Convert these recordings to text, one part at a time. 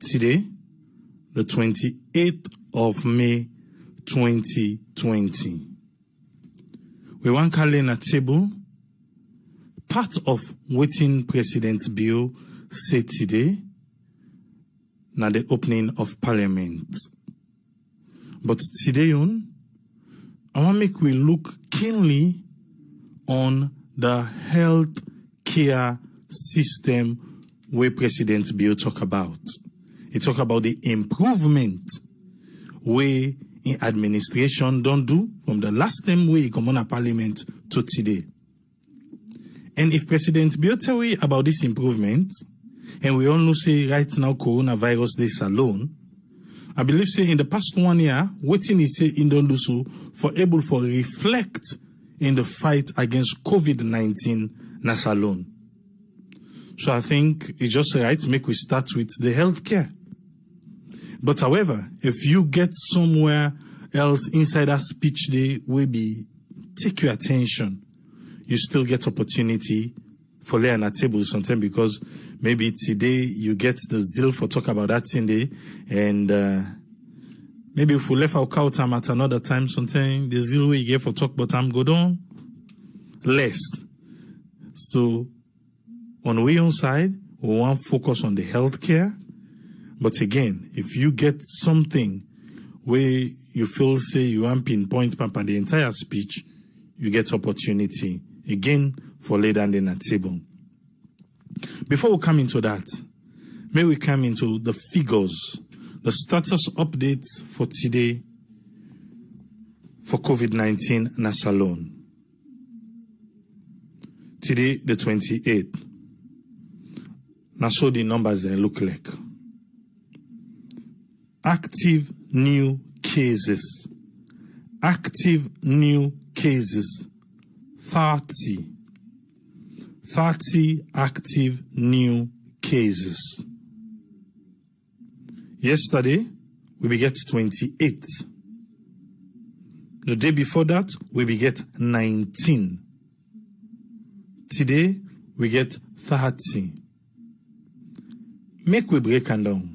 Today, the 28th of May, 2020. We want to learn a table. Part of waiting President Bill said today, na the opening of Parliament. But today on, I want to make we look keenly on the health care system where President Bill talk about. He talk about the improvement where in administration don't do from the last time we come on a Parliament to today. And if President Bill tell you about this improvement, and we all know say right now coronavirus days alone, I believe say in the past 1 year, waiting it say in don't do so for able for reflect in the fight against COVID-19 nas alone. So I think it's just right make we start with the healthcare. But however, if you get somewhere else inside that speech day will be take your attention, you still get opportunity for lay on a table sometimes because maybe today you get the zeal for talk about that thing day and maybe if we left our cow time at another time sometimes the zeal we get for talk about time go down less. So on way on side, we want to focus on the healthcare. But again, if you get something where you feel say you want pinpoint papa the entire speech, you get opportunity again for later on the table. Before we come into that, may we come into the figures, the status updates for today for COVID-19 nas alone. Today, the 28th. Now, so the numbers they look like. Active new cases. Active new cases. 30 active new cases. Yesterday, we beget 28. The day before that, we beget 19. Today, we get 30. Make we break them down.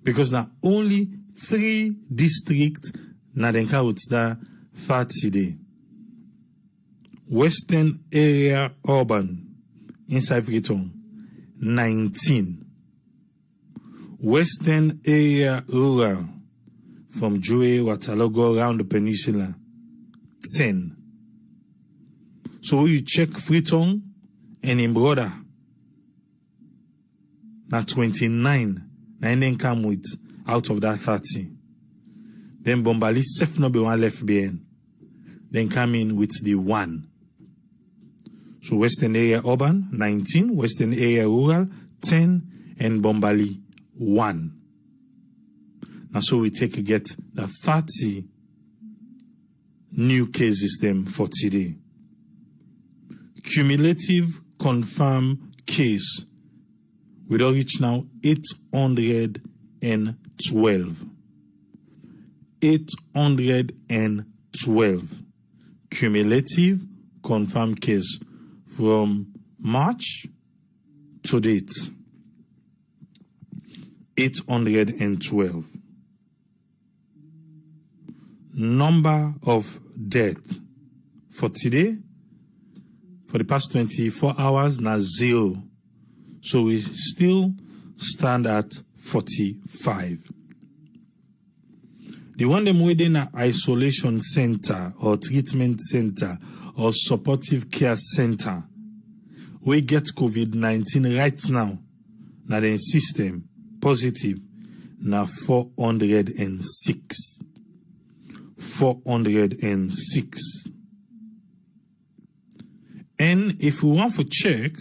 Because now only 3 districts na den count da 30 day. Western area urban inside Freetown 19. Western area rural from Joe Watalogo around the peninsula 10. So you check Freetown and in brother na 29. And then come with out of that 30. Then Bombali Sef no be one left behind. Then come in with the 1. So Western area urban 19, Western area rural 10, and Bombali 1. Now so we take get the 30 new cases them for today. Cumulative confirmed case. We don't reach now 812. 812 cumulative confirmed case from March to date. 812. Number of deaths for today, for the past 24 hours, now 0. So we still stand at 45. The one them within an isolation center or treatment center or supportive care center, we get COVID-19 right now. Now the system positive now 406. 406. And if we want to check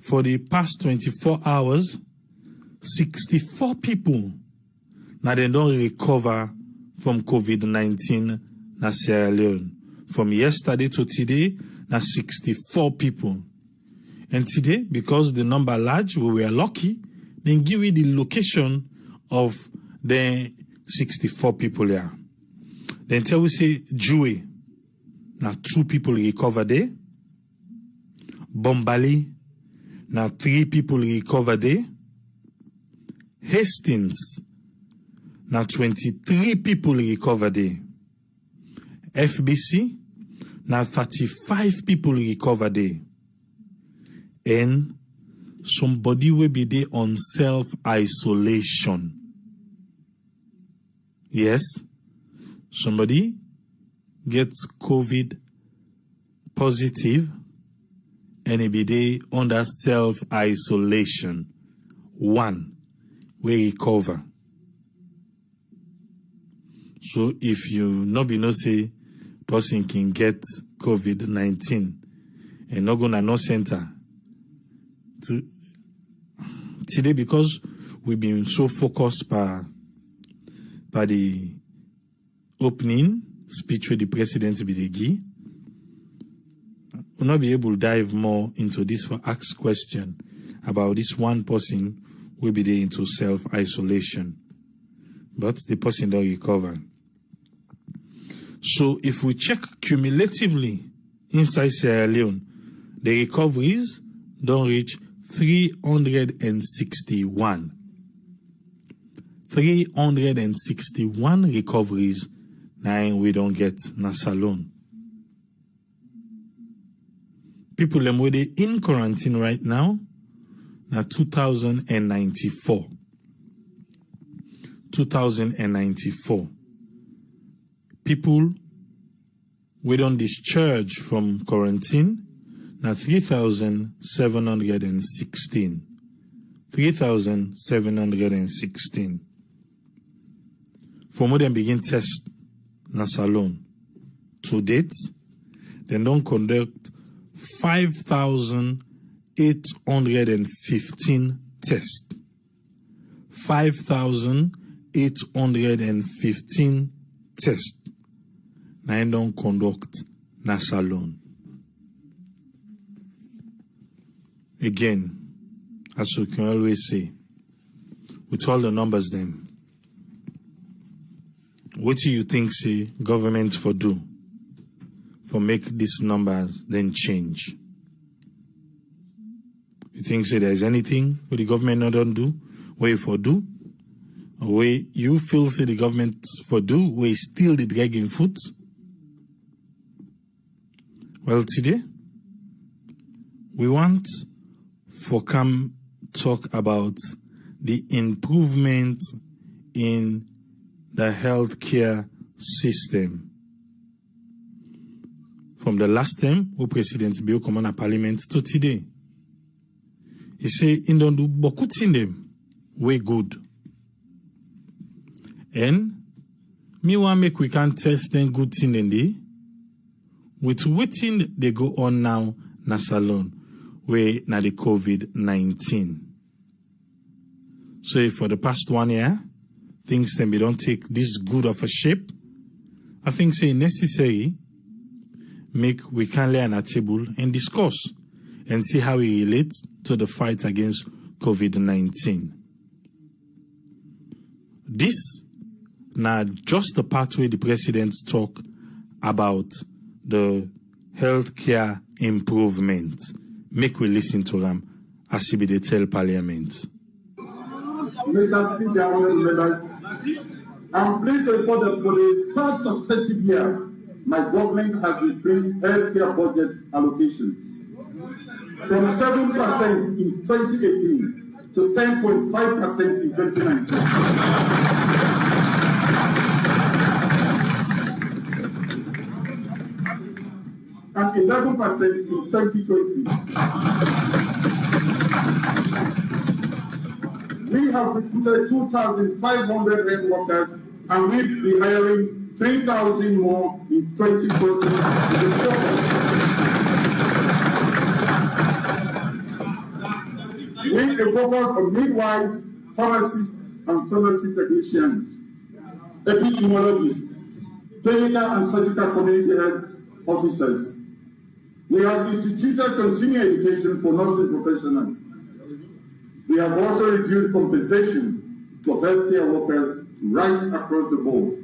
for the past 24 hours, 64 people now they don't recover from COVID-19 na Sierra Leone. From yesterday to today, now 64 people. And today, because the number large, we were lucky, then give you the location of the 64 people here. Then tell we say Jue, now 2 people recover there. Bombali, now 3 people recover there. Hastings, now 23 people recover there. FBC, now 35 people recover there. And somebody will be there on self-isolation. Yes, somebody gets COVID positive and he be there under self-isolation. One, we recover. So if you not be no say person can get COVID-19 and not gonna no center today, because we've been so focused by the opening speech with the president Bidegi, we'll not be able to dive more into this for ask question about this one person will be there into self-isolation. But the person don't recover. So if we check cumulatively inside Sierra Leone, the recoveries don't reach 361. 361 recoveries, now we don't get na salon. People them with in quarantine right now, na 2,094. 2,094. People we don't discharge from quarantine, na 3,716. 3,716. For more than begin test na salon. To date, they don't conduct 5,815 tests. 5,815 tests. Now they don't conduct na salon. Again, as we can always say, with all the numbers then, what do you think say government for do for make these numbers then change? You think say there's anything what the government not don't do, where for do, or where you feel say the government for do, where still the dragging foot? Well, today we want for come talk about the improvement in the healthcare system. From the last time, who President Bio come on Parliament to today. He say, in don't do beaucoup in them, way good. And me want make we can test them good thing in the with waiting they go on now na salon, where na the COVID-19. So for the past 1 year, things then we don't take this good of a shape. I think say necessary make we can lay on a table and discuss and see how we relate to the fight against COVID-19. This now just the part where the president talk about the healthcare improvement. Make we listen to them as he be the tell Parliament. Mr. Speaker, honorable members, I'm pleased to report that for the third successive year, my government has increased healthcare budget allocation from 7% in 2018 to 10.5% in 2019. And 11% in 2020. We have recruited 2,500 health workers and we'll be hiring 3,000 more in 2020. We will focus on midwives, pharmacists, and pharmacy technicians, epidemiologists, clinical and surgical community health officers. We have instituted continuing education for nursing professionals. We have also reduced compensation for healthcare workers right across the board.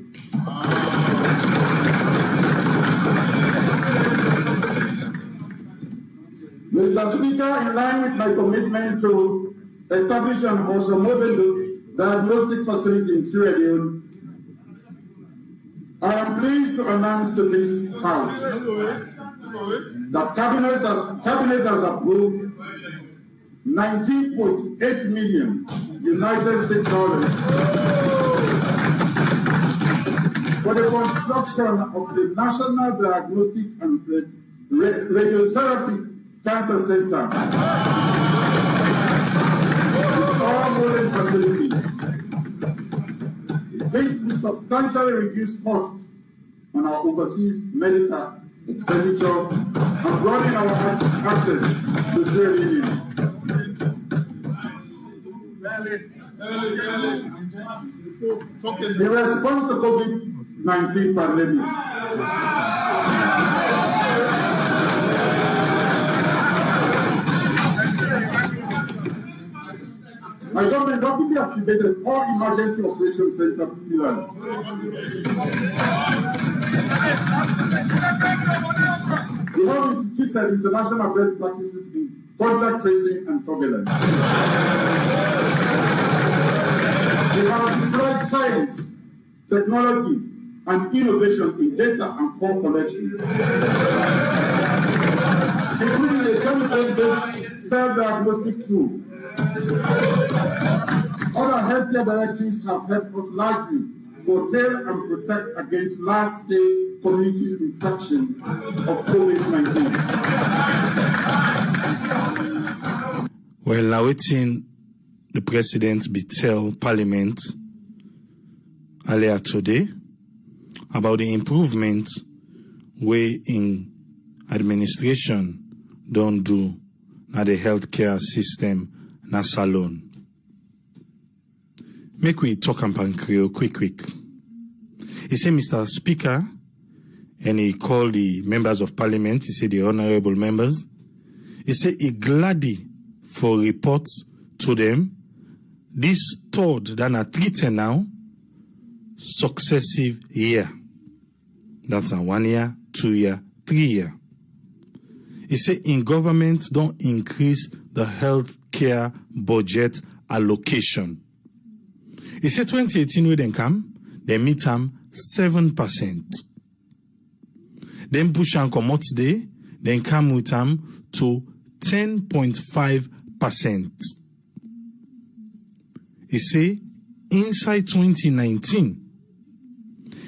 Mr. Speaker, in line with my commitment to establish and also model Diagnostic facility in Sierra Leone, I am pleased to announce to this House that Cabinet has approved $19.8 million United States dollars for the construction of the National Diagnostic and Radiotherapy Cancer Center with all modern facilities. This will substantially reduce costs on our overseas medical expenditure and broaden our access to Sierra Leone. In response to COVID-19 pandemic, my government rapidly activated all emergency operation center pillars. We have instituted international best practices in contact tracing and surveillance. We have deployed science, technology, and innovation in data and core collection, including a chemical-based self-diagnostic tool. Other healthcare directives have helped us largely curtail and protect against large-scale community infection of COVID-19. Well, now waiting the president be tell Parliament earlier today about the improvement we in administration don't do na the healthcare system na salon. Make we talk about Creole quick. He said, Mr. Speaker, and he called the members of Parliament, he said the honorable members, he said he gladly for reports to them this third than a treaty now successive year. That's a 1 year, 2 year, 3 year. He said in government don't increase the health care budget allocation. He said 2018 when they come, they meet them 7%. Then push and come out today, then come with them to 10.5%. He say inside 2019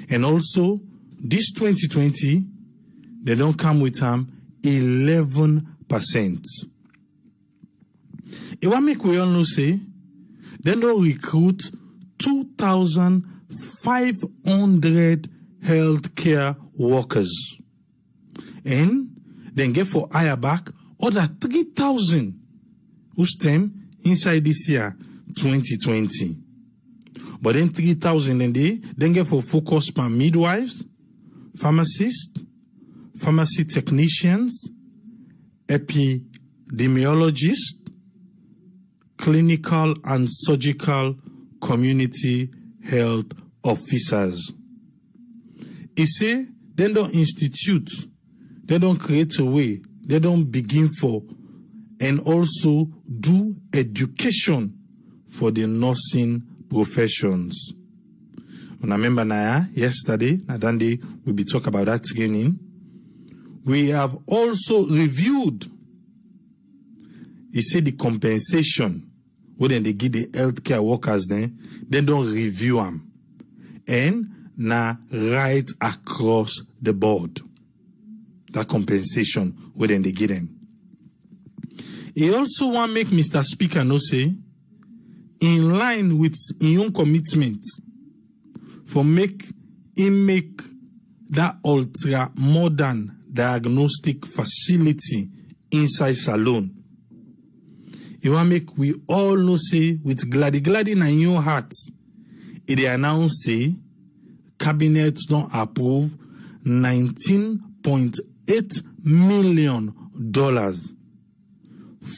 and also this 2020, they don't come with them 11%. It will make we all know say they don't recruit 2,500 healthcare workers. And then get for hire back other 3,000 who stem inside this year 2020. But then 3,000 and then get for focus per midwives, pharmacists, pharmacy technicians, epidemiologists, clinical and surgical community health officers. He say they don't institute, they don't create a way, they don't begin for and also do education for the nursing professions. And I remember yesterday, we be talk about that training. We have also reviewed, he said the compensation when they give the healthcare workers then they don't review them. And now right across the board. That compensation when they give them. He also want to make Mr. Speaker know say, in line with his own commitment for make that ultra modern diagnostic facility inside salon. He want make we all know say with glady in your heart, it announce say cabinet don't approve $19.8 million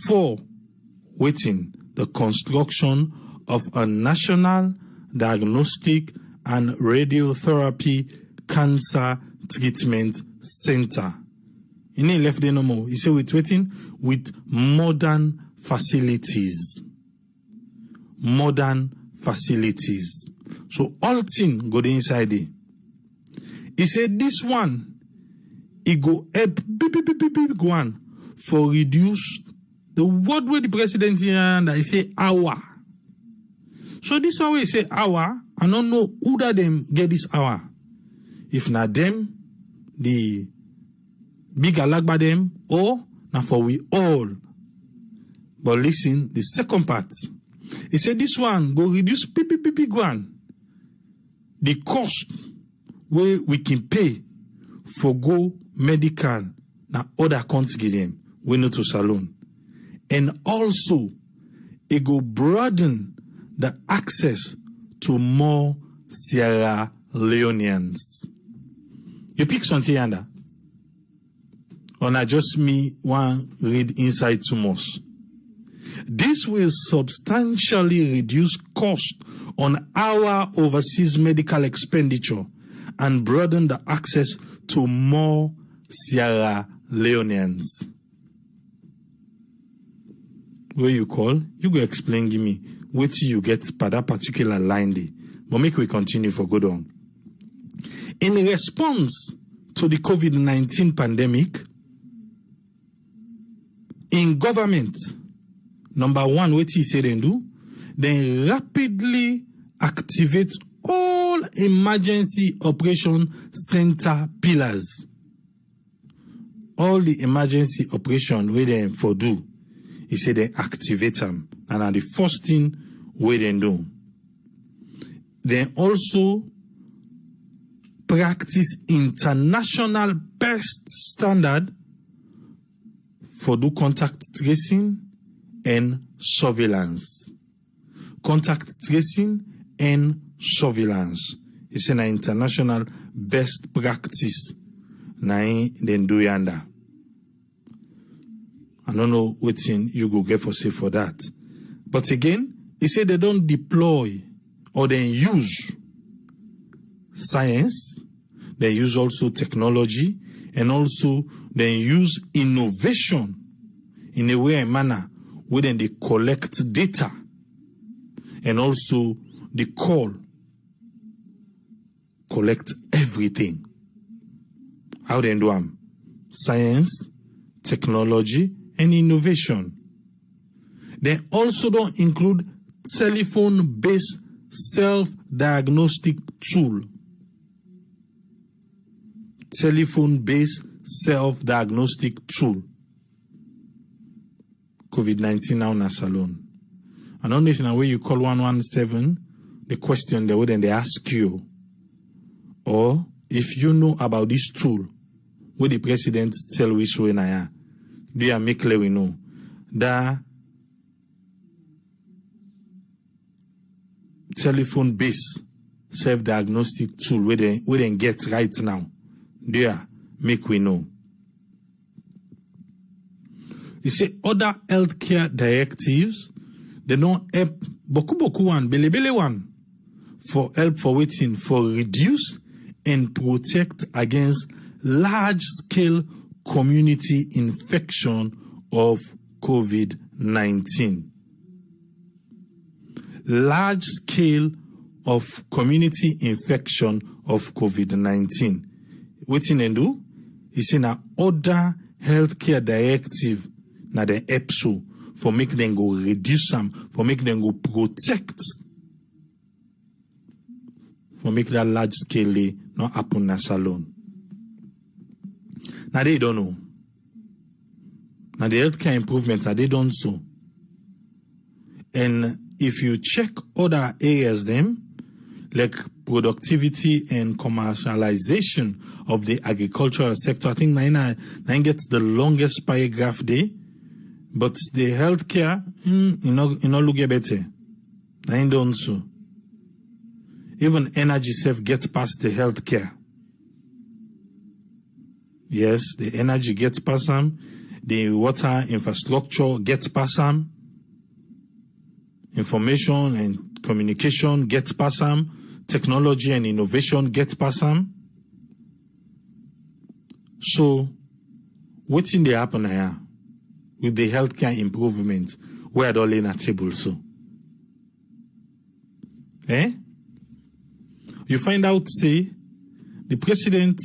for waiting the construction of a national diagnostic and radiotherapy cancer treatment center. He ain't left there no more. He said we're waiting with modern facilities. Modern facilities. So all thing go dey inside there. He said this one, it go help big one for reduce the word where the president here and I say hour. So this one we say hour, I don't know who that them get this hour. If not them, the big alagba them, or not for we all. But listen, the second part. He said this one go reduce big one. The cost where we can pay for go medical na other country them we know to salon. And also it go broaden the access to more Sierra Leoneans. You pick something under? Or not just me one read inside too much. This will substantially reduce cost on our overseas medical expenditure and broaden the access to more Sierra Leoneans. Where you call, you go explain, give me, what you get per that particular line there. But make we continue for good on. In response to the COVID-19 pandemic, in government, number one, what he said and do, they rapidly activate all emergency operation center pillars. All the emergency operation where they for do, he said they activate them. And are the first thing where they do. They also practice international best standard for do contact tracing and surveillance. Contact tracing and surveillance. It's an international best practice. Then do yanda. I don't know what thing you go get for say for that. But again, he said they don't deploy or they use science. They use also technology and also they use innovation in a way and manner where then they collect data and also they collect everything. How they do them? Science, technology, and innovation. They also don't include telephone-based self-diagnostic tool. Telephone-based self-diagnostic tool. COVID-19 now na salon. I don't know if now where you call 117, the question they would then they ask you, or if you know about this tool, where the president tell we so in aya, do you make clear we know that telephone-based self-diagnostic tool where they get right now. Do you make we know? You say other healthcare directives, they don't help boku one, bele one, for help for waiting for reduce and protect against large-scale community infection of COVID-19. Large scale of community infection of COVID-19. What in do? It's in other healthcare directive na the EPSO for make them go reduce them, for make them go protect, for make that large scale not happen na salon. Now they don't know. Now the healthcare improvements are they done so. And if you check other areas them, like productivity and commercialization of the agricultural sector, I think nine gets the longest paragraph there, but the healthcare, you know, look better. Nine done so. Even energy self gets past the healthcare. Yes, the energy gets past them. The water infrastructure gets past them. Information and communication gets past them. Technology and innovation gets past them. So, what's in the happen here with the healthcare improvement? We're all in a table, so. You find out, say, the president,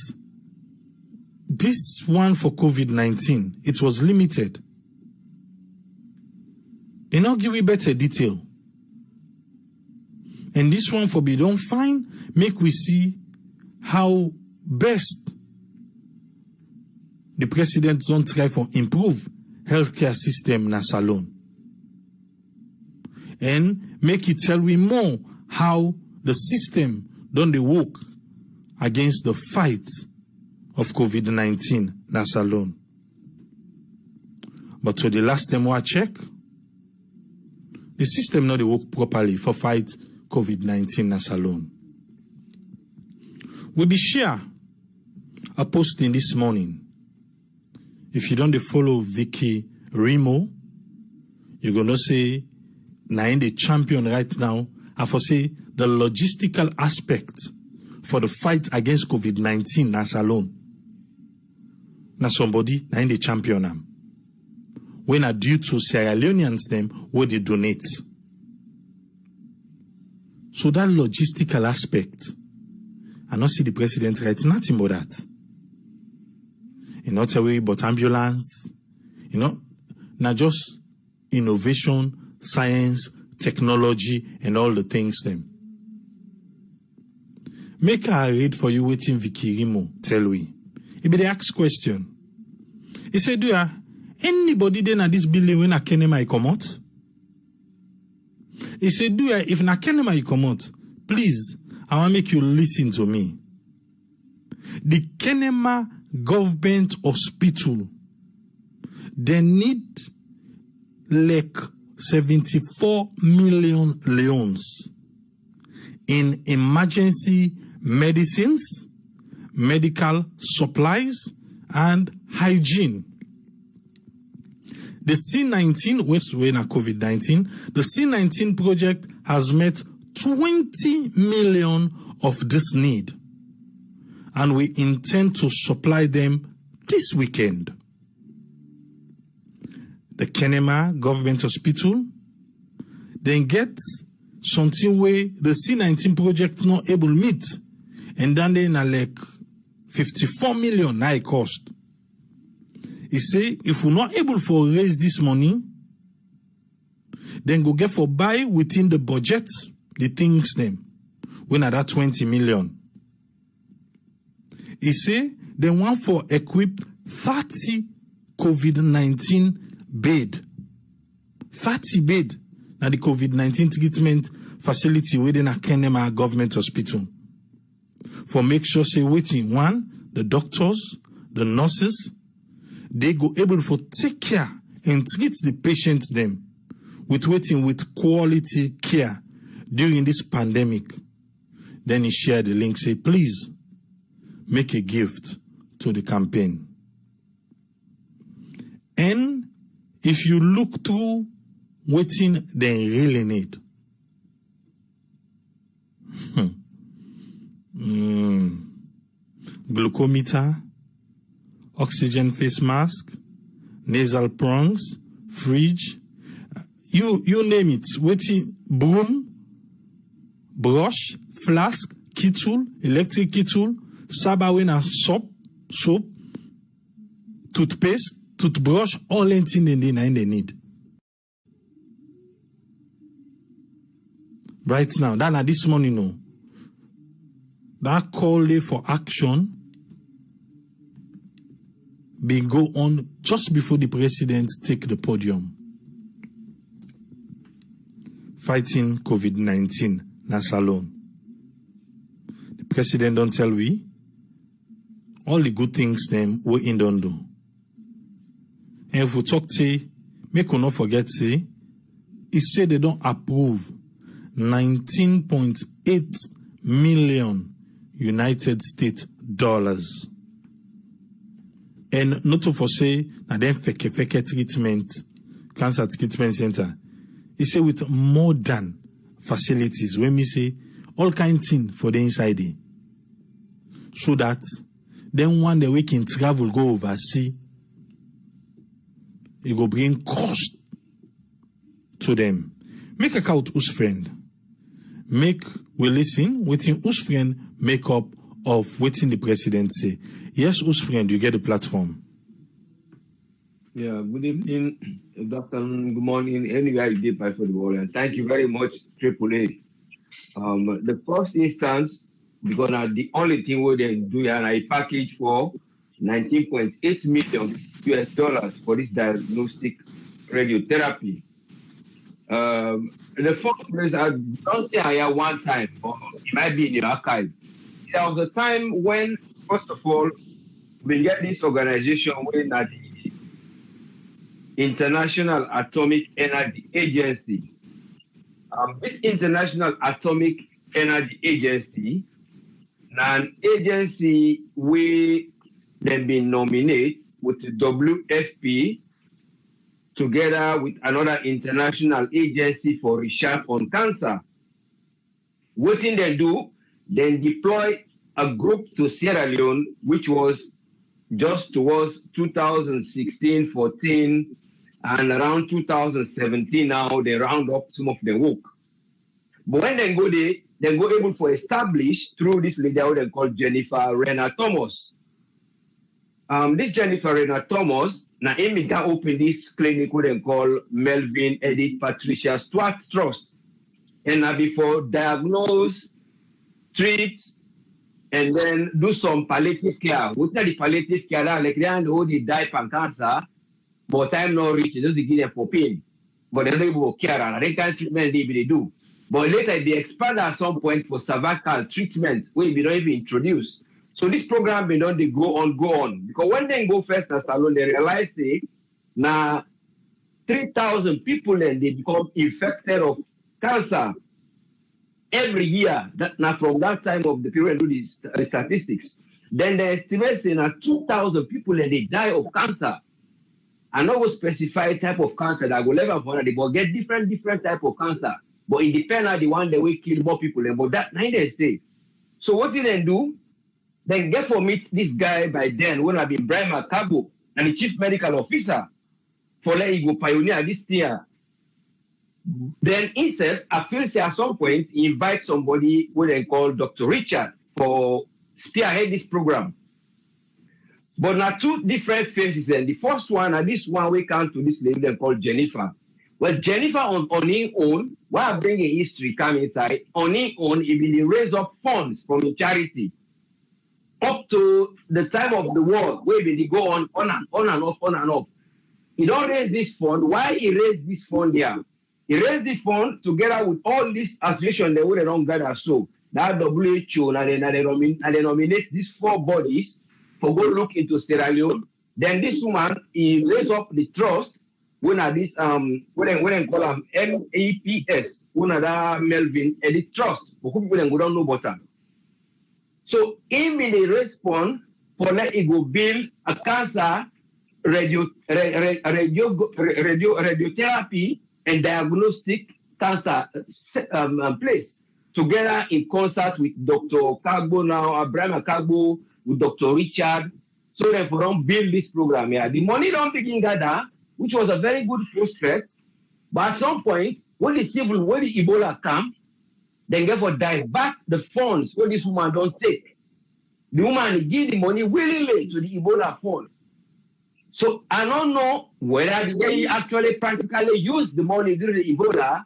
this one for COVID-19, it was limited. And I'll give you better detail. And this one for be don't find, make we see how best the president don't try for improve healthcare system na salon. And make it tell we more how the system don't they work against the fight of COVID-19 na salon. But to the last time I check, the system not they work properly for fight COVID-19 na salon. We be share a posting this morning. If you don't follow Vicky Remo, you're gonna say na in the champion right now. I for say the logistical aspect for the fight against COVID-19 na salon. Na somebody na in the champion am. When are due to Sierra Leoneans them what they donate. So that logistical aspect, I not see the president write nothing about that. You know, tell we about ambulance, you know, not just innovation, science, technology, and all the things them. Make I read for you waiting Vicky Remo, tell we. It be the ask question. He said, do you anybody then at this building when a kenema come out? He said, do you if na kenema come out, please, I want to make you listen to me. The Kenema Government Hospital, they need like 74 million leones in emergency medicines, medical supplies, and hygiene. The C19, which we're in COVID-19, the C19 project has met 20 million of this need. And we intend to supply them this weekend. The Kenema Government Hospital then get something where the C19 project not able to meet. And then they are like 54 million now it cost. He say, if we're not able to raise this money, then go get for buy within the budget, the things them. When are that 20 million? He say, they want for equip 30 COVID-19 bed. 30 bed. Now the COVID-19 treatment facility within a Kenema Government Hospital. For make sure say waiting, one, the doctors, the nurses, they go able to take care and treat the patients them with waiting with quality care during this pandemic. Then he shared the link, say, please make a gift to the campaign. And if you look through waiting they really need. Glucometer, oxygen face mask, nasal prongs, fridge, you name it. Waiting broom, brush, flask, kettle, electric kettle, sabawena soap, toothpaste, toothbrush, all anything they need. Right now, that this morning, no. That call for action be go on just before the president take the podium. Fighting COVID-19 na salon. The president don't tell we all the good things them we in don't do. And if we talk to, make we not forget say, he said they don't approve 19.8 million United States dollars. And not to forsay, na then fake treatment, cancer treatment center. He say with more than facilities, when we say all kind of things for the inside there. So that then one day we can travel, go overseas, it go bring cost to them. Make a count whose friend. make we listen within whose friend make up of waiting the president say. Yes, whose friend, you get the platform. Yeah, good evening, good afternoon, good morning, anywhere you did by football, and thank you very much, AAA. The first instance, because the only thing we then do and I package for $19.8 million for this diagnostic radiotherapy. The first place, I don't say I had one time, or it might be in the archive. There was a time when, first of all, we get this organization when at the International Atomic Energy Agency. This International Atomic Energy Agency, an agency where they've been nominated with the WFP together with another international agency for research on cancer. What thing they do, they deploy a group to Sierra Leone, which was just towards 2016, 14, and around 2017 now, they round up some of the work. But when they go there, they go able to establish through this lady what they call Jennifer Rena Thomas. This Jennifer Rena Thomas, now Amy can open this clinic what they call Melvin Edith Patricia Stewart Trust. And now before diagnose, treat, and then do some palliative care. What's the palliative care? Like they already die from cancer, but time not reach, they just give them for pain. But they're not able to care, and they can't treatment they do. But later they expand at some point for cervical treatment, where we don't even introduce. So this program they don't they go on. Because when they go first as salon, they realize say now 3,000 people and they become infected of cancer every year. That now from that time of the period do the statistics. Then they estimate say now 2,000 people and they die of cancer. And not go specify type of cancer that go level for they will get different type of cancer. But it depends on the one that will kill more people. But that now they say. So what did they do? Then get for meet this guy by then when I've been Brian Macago and the chief medical officer for let him go pioneer this year. Then instead, I feel say at some point he invite somebody what they call Dr. Richard for spearhead this program. But now two different faces. And the first one, and this one we come to this lady called Jennifer. Well, Jennifer on her own, while bringing history come inside, on her own, it will raise up funds from the charity. Up to the time of the war, where they go on and off. He don't raise this fund. Why he raised this fund there? He raised the fund together with all these associations that we don't gather. So that WHO and they nominate these 4 bodies for go look into Sierra Leone. Then this woman he raised up the trust. When are this when they call them MAPS, when are that Melvin Edith Trust. For people then go don't know about them. So in the raise fund for let it go build a cancer radiotherapy and diagnostic cancer place together in concert with Dr. Kagbo now, Abraham Kagbo, with Dr. Richard. So they don't build this program here. The money don't begin gather, which was a very good prospect. But at some point, when the Ebola come, then therefore divert the funds when this woman don't take. The woman give the money willingly to the Ebola fund. So I don't know whether they actually practically use the money during the Ebola,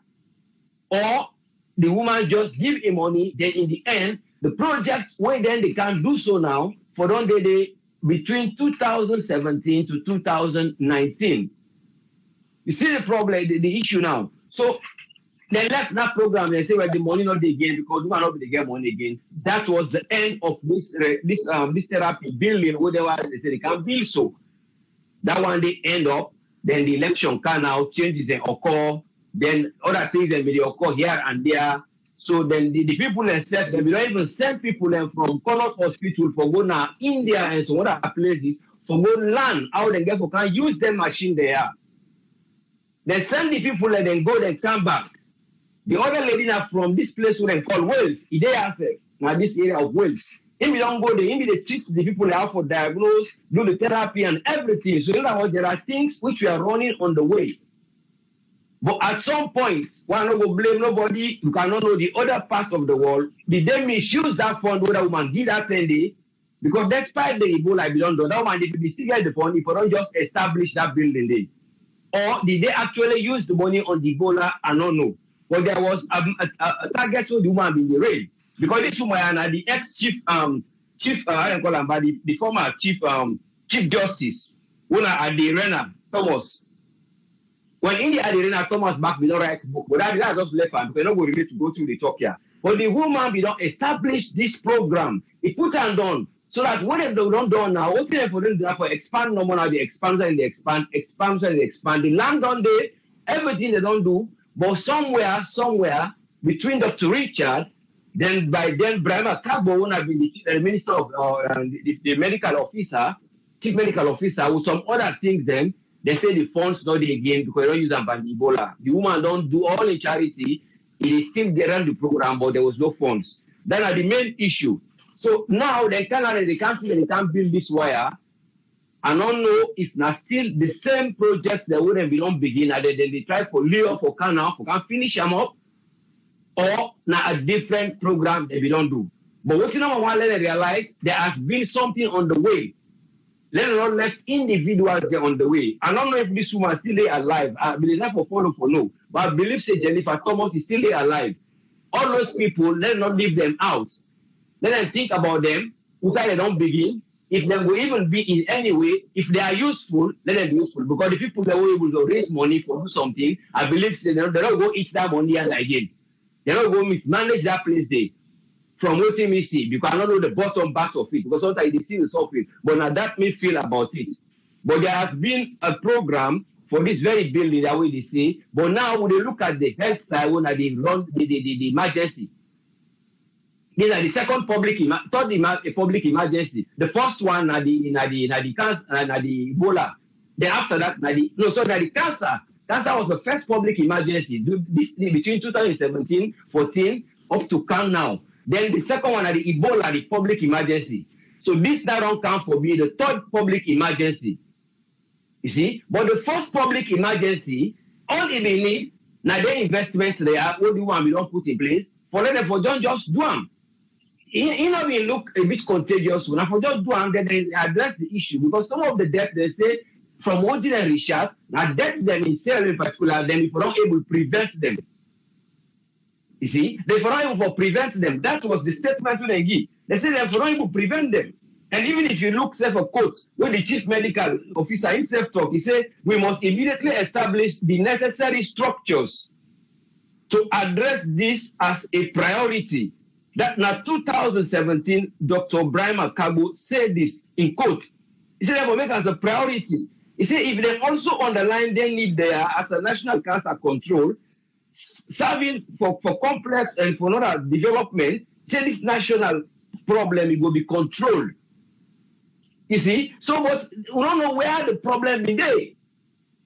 or the woman just give him money. Then in the end, the project when then they can do so now for don't they between 2017 to 2019. You see the problem, the issue now. So they left that program and they say, well, the money not again because we are not going to get money again. That was the end of this therapy building. Whatever they say they can build so. That one they end up, then the election can now changes and occur, then other things that may occur here and there. So then the people themselves, they will not even send people from Connaught Hospital for go now India and some other places for go learn how they get for can use them machine there. They send the people and then go and come back. The other lady now from this place who they call Wales, they have now this area of Wales. If you don't go there, if they treat the people they have for diagnose, do the therapy and everything. So in other words, there are things which we are running on the way. But at some point, one no go blame nobody. You cannot know the other parts of the world. Did they misuse that fund where that woman give that 10 days? Because despite the Ebola belong to that one, they could still get the fund if you don't just establish that building there. Or did they actually use the money on the Ebola? I don't know. But there was a target for the woman in the rain. Because this woman and the ex-chief, I don't call him, but the former chief justice, who at the arena, Thomas. When in the arena, Thomas back we don't write book, but that just left hand. We're not going to go through the talk here. But the woman we don't establish this program. It put hand on so that when they don't do now, what they for them for expand no more now, the expansion and the expansion and the expand. The land on there, everything they don't do, but somewhere between Dr. Richard, then Brahma Kabo, who have been the minister of the medical officer, chief medical officer, with some other things then. They say the funds not there again because they don't use them for Ebola. The woman don't do all the charity. It is still there on the program, but there was no funds. That are the main issue. So now they can't see they can't build this wire. I don't know if not still the same project that wouldn't be don't begin and then they try for Leone for canal, for can finish them up, or now a different program they don't do. But what you know want to realize there has been something on the way. Let alone left individuals there on the way. I don't know if this woman is still alive. I believe that for follow for no. But I believe say Jennifer Thomas is still alive. All those people, let not leave them out. Let them think about them. Inside they don't begin. If they will even be in any way, if they are useful, let them be useful. Because the people that were able to raise money for do something, I believe say they don't go eat that money and again. They don't go mismanage that place there. From what we see, because I don't know the bottom part of it, because sometimes they see the surface, but now that me feel about it. But there has been a program for this very building that way they say, but now when they look at the health side, when they run the emergency. These are the second third public emergency. The first one are the cancer and the Ebola. Then after that, the cancer. Cancer was the first public emergency between 2017, 14 up to now. Then the second one are the Ebola, the public emergency. So this now don't count for being the third public emergency. You see? But the first public emergency, all it need, now the investments they are, what do you want we don't put in place? For them for just do them. You know, we look a bit contagious. When I for just do them, then they address the issue. Because some of the death they say, from what did I research, now death them in cell in particular, then if we're not able to prevent them. You see, they were not able to prevent them. That was the statement they give. They said they were not able to prevent them. And even if you look, say, for quote, when the chief medical officer himself talk, he said, we must immediately establish the necessary structures to address this as a priority. That now 2017, Dr. Brian Makago said this in quote. He said, they will make as a priority. He said, if they also underline their need there as a national cancer control, serving for complex and for another development, say this national problem it will be controlled. You see? So but we don't know where the problem is there.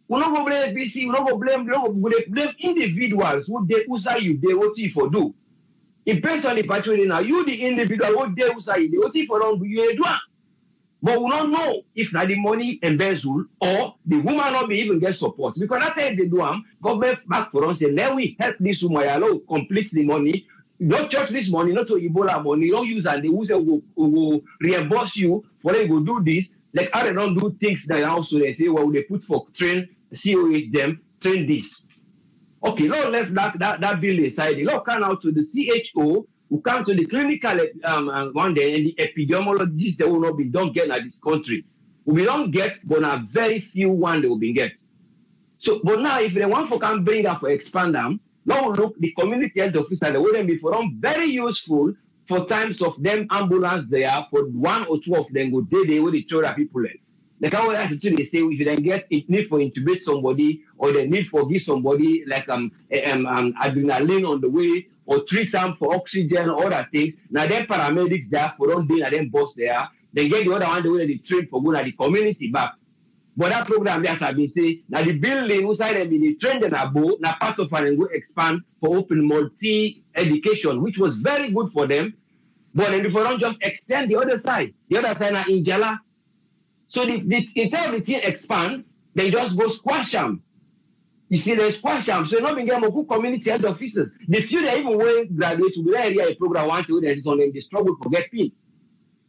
We don't go blame BC, we don't go blame individuals who say you they what you for do. It depends on the patrol now. You the individual what they who say they what you for don't do you do. But we don't know if not the money embezzle or the woman not be even get support. Because that time they do government back for us say, let we help this woman allow complete the money. Don't charge this money, not to Ebola money. Don't use and they will reimburse you for them to do this. Like how they don't do things that also they say, well, they put for train COH them, train this. Okay, now left that bill aside. Now come out to the CHO. We come to the clinical one day and the epidemiologists that will not be don't get in this country. We don't get, but a very few one they will be get. So, but now if they want to come bring up for expand them, now look the community health officer they wouldn't be for them very useful for times of them ambulance there for one or two of them go they will throw the people in. Like how they say if they get it need for intubate somebody or they need for give somebody like adrenaline on the way. Or treat them for oxygen or other things. Now then paramedics there for one day and then boss there. They get the other one the way they train for good at the community back. But that program there has been say now the building inside them they train them about now part of it and go expand for open multi education, which was very good for them. But then before don't just extend the other side. The other side now in Jala. So instead of the thing expand, they just go squash them. You see, they squash them. So not being able to community health officers. The few that even when graduate to the area a program want to there's on them, they struggle to get paid.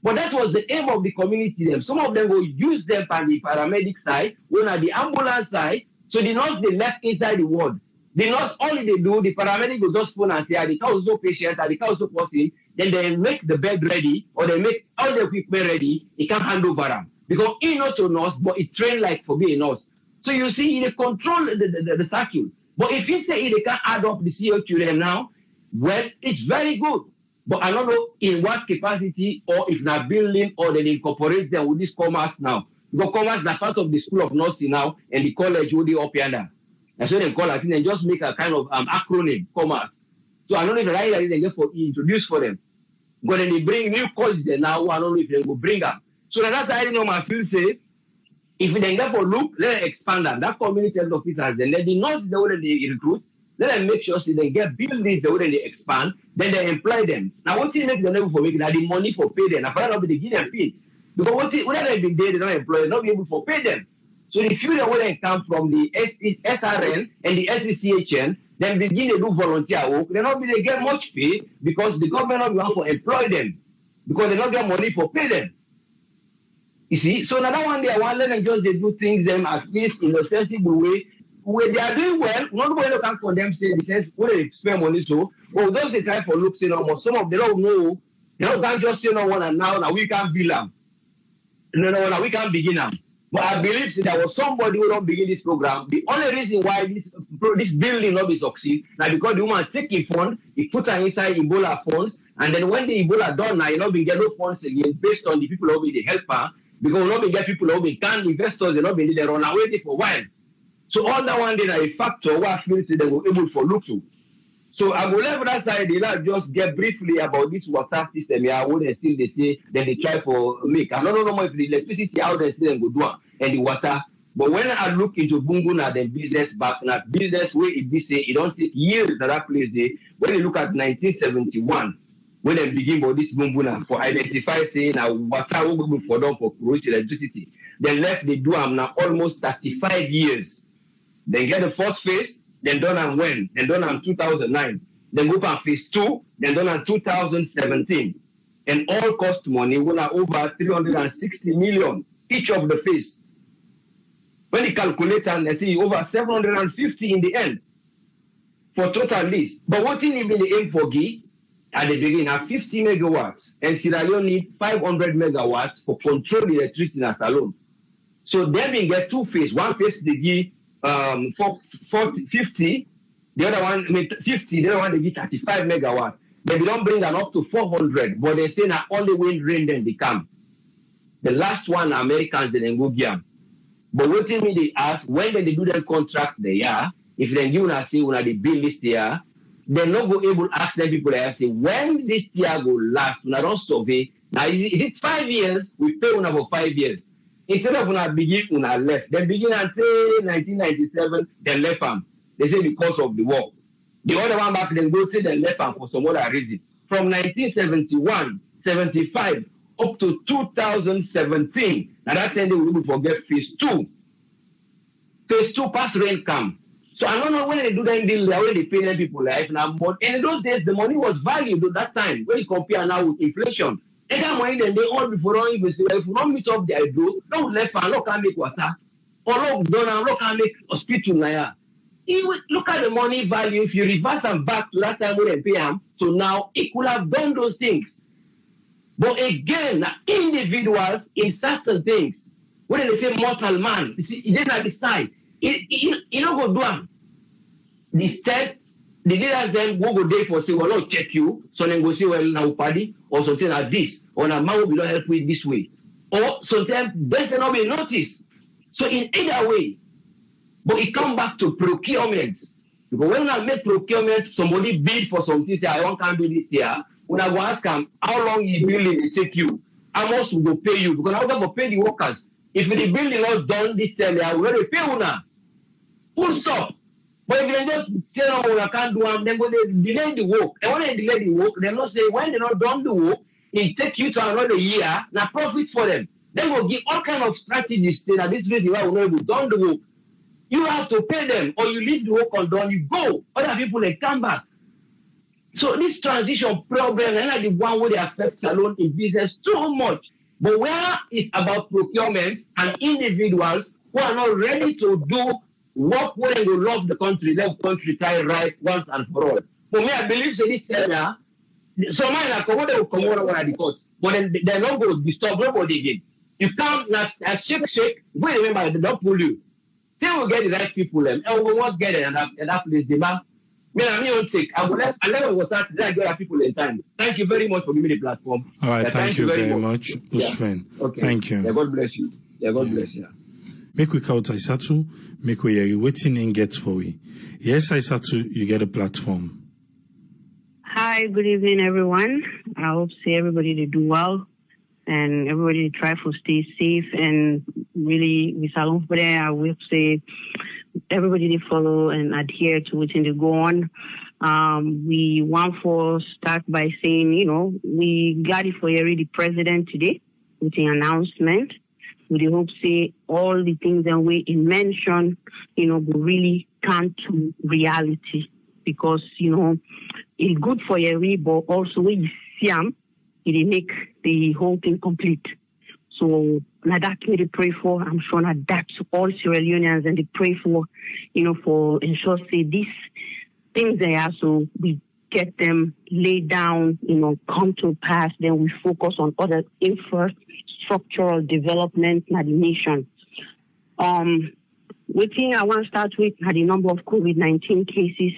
But that was the aim of the community. Them. Some of them will use them on the paramedic side, one on the ambulance side. So the nurse they left inside the ward. The nurse, all they do, the paramedic will just phone and say, the car also patient, the car also person. Then they make the bed ready, or they make all the equipment ready. He can't hand over them. Because he not a nurse, but he trained like for being a nurse. So you see, they control the circle. But if you say they can add up the CO to them now, well, it's very good. But I don't know in what capacity or if not building or they incorporate them with this commerce now. Because commerce is part of the School of Nursing now and the college will be up here. That's what they call it. And just make a kind of acronym, commerce. So I don't know if right they get for introduce for them. But then they bring new courses there now. I don't know if they will bring up. So that's why I know my still say, if they get for look, let them expand them. That community health officers, then let the nurses the way they recruit, let them make sure so they get buildings the way they expand, then they employ them. Now, what thing make them able for making that the money for pay them? Now, for that, they give them pay. Because whatever they do, they don't employ, they not be able to pay them. So the few that will come from the SRN and the SCCHN, then begin to do volunteer work. They not be they get much pay because the government not want to employ them because they not get money for pay them. You see, so now that one day I want them just they do things them at least in a sensible way. Where they are doing well, nobody can condemn say the sense where they spend money so. Oh, those they try for looks you know, some of them don't know. They don't can't just say no one and now we can't build them. No, we can't begin them. But I believe there was somebody who don't begin this program. The only reason why this building not be succeed now because the woman take a fund, he put her inside Ebola funds, and then when the Ebola done now, you know, we get no funds again based on the people who be the helper. Because we not get people who be can investors, they not be they run away for a while. So all that one day a factor what feels they were able to look to. So I will leave that side, they just get briefly about this water system here, what they still they say, then they try for make. I don't know if the electricity out there say go do and the water. But when I look into Bunguna, the business back, not business where it be say it don't take years that place there. When you look at 1971, when they begin for this Bunguna for identify saying now water will be for them for create electricity. They left the do now almost 35 years. Then get the first phase, then done and when, then done in 2009. Then go on phase 2, then done in 2017. And all cost money will have over 360 million each of the phase. When you calculate and they see over 750 in the end for total list. But what thing even the aim for G at the beginning are 50 megawatts and Sierra Leone need 500 megawatts for control the electricity as alone. So then we get two phase. One phase they give 50, the other one 50, the other one they give 35 megawatts. They don't bring them up to 400, but they say now only when rain then they come. The last one Americans they then go give them. But what me they ask when they do their contract there, if they give us say when they build this year, they're not go able to ask them people there say when this year go last, when I don't survey. Now is it 5 years? We pay una for 5 years. Instead of una begin una left. They begin until 1997, they left them. They say because of the war. The other one back then go say they left them for some other reason. From 1971, 75 up to 2017. Now that time they will able to forget phase 2. Phase 2 pass rain come. So I don't know when they do that deal, they already pay them people life now. But in those days, the money was valued at that time. When you compare now with inflation. And that money then they all before don't even say, well, if you don't meet up their do, don't left and look and make water. Or look down and look and make hospital now. Look at the money value. If you reverse them back to that time when they pay them, so now it could have done those things. But again, individuals in certain things, when they say mortal man, it didn't decide. You don't go do them. Instead, the leaders then go there for say, well, I'll check you. So then go say, well, now party or something like this. Or now man will not help with this way. Or sometimes there's not be noticed. So in either way, but it come back to procurement. Because when I make procurement, somebody bid for something, say, I want to do this here. When I go ask them, how long is building it take you? How much will go pay you? Because I'm going to pay the workers. If the building not done this time, I will already pay una. Full stop. But if they just tell them I can't do them, then go they delay the work. And when they delay the work, they not say when they not done the work, it take you to another year, now profit for them. Then we'll give all kind of strategies say that this reason why we not able done the work. You have to pay them, or you leave the work undone, you go. Other people, they come back. So this transition problem, and like the one where they affect salon in business so much. But where it's about procurement and individuals who are not ready to do work when they love the country, let the country try right once and for all. For me, I believe in this area, some men are come over when the court, but then they're not going to disturb nobody again. You come and shake, wait, remember, they don't pull you. Till we get the right people, and we won't get it, and that place, demand. I will never was that to get people in time. Thank you very much for giving me the platform. All right, thank you very much, Usman. Yeah. Okay. Thank you. Yeah, God bless you. Yeah, God bless you. Make we count Aisatu, make we waiting and get for we. Yes, Aisatu, you get a platform. Hi, good evening, everyone. I hope everybody to do well and everybody try to stay safe and really we salon for there. I will say everybody to follow and adhere to what they go on. We want to start by saying, we glad for the president today with the announcement. We hope say all the things that we mentioned, will really come to reality because, it's good for Yeri, but also when you see them, it make the whole thing complete. So now that's what they pray for. I'm sure that that's all Sierra Leoneans and they pray for, for ensure say these things they are so we get them laid down, come to pass. Then we focus on other infrastructural development in the nation. One thing I want to start with are the number of COVID-19 cases.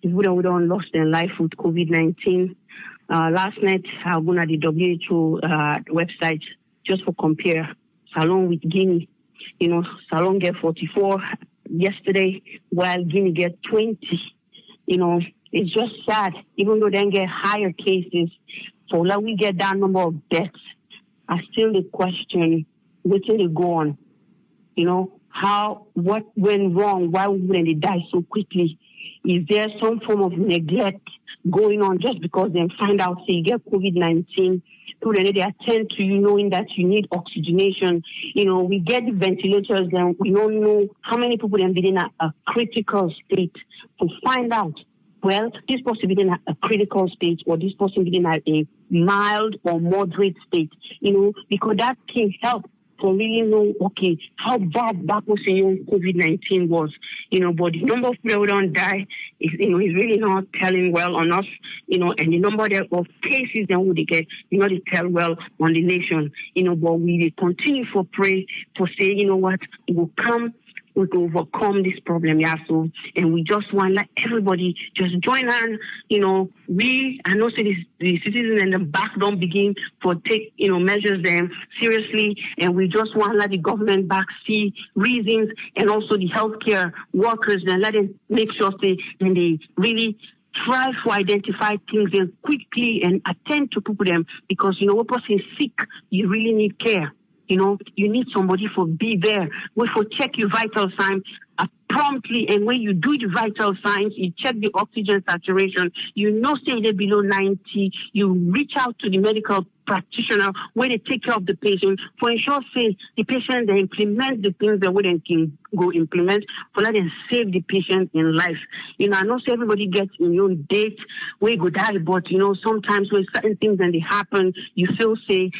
People that don't lost their life with COVID-19. Last night I went at the WHO website just for compare. Salon with Guinea, Salon get 44 yesterday, while Guinea get 20. It's just sad. Even though they get higher cases, so like we get that number of deaths, I still the question, where till they go on? What went wrong? Why wouldn't they die so quickly? Is there some form of neglect going on just because they find out, say, you get COVID-19, so then they attend to you knowing that you need oxygenation. We get the ventilators, then we don't know how many people have been in a critical state to find out, well, this person be in a critical state or this person be in a mild or moderate state, because that can help to really know, okay, how bad that person COVID-19 was, but the number of people who don't die is, is really not telling well on us, and the number of cases then would they get, they tell well on the nation, but we continue for pray to say, what, it will come. We can overcome this problem, so and we just want like everybody just join hands. I know say the citizens in the back don't begin for take measures them seriously, and we just want let the government back see reasons and also the healthcare workers and let them make sure they really try to identify things and quickly and attend to people them because what person is sick, you really need care. You need somebody for be there. We for check your vital signs promptly, and when you do the vital signs, you check the oxygen saturation. Say they're below 90. You reach out to the medical practitioner where they take care of the patient for ensure say the patient they implement the things that we can go implement for let them save the patient in life. I know say everybody gets in your date where you go die, but sometimes when certain things then they happen, you feel say,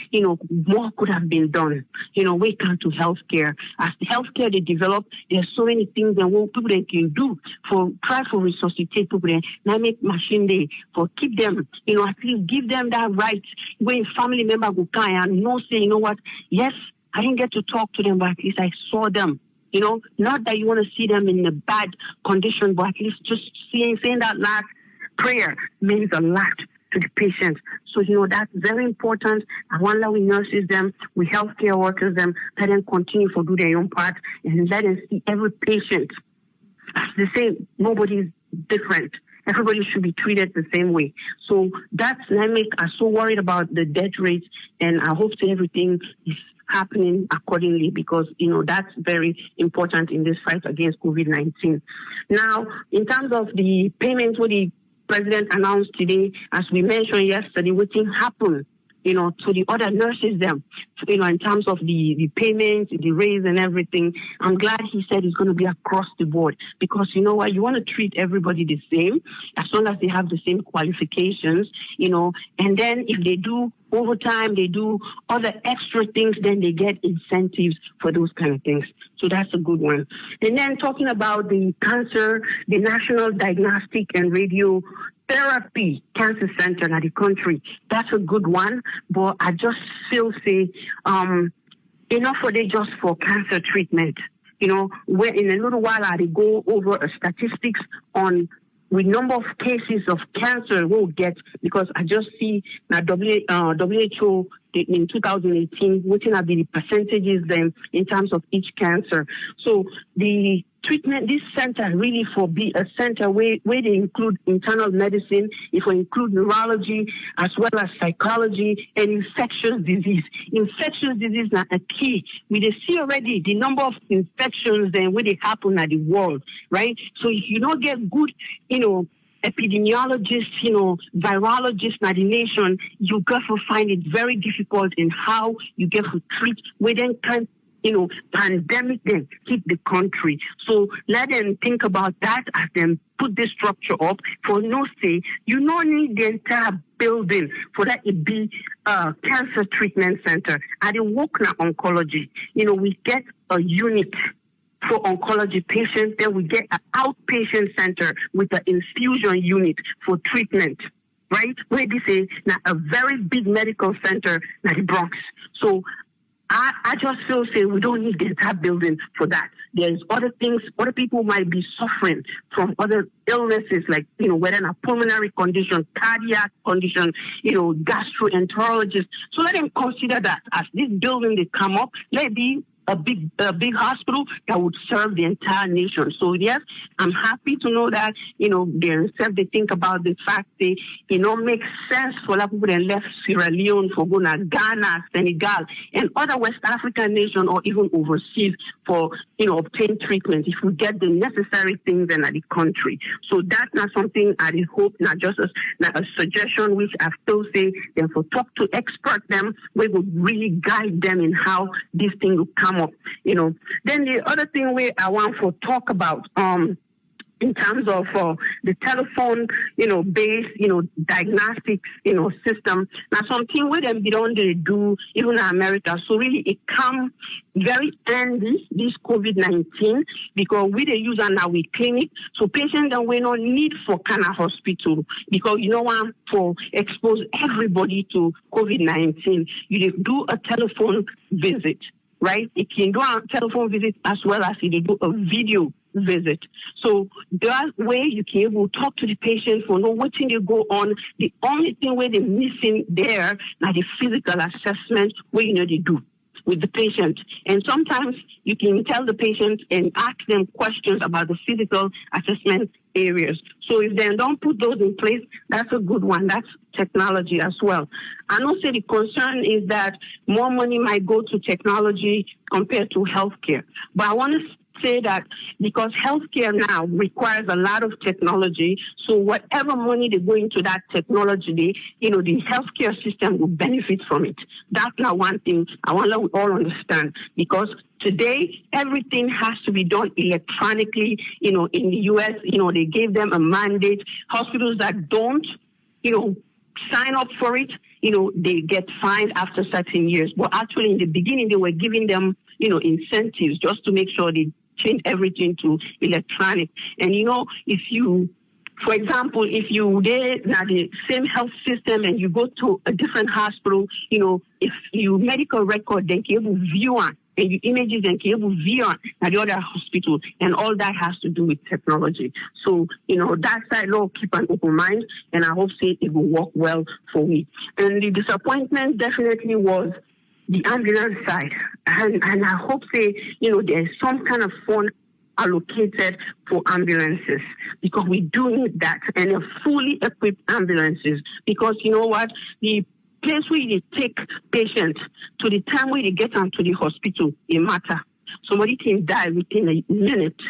more could have been done. We come to healthcare. As the healthcare they develop, there's so many things that people they can do for try to resuscitate people then now make machine day for keep them, at least give them that right when family member go come and say, what, yes, I didn't get to talk to them, but at least I saw them. Not that you want to see them in a bad condition, but at least just saying that last prayer means a lot to the patient. So, that's very important. I want that we nurses them, we healthcare workers them, let them continue to do their own part and let them see every patient as the same. Nobody's different. Everybody should be treated the same way. So that's dynamic. I'm so worried about the death rates, and I hope that everything is happening accordingly because, that's very important in this fight against COVID-19. Now, in terms of the payments, what the president announced today, as we mentioned yesterday, what thing happened? to the other nurses them, in terms of the payments, the raise and everything. I'm glad he said it's going to be across the board, because you know what, you want to treat everybody the same as long as they have the same qualifications, and then if they do overtime, they do other extra things, then they get incentives for those kind of things. So that's a good one. And then talking about the cancer, the National Diagnostic and Radiotherapy Cancer Center in the country, that's a good one. But I just still say enough for they just for cancer treatment. Where in a little while I go over statistics on with number of cases of cancer we'll get, because I just see now WHO in 2018, what will be the percentages then in terms of each cancer. So the treatment, this center really for be a center where they include internal medicine, if we include neurology as well as psychology and infectious disease. Infectious disease now a key. We see already the number of infections and where they happen at the world, right? So if you don't get good, epidemiologists, virologists in the nation, you got to find it very difficult in how you get to treat within time. Pandemic then hit the country. So let them think about that as them put this structure up. For no say, you don't need the entire building for that to be a cancer treatment center. At the work now oncology, we get a unit for oncology patients, then we get an outpatient center with an infusion unit for treatment, right? Where this is now a very big medical center in the Bronx. So I just feel say we don't need the entire building for that. There's other things, other people might be suffering from other illnesses like, whether a pulmonary condition, cardiac condition, gastroenterologist. So let them consider that as this building they come up, let it be a big hospital that would serve the entire nation. So yes, I'm happy to know that, they think about the fact that it makes sense for that people that left Sierra Leone for going to Ghana, Senegal, and other West African nations or even overseas for, obtain treatment if we get the necessary things in the country. So that's not something I hope, not just a suggestion, which I still say, then for talk to expert them, we would really guide them in how this thing will come up, Then the other thing I want to talk about, in terms of the telephone, based, diagnostics, system. Now, something with them, they don't do even in America. So really, it come very handy, this COVID-19, because we the user now with clinic. So patients that we don't need for kind of hospital, because you don't want to expose everybody to COVID-19. You do a telephone visit, right? You can do a telephone visit as well as you do a video visit. So that way you can able to talk to the patient for know what thing they go on. The only thing where they're missing there now the physical assessment where they do with the patient. And sometimes you can tell the patient and ask them questions about the physical assessment areas. So if they don't put those in place, that's a good one. That's technology as well. I know say the concern is that more money might go to technology compared to healthcare. But I want to say that because healthcare now requires a lot of technology, so whatever money they go into that technology, the healthcare system will benefit from it. That's not one thing I want to all understand, because today everything has to be done electronically. In the US, they gave them a mandate. Hospitals that don't, sign up for it, they get fined after certain years. But actually in the beginning, they were giving them, incentives just to make sure they change everything to electronic. And if you, for example, if you there now the same health system and you go to a different hospital, if you medical record then can able view on and you images and can able view on at the other hospital, and all that has to do with technology. So that side Lord keep an open mind, and I hope say it will work well for me. And the disappointment definitely was the ambulance side. And I hope say, there's some kind of fund allocated for ambulances, because we do need that, and a fully equipped ambulances, because you know what, the place where you take patients to the time where they get onto the hospital, it matters. Somebody can die within a minute,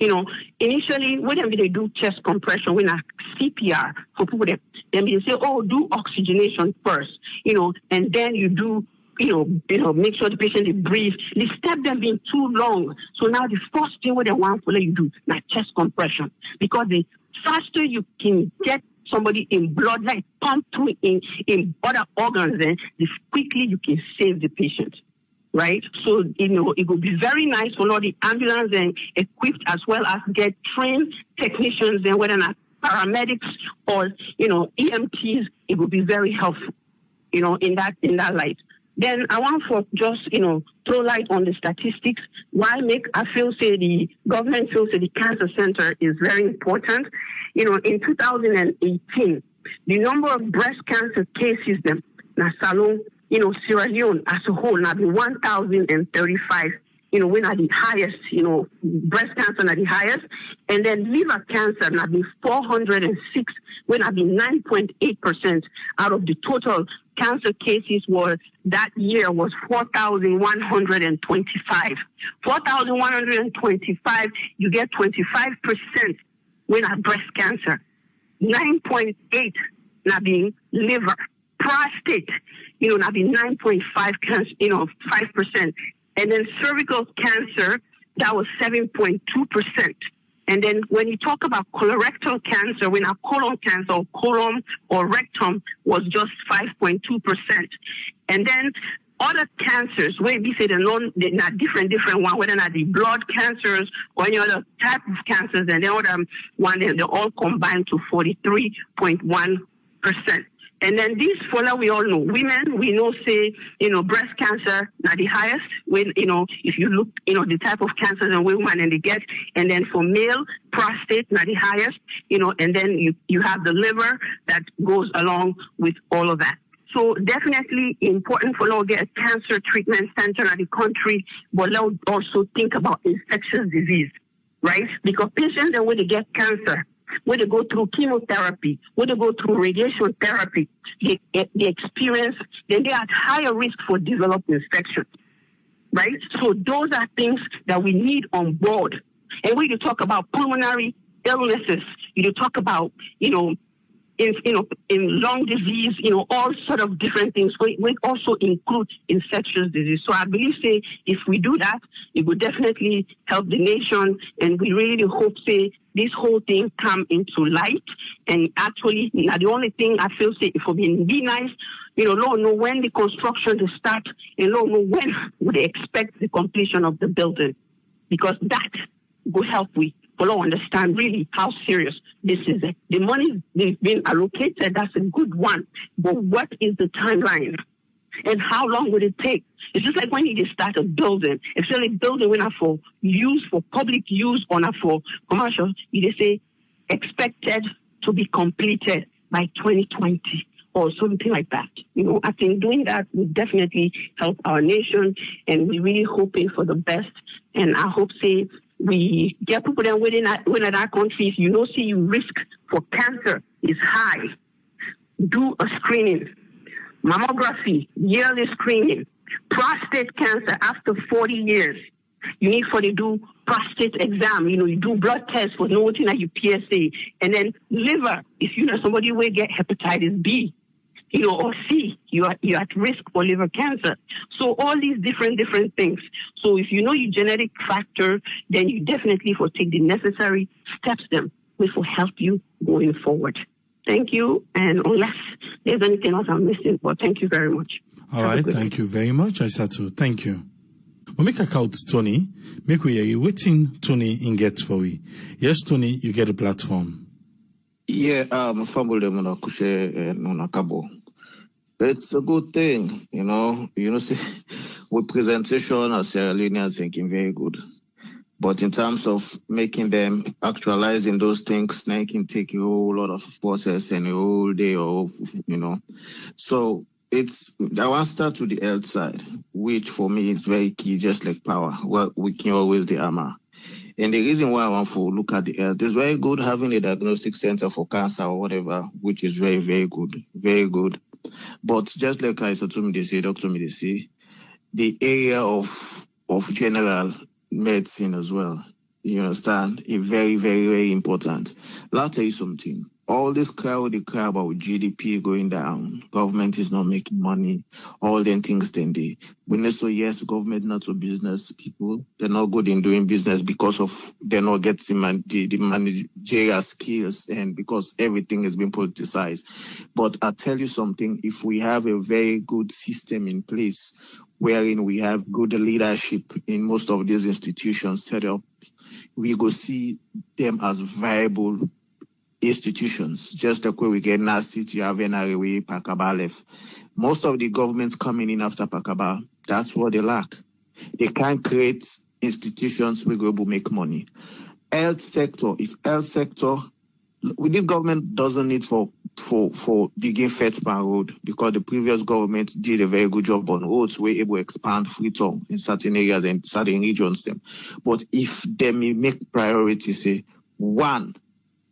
Initially, when they do chest compression, when a CPR for people, then they say, oh, do oxygenation first, and then you do, make sure the patient is breathe. The step them being too long. So now the first thing what they want to let you do, like chest compression, because the faster you can get somebody in blood, like pump through in other organs, then the quickly you can save the patient. Right? So, it would be very nice for all the ambulance and equipped as well as get trained technicians and whether not paramedics or, EMTs, it would be very helpful, in that light. Then I want for just, throw light on the statistics. I feel say the government feels that the cancer center is very important. In 2018, the number of breast cancer cases, Salon, Sierra Leone as a whole now be 1,035. When are the highest, breast cancer are the highest. And then liver cancer now be 406, when are be 9.8% out of the total cancer cases that year was 4,125. 4,125, you get 25% when are breast cancer. 9.8 now being liver. Prostate, now be 9.5 cancer, 5%. And then cervical cancer, that was 7.2%. And then when you talk about colorectal cancer, when our colon cancer, or colon or rectum was just 5.2%. And then other cancers, where we say they're not different one, whether or not the blood cancers or any other type of cancers, and the other one, they're all combined to 43.1%. And then this follow, we all know, women, we know, say, breast cancer, not the highest, when, if you look, the type of cancers and women and they get, and then for male, prostate, not the highest, and then you have the liver that goes along with all of that. So definitely important for us to get a cancer treatment center in the country, but let's also think about infectious disease, right? Because patients that when they get cancer, when they go through chemotherapy, when they go through radiation therapy, they experience, then they are at higher risk for developing infection, right? So those are things that we need on board. And when you talk about pulmonary illnesses, you talk about, in lung disease, all sort of different things. We also include infectious disease. So I believe, say, if we do that, it would definitely help the nation. And we really hope, say, this whole thing come into light. And actually, the only thing I feel, say, if we be nice, Lord know when the construction to start, and Lord know when would they expect the completion of the building. Because that will help for all understand really how serious this is. The money they've been allocated, that's a good one. But what is the timeline? And how long would it take? It's just like when you just start a building. If you're a building we're not for use, for public use, or not for commercial, you just say expected to be completed by 2020 or something like that. I think doing that would definitely help our nation, and we're really hoping for the best. And I hope, say, we get people that within our countries, see your risk for cancer is high. Do a screening. Mammography, yearly screening. Prostate cancer after 40 years. You need to do prostate exam. You do blood tests for noting that you PSA. And then liver, if somebody will get hepatitis B, or C, you're at risk for liver cancer. So all these different things. So if your genetic factor, then you definitely will take the necessary steps then, which will help you going forward. Thank you. And unless there's anything else I'm missing, well, thank you very much. All right. Thank you very much, Aissatou. Thank you. We'll make a call to Tony. Make we hear you waiting, Tony, in get for we. Yes, Tony, you get a platform. Yeah, it's a good thing, see, with presentation as Sierra Leoneans thinking very good. But in terms of making them actualizing those things, they can take a whole lot of process and a whole day of, So I want to start with the health side, which for me is very key, just like power. Well, we can always the hammer. And the reason why I want to look at the health is very good having a diagnostic center for cancer or whatever, which is very, very good, very good. But just like Aissatou they say, Dr. they say, the area of general medicine as well You understand? It's very, very, very important. I'll tell you something. All this crowd, they cry about GDP going down. Government is not making money. All them things then they. We know so yes, government not so business people. They're not good in doing business because of they're not getting the managerial skills and because everything has been politicized. But I'll tell you something. If we have a very good system in place, wherein we have good leadership in most of these institutions set up, we go see them as viable institutions. Just the way we get Nasi, you have NRA, Pakaba left. Most of the governments coming in after Pakaba, that's what they lack. They can't create institutions where we make money. Health sector, if health sector, this government doesn't need for digging Fetspan Road because the previous government did a very good job on roads. We're able to expand Freetown in certain areas and certain regions. Them. But if they may make priority, say, one,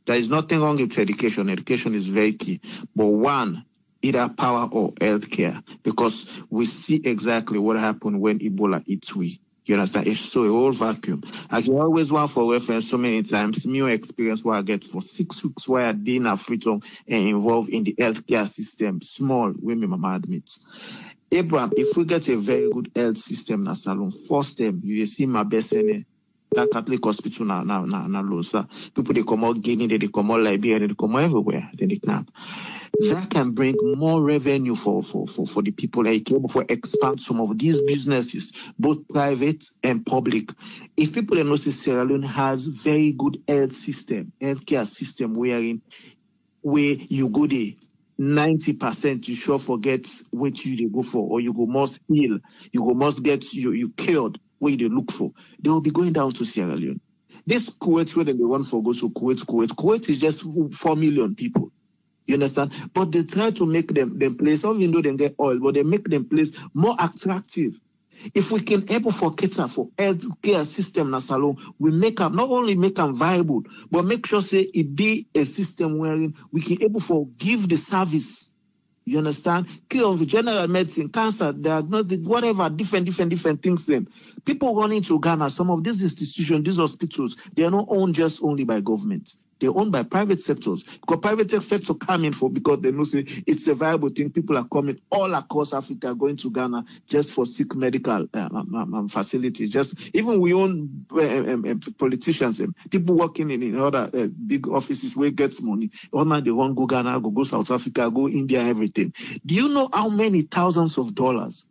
there is nothing wrong with education. Education is very key. But one, either power or healthcare, because we see exactly what happened when Ebola hit we. You understand? It's so a whole vacuum. I can always want for reference so many times. New experience where I get for 6 weeks where I did in Freetown and involved in the healthcare system. Small women, mama admits. Abraham, if we get a very good health system na salon, first time you see my best that Catholic hospital na Losa. People they come out Guinea, they come out Liberia, they come out everywhere. Then they can. That can bring more revenue for the people like able to expand some of these businesses, both private and public. If people in Sierra Leone has very good healthcare system where you go there 90% you sure forget what you go for, or you go must heal, you go must get you cured where they look for. They will be going down to Sierra Leone. This Kuwait where they want for go to Kuwait is just 4 million people. You understand? But they try to make them place, even though they get oil, but they make them place more attractive. If we can able for cater for healthcare system na salon, we make them not only make them viable, but make sure say it be a system wherein we can able for give the service. You understand? Care of general medicine, cancer, diagnostic, whatever, different things. Then people running to Ghana, some of these institutions, these hospitals, they are not owned just only by government. They're owned by private sectors. Because private sector come in because they know say it's a viable thing. People are coming all across Africa, going to Ghana just for sick medical facilities. Just even we own politicians, people working in other big offices where gets money. All man they want go Ghana, go South Africa, go India, everything. Do you know how many thousands of dollars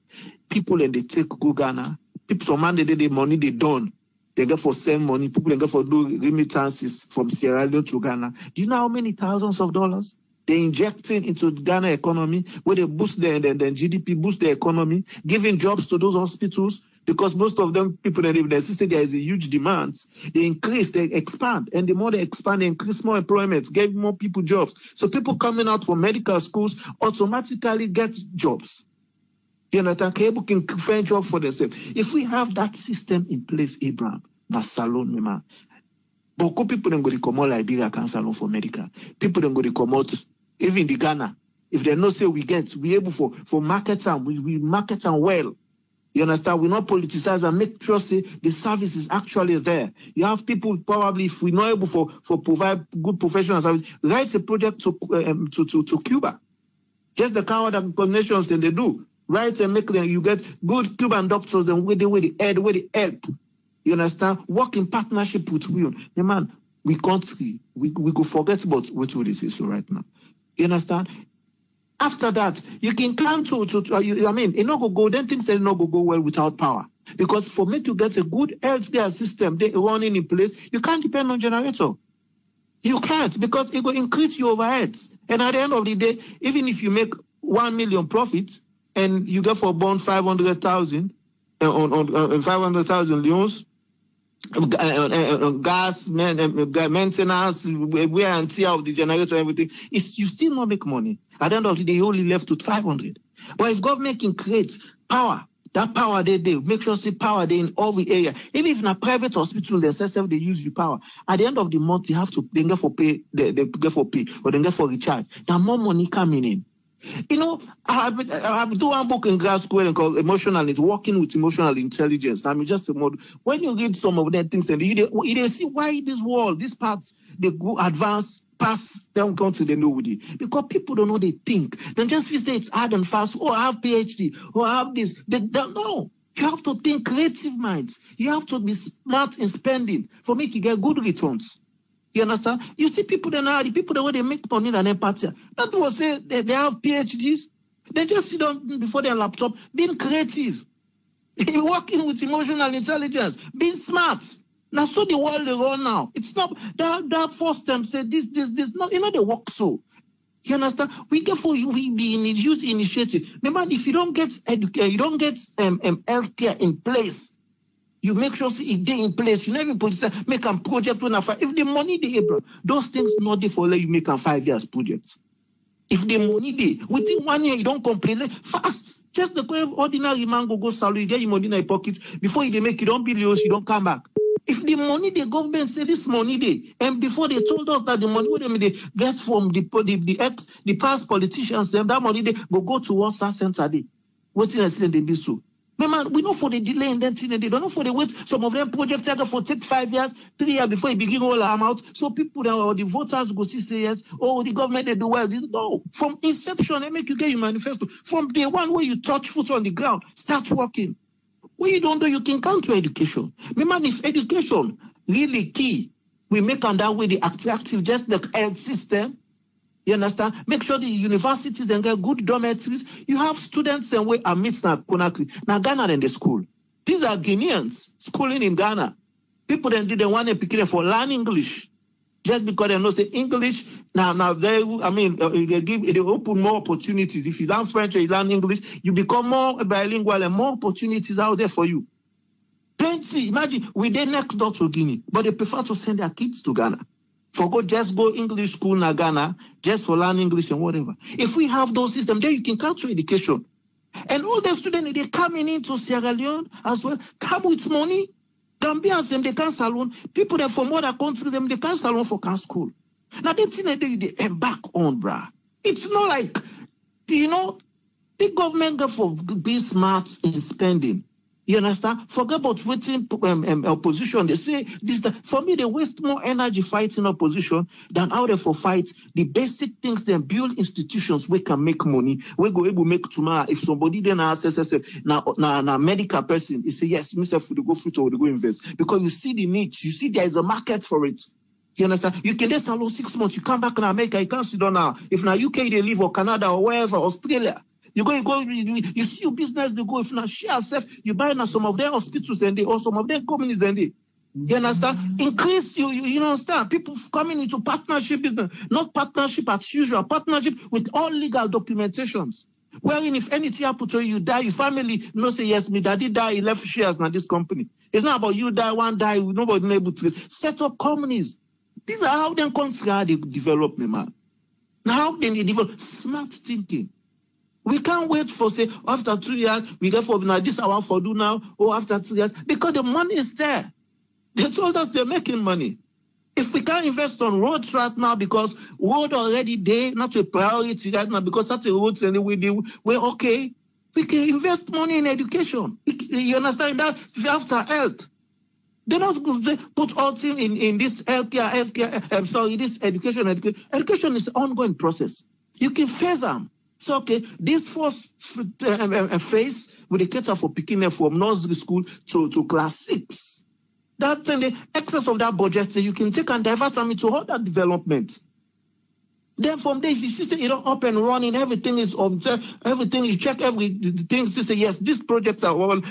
people and they take go Ghana? People some man they the money they done. They get for send money. People they get for do remittances from Sierra Leone to Ghana. Do you know how many thousands of dollars they injecting into the Ghana economy, where they boost their GDP, boost the economy, giving jobs to those hospitals? Because most of them people that they see there is a huge demand. They increase, they expand, and the more they expand, they increase more employment, give more people jobs. So people coming out from medical schools automatically get jobs. You know, people can find job for themselves. If we have that system in place, Abraham, na salon, man. But people don't go to come out Liberia can salon for medical. People don't go to come out, even the Ghana. If they not say we able for market and we market them well. You understand? We not politicize and make sure say the service is actually there. You have people probably, if we're not able for provide good professional service, write a project to Cuba. Just the kind of connections that they do. Right, and make them, you get good Cuban doctors and where they help. You understand? Work in partnership with we. Hey man, we can't see. We go forget about what would this is so right now. You understand? After that, you can come I mean, it not go then things not go well without power. Because for me to get a good healthcare system they running in place, you can't depend on generator. You can't, because it will increase your overheads. And at the end of the day, even if you make 1 million profits, and you get for bond 500,000 on 500,000 Leones, gas, maintenance, wear and tear of the generator, everything. You still not make money. At the end of the day, you only left with 500. But if government can create power, that power they make sure see power they in all the area. Even if in a private hospital themselves they use the power. At the end of the month, you have to they get for pay, they get for pay, or they get for recharge. Now more money coming in. You know, I've done one book in grad school called Working with Emotional Intelligence. I mean, just a model. When you read some of the things, and you see why this world, these parts, they go advance, pass, they don't come to the nobody. Because people don't know they think. They just say it's hard and fast. Oh, I have PhD. Oh, I have this. They don't know. You have to think creative minds. You have to be smart in spending for make you get good returns. You understand? You see people the people that when they make money and empathy. That was say they have PhDs. They just sit down before their laptop, being creative, working with emotional intelligence, being smart. Now, so the world they run now. It's not that force them say this, not, they work so. You understand? We use initiative. Remember, if you don't get education, you don't get healthcare in place. You make sure it's in place. You never make a project when if the money they bro, those things not there for you make a 5 years project. If the money they within 1 year you don't complain fast. Just the ordinary man go salary, get your money in your pocket before you make you don't bill you don't come back. If the money the government say this money they and before they told us that the money they get from the past politicians, them that money they go towards that center day. What I say they be so. Man, we know for the delay in that thing, they don't know for the wait. Some of them projects take 5 years, 3 years before you begin all them out. So people or the voters go see say yes, oh the government they do well. No, from inception, they make you get your manifesto. From day one where you touch foot on the ground, start working. What you don't do, you can count to education. Remember, if education really key, we make on that way the attractive, just the health system. You understand? Make sure the universities and get good dormitories. You have students and way amidst na Conakry. Now Ghana and the school. These are Guineans schooling in Ghana. People then didn't want to pick it for learn English. Just because they know say English. Now they open more opportunities. If you learn French or you learn English, you become more bilingual and more opportunities out there for you. Plenty. Imagine we did next door to Guinea, but they prefer to send their kids to Ghana. Just go English school in Ghana, just for learn English and whatever. If we have those systems, then you can come to education. And all the students, they coming into Sierra Leone as well, come with money. Gambians, them, they can't salon. People that from other countries, them, they can't salon for can school. Now, the thing that they embark on, bruh. It's not like, the government got for being smart in spending. You understand? Forget about waiting opposition. They say this. For me, they waste more energy fighting opposition than out there for fight the basic things. Then build institutions where can make money. We go able make tomorrow. If somebody then asks now medical person, you say yes, Mr. Food go fruit or go invest because you see the need. You see there is a market for it. You understand? You can just allow 6 months. You come back in America. You can't sit down now. If now UK they live or Canada or wherever Australia. You see your business, they go, if not share yourself, you buy now some of their hospitals and or some of their companies and you understand? Increase you understand? People coming into partnership business, not partnership as usual, partnership with all legal documentations. Wherein if anything happen to you, die, your family, say yes, me daddy die, he left shares now this company. It's not about you die, one die, nobody able to set up companies. These are how them countries are they develop, man. Now how they develop smart thinking. We can't wait for say after 2 years we get for now this hour for do now or after 2 years because the money is there. They told us they're making money. If we can't invest on roads right now because road already there, not a priority right now because that's a roads anyway we're okay. We can invest money in education. You understand that? After health. They're not going to put all things in this healthcare. This education. Education is an ongoing process. You can phase them. So, okay, this first phase with the cater for picking them from nursery school to class 6. That the excess of that budget, you can take and divert them into other development. Then from there, if you see say up and running, everything is observed, everything you check everything. You say yes, these projects are all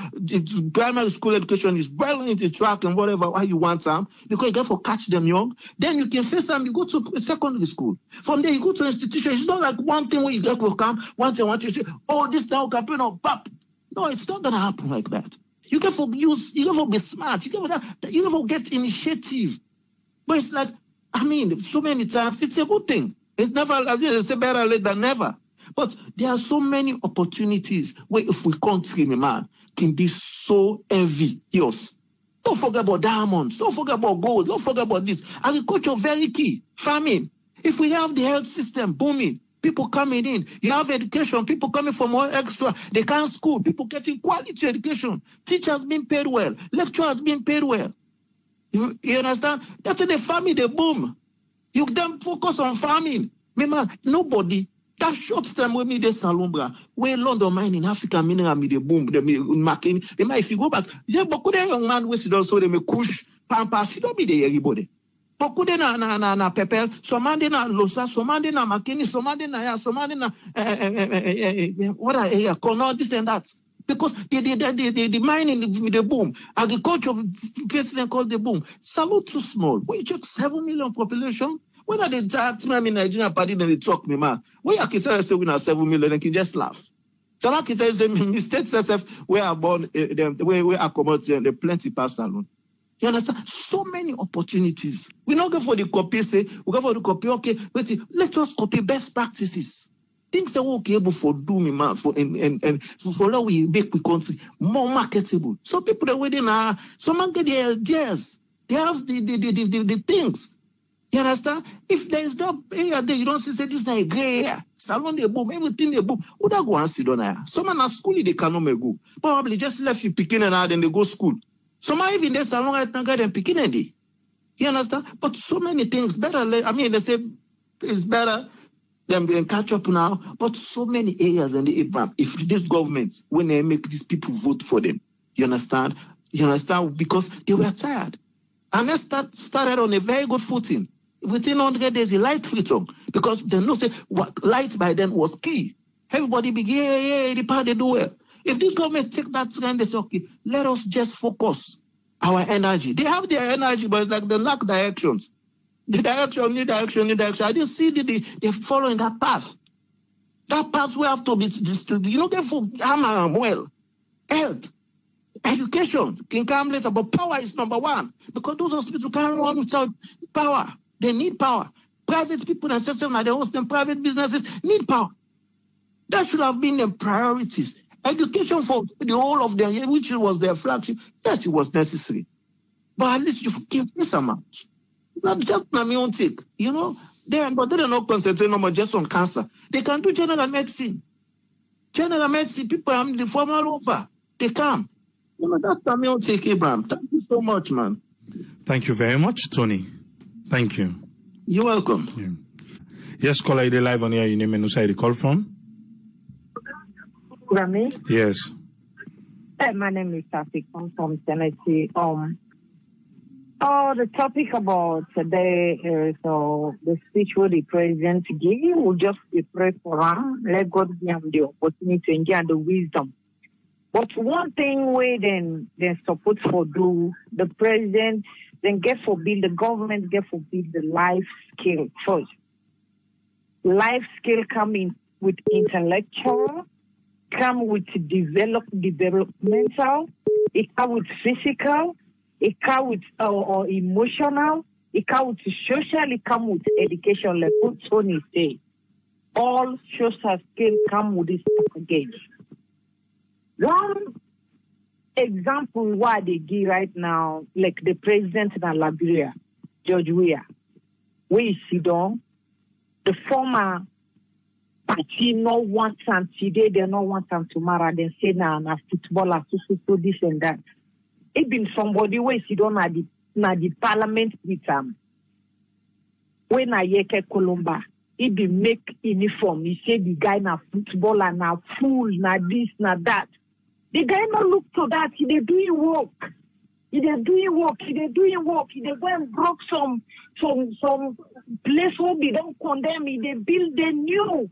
primary school education is well in the track and whatever how you want them because you get for catch them young. Then you can face them. You go to secondary school. From there you go to institution. It's not like one thing where you get will come one thing you say this now campaign or pop. No, it's not gonna happen like that. You get for use. You get for be smart. You get for get initiative. But it's like so many times it's a good thing. It's never, it's better late than never. But there are so many opportunities where if we country, man, can be so envious. Don't forget about diamonds. Don't forget about gold. Don't forget about this. Agriculture, very key. Farming. If we have the health system booming, People coming in. You have education. People coming from more extra. They can't school. People getting quality education. Teachers being paid well. Lecturers being paid well. You understand? That's the farming, they boom. You then focus on farming. Man, nobody. That short time with me, the Salumbra, where London mine in Africa, mineral, me the boom, the marking. If you go back, yeah, but could a young man with also they may push, pampa, she don't be there, everybody. But could na pepper, somebody na losa, somebody na makini, somebody na what I call this and that. Because the mining, the boom, agriculture, president called the boom. Salute too small. We just 7 million population. When are they talk me in Nigeria party, then they talk me, man. When you can say we have 7 million, they can just laugh. So I can tell you, mistakes SF, where I born, the way we accommodate the plenty past salon. You understand? So many opportunities. We don't go for the copy, say, we go for the copy, okay, wait, let us copy best practices. Things that we're okay able for do me, man, for how we make the country more marketable. So people that waiting now, someone get their ideas. They have the things. You understand? If there is no area there, you don't say this is a gray area. Salon they boom, everything they boom. Who that go and sit down there? Someone at school they cannot go. Probably just left you picking and out and they go school. Someone even there salon I think them picking and they. You understand? But so many things better. I mean, they say it's better than catch up now. But so many areas in the Abraham. If this government, when they make these people vote for them, you understand? You understand? Because they were tired. And let's started on a very good footing. Within 100 days, a light freedom. Because they know say what light by then was key. Everybody began, the part they do well. If this government take that trend, they say, okay, let us just focus our energy. They have their energy, but it's like they lack directions. The direction, new direction. I didn't see they're following that path. That path will have to be distributed. You don't get for hammer well. Health. Education can come later, but power is number one. Because those hospitals can't run without power. They need power. Private people that system like they host them private businesses need power. That should have been the priorities. Education for the whole of them, which was their flagship, yes, it was necessary. But at least you give this amount. It's not just my own take, you know. But they don't not concentrate no more just on cancer. They can do general medicine. General medicine, people are the former over. They come. You know, that's my own take, Abraham. Thank you so much, man. Thank you very much, Tony. Thank you. You're welcome. Yeah. Yes, caller, you live on here. Your name and who you call from? Rami? Yes. My name is Tafik. I'm from Tennessee. The topic about today is the speech where the president gave. We'll just pray for him. Let God give him the opportunity to enjoy the wisdom. But one thing where then support for do the president, then get for build the government, get for build the life skill first. Life skill coming with intellectual, come with developmental, it come with physical, it come with or emotional, it come with social, it come with education. Like what Tony say, all social skills come with this package. One example why they give right now, like the president in Liberia, George Weah, where you sit down, the former party no want them today, they no want them tomorrow, then say na footballer, so this and that. It been somebody where you sit down at the parliament with them. When I yeke Columba, it be make uniform. He say the guy na footballer, na fool, na this, na that. The guy not look to that. He they doing work. He they go and broke some place where they don't condemn. He they build the new.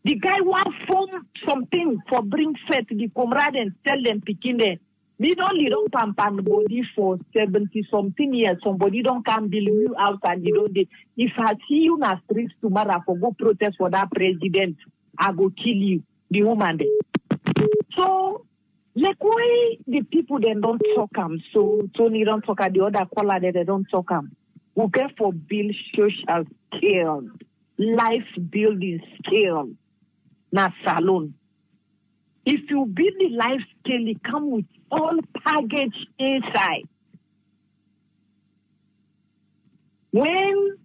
The guy want form something for bring faith to the comrade and tell them picking there. We don't pump body for 70-something years. Somebody don't come build new house and they don't. If I see you in the streets tomorrow for go protest for that president, I go kill you, the woman there. So, like why the people then don't talk so Tony don't talk the other caller they don't talk we get for build social skills, life building skills, na salon. If you build the life skill, it come with all package inside. When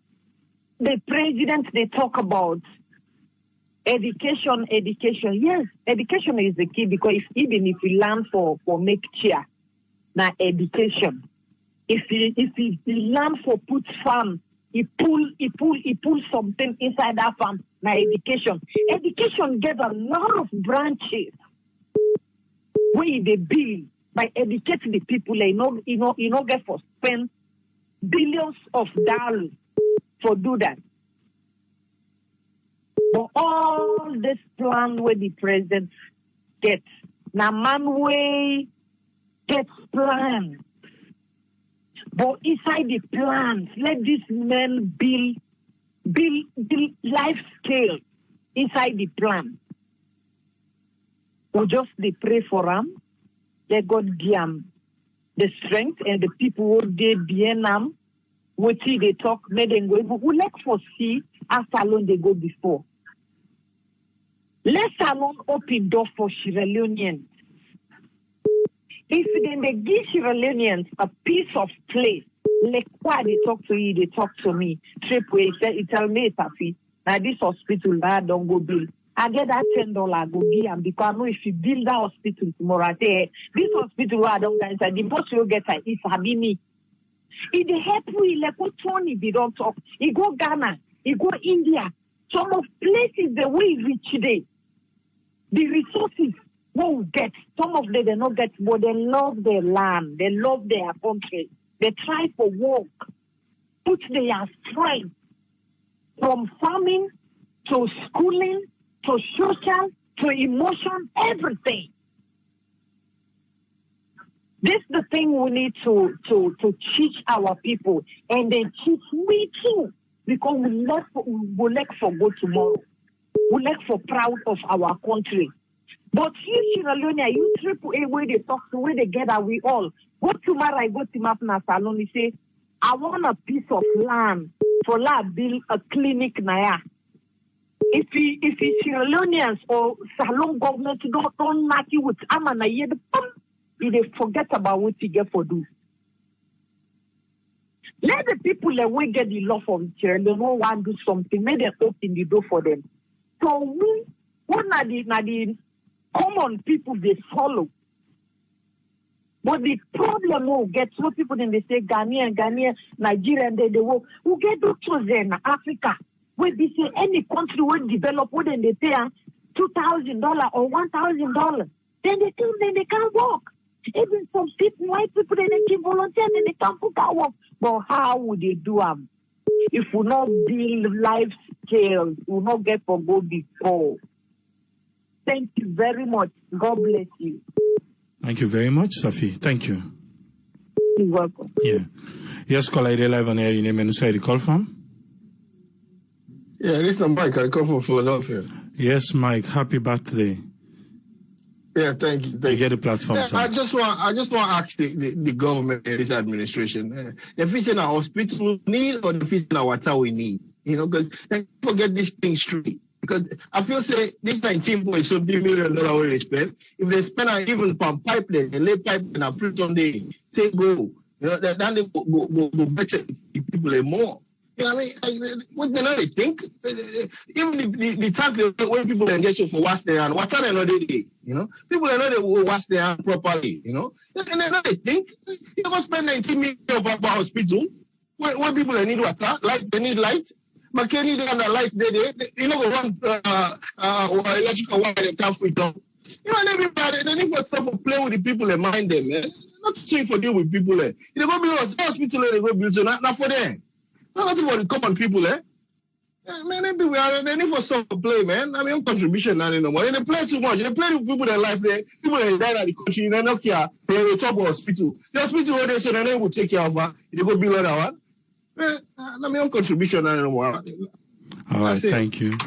the president they talk about Education. Yes, education is the key because even if you learn for make chair, now education. If you learn for put farm, he pull something inside that farm. Now education. Education gets a lot of branches. Where they build by educating the people, you know, get for spend billions of dollars for do that. But all this plan where the president gets, now man way gets plan. But inside the plans, let these men build life scale inside the plan. We just they pray for them. Let God give them the strength and the people who they behind them. What they talk, let them go. We like for see as alone they go before. Let's alone open door for Sierra Leoneans. If then they give Sierra Leoneans a piece of place, like why they talk to you, they talk to me. Tripway, he tell me, Safi, now this hospital, I don't go build. I get that $10 go give them because I know if you build that hospital tomorrow, I say, this hospital where I don't get inside, the boss will get is Habini. If they help we, like what Tony, they don't talk. He go Ghana, he go India. Some of places the way reach today. The resources won't get. Some of them they not get, but they love their land. They love their country. They try for work. Put their strength from farming to schooling to social to emotion, everything. This is the thing we need to teach our people, and then teach me too, because we like for good tomorrow. We like for proud of our country. But you, Sierra Leone, you triple A where they talk to, where they gather, we all. Go tomorrow, I go to Mapna Salon, he say, I want a piece of land for build a clinic naya. If Sierra Leoneans or Salon government don't knock you with amana yet, they forget about what you get for do. Let the people that we get the law from Sierra Leone want to do something, make them open the door for them. So what are the common people they follow? But the problem will get some people then they say Ghanaian, Nigerian, they will who get doctors in Africa. Where they say any country will develop, where then they pay $2,000 or $1,000. Then they tell them they can't work. Even some people, white people, they can volunteer and they can't put that work. But how would they do them? If we not build life scales, we will not get for go before. Thank you very much. God bless you. Thank you very much, Safi. Thank you. You're welcome. Yeah. Yes, caller, you're live on air. Your name and where you call from? Yeah, this is Mike. I come from Philadelphia. Yes, Mike. Happy birthday. Yeah, thank you. You get the platform, yeah, sir. I just want to ask the government and this administration, the fixing our hospital need or the fixing our tower we need? You know, because they forget this thing straight. Because I feel say this $19.something million we spend. If they spend even pump pipeline, they lay pipeline and put on the take go. You know, then they go better people more. You know what I mean? What they know they think? Even the fact that when people engage for wash their hand, what are they know they do? You know? People they know they will wash their hand properly, you know? And they know they think. You go spend 19 million about hospital when people they need water, they need light. But can you do the lights they know run electrical wire they can't free down. You know, and everybody they need for stuff to play with the people and mind them, man. Not to for deal with people there. They go build a hospital, they go build so not for them. Not for the common people, eh? Man, they need for stuff to play, man. I mean, contribution not anymore. They play too much. They play with people that life there. People that die in the country, they don't care. They will top of hospital. The hospital where they say they will take care of her. They go build another one. Man, I mean, contribution not anymore. All right, thank you.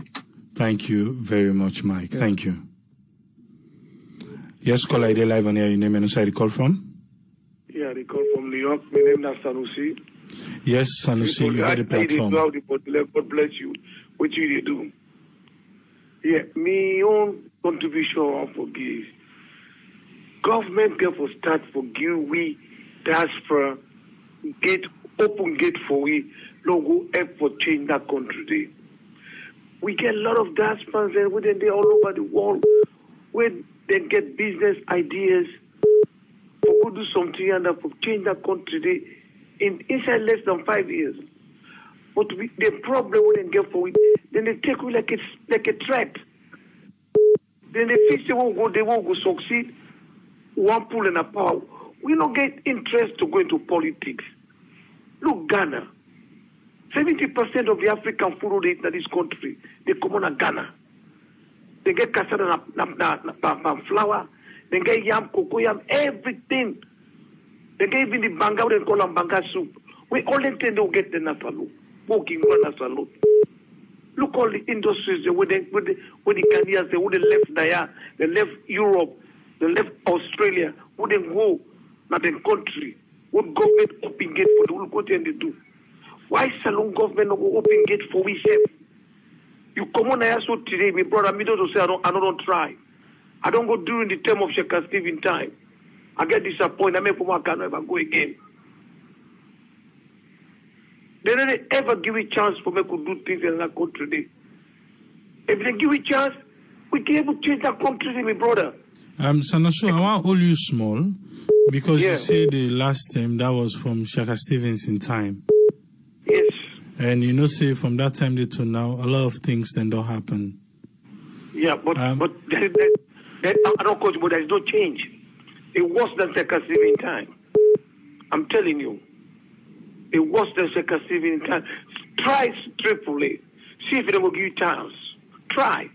Thank you very much, Mike. Yeah. Thank you. Yes, caller, they live on air. Your name and where you call from? Yeah, they call from New York. My name is Sanusi. Yes, Sanusi, you have the platform. God bless you. What you do? Yeah, my own contribution I forgive. Government get for start forgive we diaspora open gate for we logo help for change that country. We get a lot of diasporans and within they all over the world where they get business ideas for go do something and for change that country inside less than 5 years. But the problem we get for it, then they take it like a threat. Then they fix they won't go succeed. One pull and a power. We don't get interest to go into politics. Look, Ghana. 70% of the African food in this country, they come on Ghana. They get cassava and flour, they get yam, cocoa yam, everything. They get even the banga, they call them banga soup. We all intend to get the nasalo, walking on nasalo. Look all the industries, where the Ghanaians, they would have left there, they left Europe, they left Australia, wouldn't go, not the country. What government open gate for the whole country and they do? Why salon government no go open gate for we self? You come on here so today, my brother, me don't say I don't try. I don't go during the term of Sheikh Stephen time. I get disappointed. I may for my can never go again. They don't ever give a chance for me to do things in that country today. If they give a chance, we can able to change that country, my brother. Sanasu, I want to hold you small because you say the last time that was from Sheikh Stevens in time. Yes. And you know, say from that time to now, a lot of things then don't happen. Yeah, but I don't coach, but there's no change. It was than Sheikh Stevens time. I'm telling you. It was than Sheikh Stevens time. Try triply. See if they will give you chance. Try.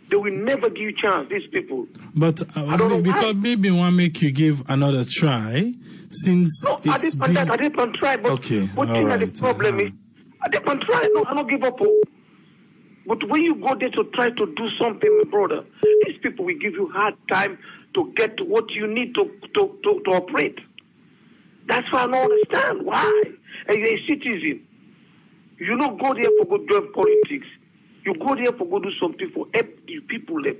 They will never give you chance, these people. But because maybe one make you give another try, since no, I didn't try, but okay, what the problem is, I didn't try, no, I don't give up. But when you go there to try to do something, my brother, these people will give you hard time to get what you need to operate. That's why I don't understand why. And you're a citizen. You don't go there for go do politics. You go there for go do something for help you people live.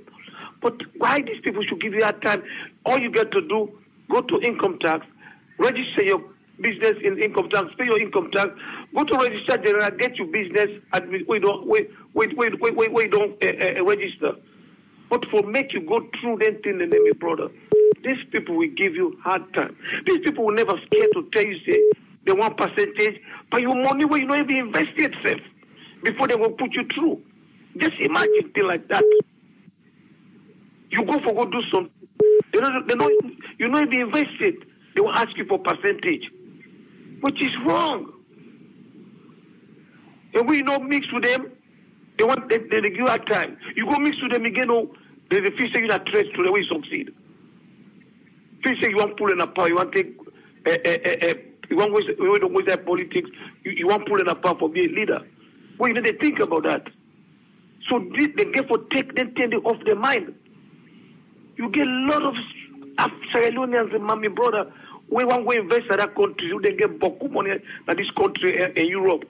But why these people should give you that time? All you get to do, go to income tax, register your business in income tax, pay your income tax, go to register general, get your business, and we don't register. But for make you go through that thing, and then, my brother, these people will give you hard time. These people will never scare to tell you, say, they want percentage, but your money where you don't even invest itself before they will put you through. Just imagine thing like that. You go do something. You know if you invest it, they will ask you for percentage, which is wrong. And we not mix with them. They give you hard time. You go mix with them again. They feel say you are threats to the way you succeed. Feel say you want pull in a power. You want take you want waste that politics. You want pull in a power for being a leader. Well, you know they think about that. So they get for take them off their mind. You get a lot of Sierra Leoneans and my brother. We want to invest in that country. They get beaucoup money in this country in Europe.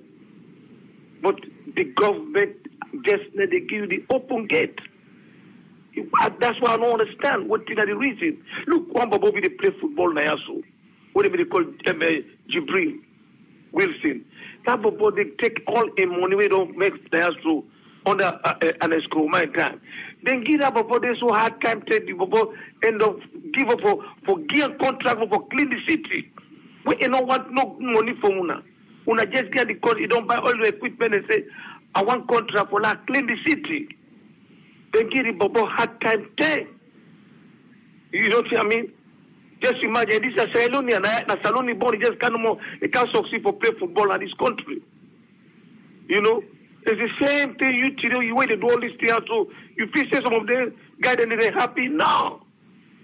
But the government just they give you the open gate. That's why I don't understand what is the reason. Look, one Bobo they play football now also. What they call Jibril Wilson. That Bobo they take all the money we don't make there so under an escrow my time. Then give up for this so hard time take the Bobo end up give up for gear contract for clean the city. We don't want no money from Una. Una just get the cost, you don't buy all the equipment and say, I want contract for that clean the city. Then give the Bobo hard time take. You know what I mean? Just imagine this is a Sierra Leone and a Saloni born just they can't succeed for play football in this country. You know? It's the same thing you wait to do all this thing so you feel say some of them guys and they're happy. No.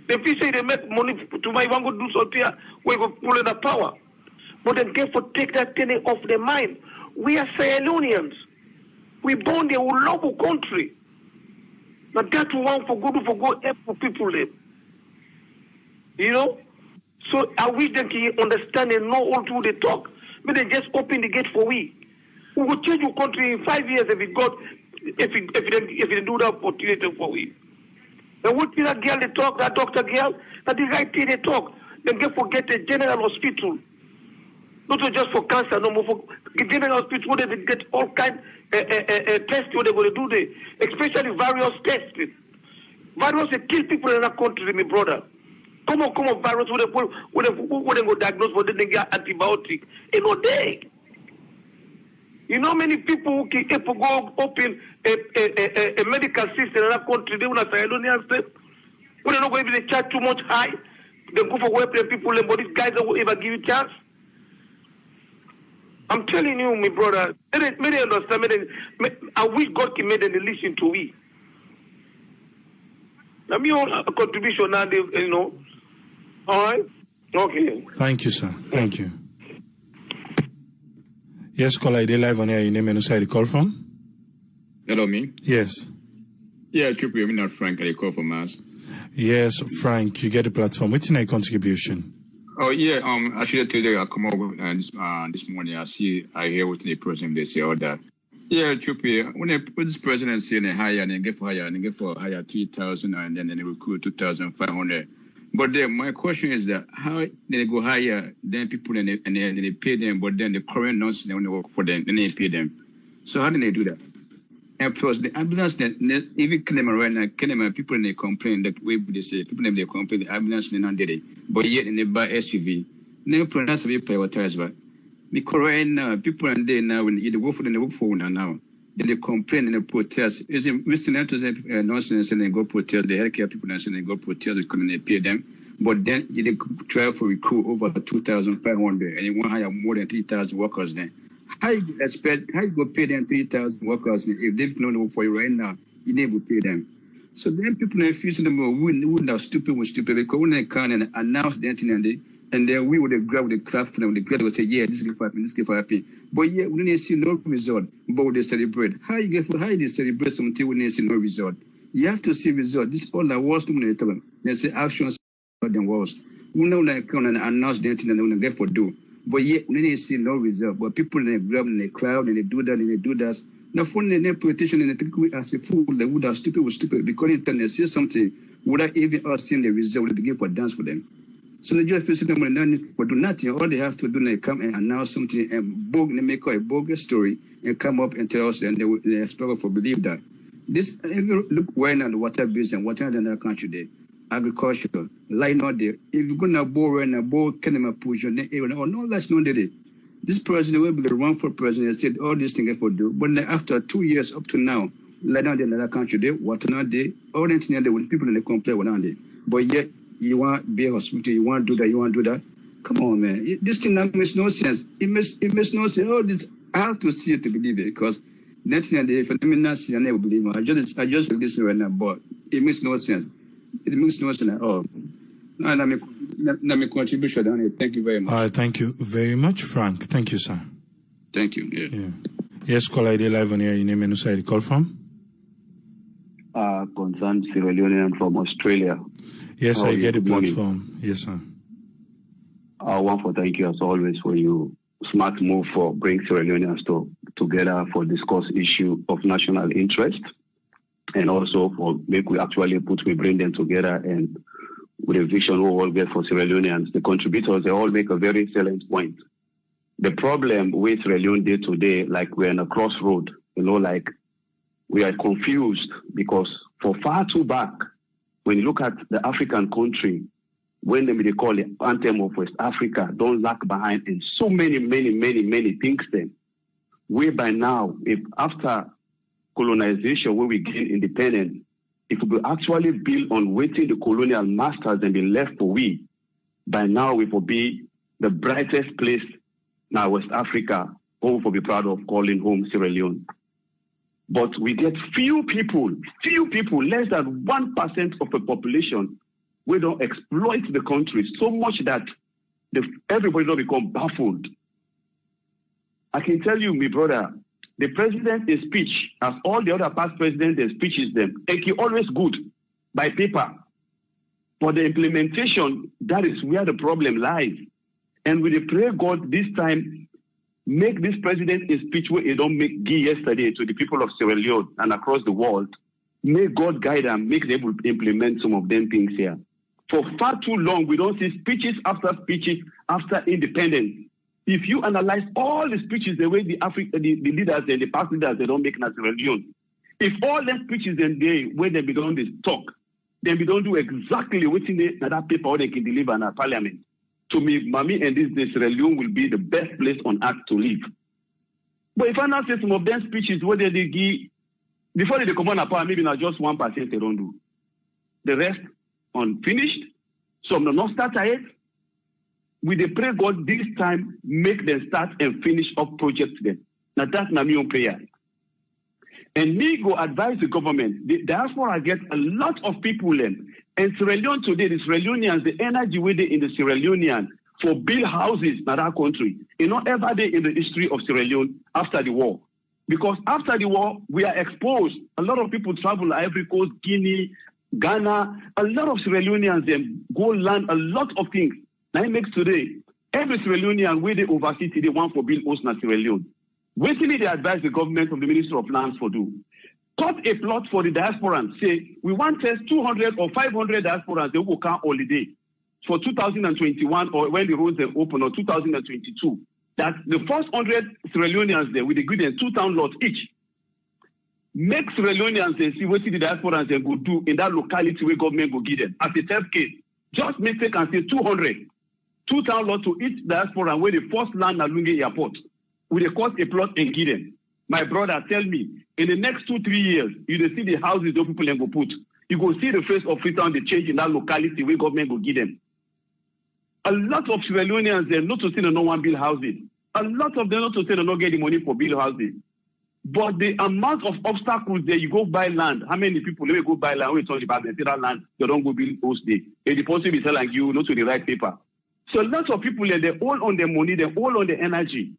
They feel say they make money to my one go do something we go pull in the power. But then get for take that thing off their mind. We are Sierra Leoneans. We born there, we love our country. But that we want for good help for people live. You know? So I wish them can understand and know all through the talk. But they just open the gate for we. We will change your country in 5 years if they do that opportunity for we. And what that girl they talk, that doctor girl, that the right thing they talk. They get forget the general hospital. Not just for cancer, no more for general hospital where they get all kind tests where they're going to do there, especially various tests. Virus they kill people in that country, my brother. Come on, virus where they go diagnose for then they get antibiotic. You know they. You know many people who can go open a medical system in that country, they want to say, I don't understand. When they're not going to charge too much high, they go for where people, but these guys don't ever give you chance. I'm telling you, my brother, many understand. I wish God can make them listen to me. Let me own a contribution now, you know. All right? Okay. Thank you, sir. Thank you. Yes, caller, they live on air. Your name and where you call from? Hello, me? Yes. Yeah, Triple, I'm not Frank. I call from us. Yes, Frank, you get the platform. What's your contribution? Oh, yeah, actually today I come over this morning. I hear what the president they say all that. Yeah, Triple, when this president say they hire and they get for hire 3,000 and then they recruit 2,500. But then my question is that how they go hire then people and they pay them, but then the current nurses they only work for them, then they pay them. So how do they do that? And plus the ambulance even Kenema right now, people they complain that way they say people they complain the ambulance they not did it. But yet they buy SUV. They pronounce to be prioritized, but because right now people and they now when they work for them they work for now. Then they complain and they protest. Is it listening to the nurses and they go protest, the healthcare people and they go protest because they pay them. But then they try for recruit over 2,500 and you want to hire more than 3,000 workers then. How you go pay them 3,000 workers if they've not work for you right now, you never pay them. So then people are facing them wouldn't have stupid because when they come and announce the thing and then we would grab the clap for them, the girl would say, yeah, this is happen. But yet, when they see no result, but they celebrate. How you celebrate something when they see no result? You have to see result. This is all the worst when they tell them. They say actions are the worst. We know they come and announce the thing and they want to get for do. But yet, when they see no result, but people they grab and they cloud and they do that and they do that. Now, for the politician and they think we as a fool, they would have stupid because they say something without even us seeing the result, they begin for dance for them. So they just feel them when they need to do nothing. All they have to do is come and announce something and they make a bogus story and come up and tell us and they expect for believe that. This look when on the water business and water in that country there. Agriculture, line not there. If you're gonna bore and a bore can push your name or no that's not there. This president will be run for president and said all these things for do. But after 2 years up to now, lie down in another country there, water not there, all that thing there with people in the complain around there. But yet you want be a hospital, you want to do that. Come on, man. This thing that makes no sense. It makes no sense. All this I have to see it to believe it because next thing if I not see I never believe it. I just listen right now, but it makes no sense. It makes no sense at all. Let me contribution down here. Thank you very much. Thank you very much, Frank. Thank you, sir. Thank you. Yeah. Yes, call ID live on here. Your name and where you call from? Concerned Sierra Leone from Australia. Yes, I get the platform. Yes, sir. I want to thank you as always for your smart move for bring Sierra Leoneans together for discuss issue of national interest, and also for make we actually bring them together and with a vision we all get for Sierra Leoneans. The contributors they all make a very excellent point. The problem with Sierra Leone day to day, like we're in a crossroad, like we are confused because for far too back. When you look at the African country, when they call it anthem of West Africa, don't lag behind in so many things then. Where by now, if after colonization, when we gain independence, if we actually build on waiting the colonial masters and be left for we, by now we will be the brightest place now West Africa, home for be proud of calling home Sierra Leone. But we get few people, less than 1% of the population, we don't exploit the country so much that everybody don't become baffled. I can tell you, my brother, the president's speech, as all the other past presidents, their speeches, it's always good by paper. For the implementation, that is where the problem lies. And we pray God this time, make this president a speech where he don't make yesterday to the people of Sierra Leone and across the world. May God guide them, make them implement some of them things here. For far too long, we don't see speeches after independence. If you analyze all the speeches, the way the leaders and the past leaders, they don't make in Sierra Leone. If all the speeches and they, when they begin to talk, then we don't do exactly what's in that paper they can deliver in our parliament. To me, Mami and this Sierra Leone will be the best place on earth to live. But if I now say some of them speeches where they give, before they come on a power, maybe not just 1% they don't do. The rest unfinished. Some do not start yet. We they pray God this time make them start and finish up projects then. Now that's my own prayer. And me go advise the government. The diaspora get a lot of people in. And Sierra Leone today, the Sierra Leoneans, the energy with it in the Sierra Leonean for build houses in that country. You know, ever day in the history of Sierra Leone after the war. Because after the war, we are exposed. A lot of people travel Ivory Coast, Guinea, Ghana. A lot of Sierra Leoneans them go learn a lot of things. Now it makes today, every Sierra Leonean where they oversee they want for build house in Sierra Leone. Basically, they advise the government of the Ministry of Lands for do. Cut a plot for the diaspora and say, we want test 200 or 500 diasporans they will come holiday for 2021 or when the roads are open or 2022. That the first 100 Sierra Leoneans there with the good and 2 town lots each. Make Sierra Leoneans they see what the diasporans they go do in that locality where government go give them. As a test case, just make take and say 200. 2 town lots to each diaspora where the first land at Lunge Airport. With a cost a plot and give them. My brother, tell me, in the next 2-3 years, you will see the houses those people go put. You go see the face of Freetown, the change in that locality where government will give them. A lot of Sierra Leoneans, they're not to say they don't want build houses. A lot of them not to say they don't get the money for build houses. But the amount of obstacles there, you go buy land. How many people they go buy land? We talk about that land, they don't go build house there. And the person be telling you not to the right paper. So lots of people they're all on their money, they're all on their energy.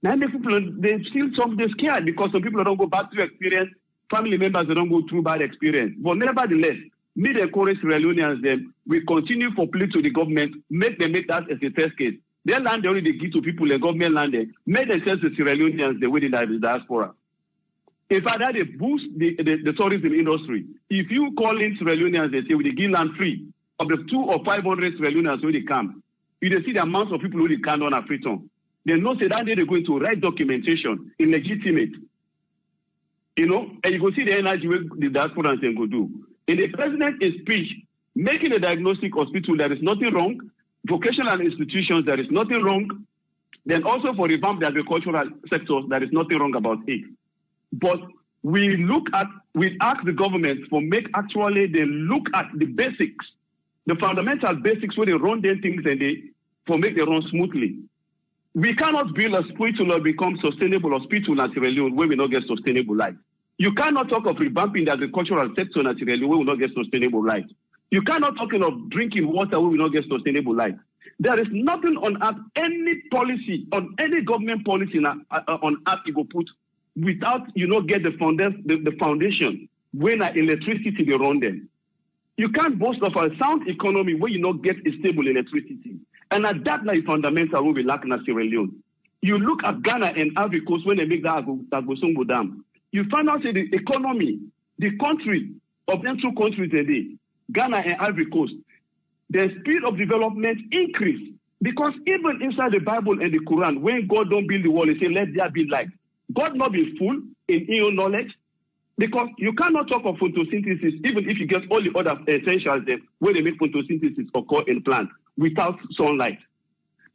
Now the people they still some they're scared because some people don't go back to experience, family members they don't go through bad experience. But nevertheless, me the encourage Sierra Leoneans them, we continue for plea to the government, make them make that as a test case. Their land they already give to people, the government land there, make themselves the Sierra Leoneans the way they are the diaspora. In fact, that they boost the tourism industry. If you call in Sierra Leoneans, they say we give land free of the 200 or 500 Sierra Leoneans who they come. You see the amount of people who they come on a Freetown. They know say that they're going to write documentation illegitimate. You know, and you go see the energy where the diaspora can go do. In the president's speech, making a diagnostic hospital, there is nothing wrong. Vocational institutions, there is nothing wrong. Then also for revamp the agricultural sectors, there is nothing wrong about it. But we ask the government for they look at the basics, the fundamental basics where they run their things and for make them run smoothly. We cannot build a hospital or become sustainable hospital in Sierra Leone where we not get sustainable life. You cannot talk of revamping the agricultural sector in Sierra Leone where we not get sustainable life. You cannot talk of drinking water where we not get sustainable life. There is nothing on earth, any policy, on any government policy on earth you go put without you not get the foundation when electricity they run them. You can't boast of a sound economy where you not get a stable electricity. And at that night, fundamental will be lacking in Sierra Leone. You look at Ghana and Ivory Coast when they make that Agosongo Dam. You find out say the economy, the country of them 2 countries today, Ghana and Ivory Coast, the speed of development increase. Because even inside the Bible and the Quran, when God don't build the wall, he say, let there be light. God not be full in your knowledge. Because you cannot talk of photosynthesis, even if you get all the other essentials there, where they make photosynthesis occur in plants without sunlight.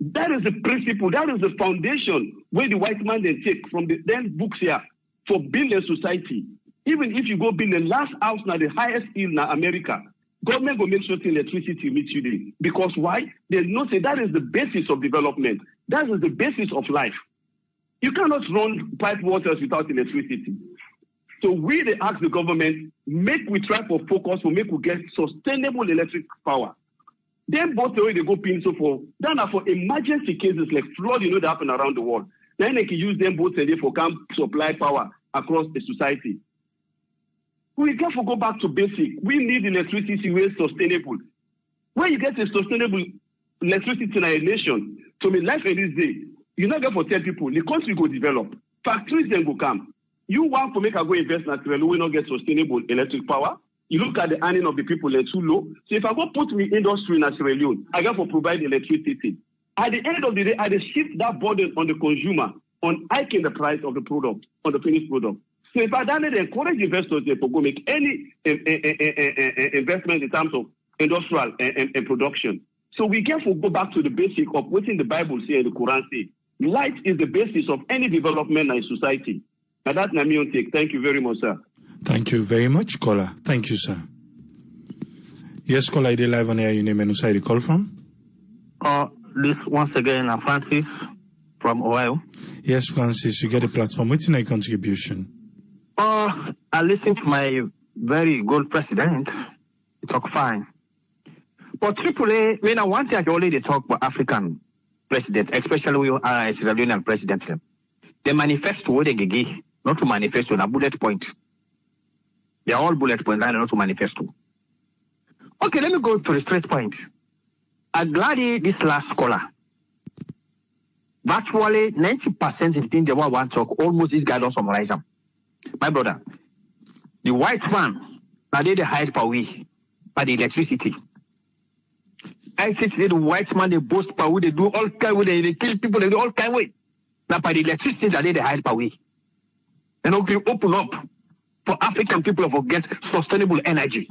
That is the principle, that is the foundation where the white man they take from the then books here for building a society. Even if you go build the last house now, the highest hill in America, government will make sure the electricity meets you there. Because why? They know say that is the basis of development. That is the basis of life. You cannot run pipe waters without electricity. So we they ask the government, we try for focus for we get sustainable electric power. Then both the way they go pin so for emergency cases like flood, that happen around the world. Then they can use them both and they for can supply power across the society. We got to go back to basic. We need electricity where it's sustainable. When you get a sustainable electricity in a nation, to me life in this day, you not get for 10 people, the country go develop. Factories then go come. You want to make a go invest in Sierra Leone, we not get sustainable electric power. You look at the earning of the people, they're too low. So if I go put me industry in Sierra Leone, I got to provide electricity. At the end of the day, I shift that burden on the consumer on hiking the price of the product, on the finished product. So if I don't encourage investors to go make any investment in terms of industrial and production. So we can go back to the basic of what in the Bible say and the Quran say. Light is the basis of any development in society. And that's my main take. Thank you very much, sir. Thank you very much, caller. Thank you, sir. Yes, caller, they live on air. Your name and where you call from? This once again, Francis from Ohio. Yes, Francis, you get a platform. What's your contribution? I listened to my very good president. He talk fine. But AAA, one thing I can already talk about African presidents, especially with Sierra Leonean president. They manifesto what they give, not to manifesto, a bullet point. They are all bullet points, not to manifesto. Okay, let me go to the straight point. I'm glad this last caller. Virtually 90% of the things they want to talk, almost this guy don't summarize them. My brother, the white man, now they hide power by the electricity. I think the white man, they boast power, they do all kind of way, they kill people, they do all kind of way. Now by the electricity that they hide power. And open up for African people to get sustainable energy.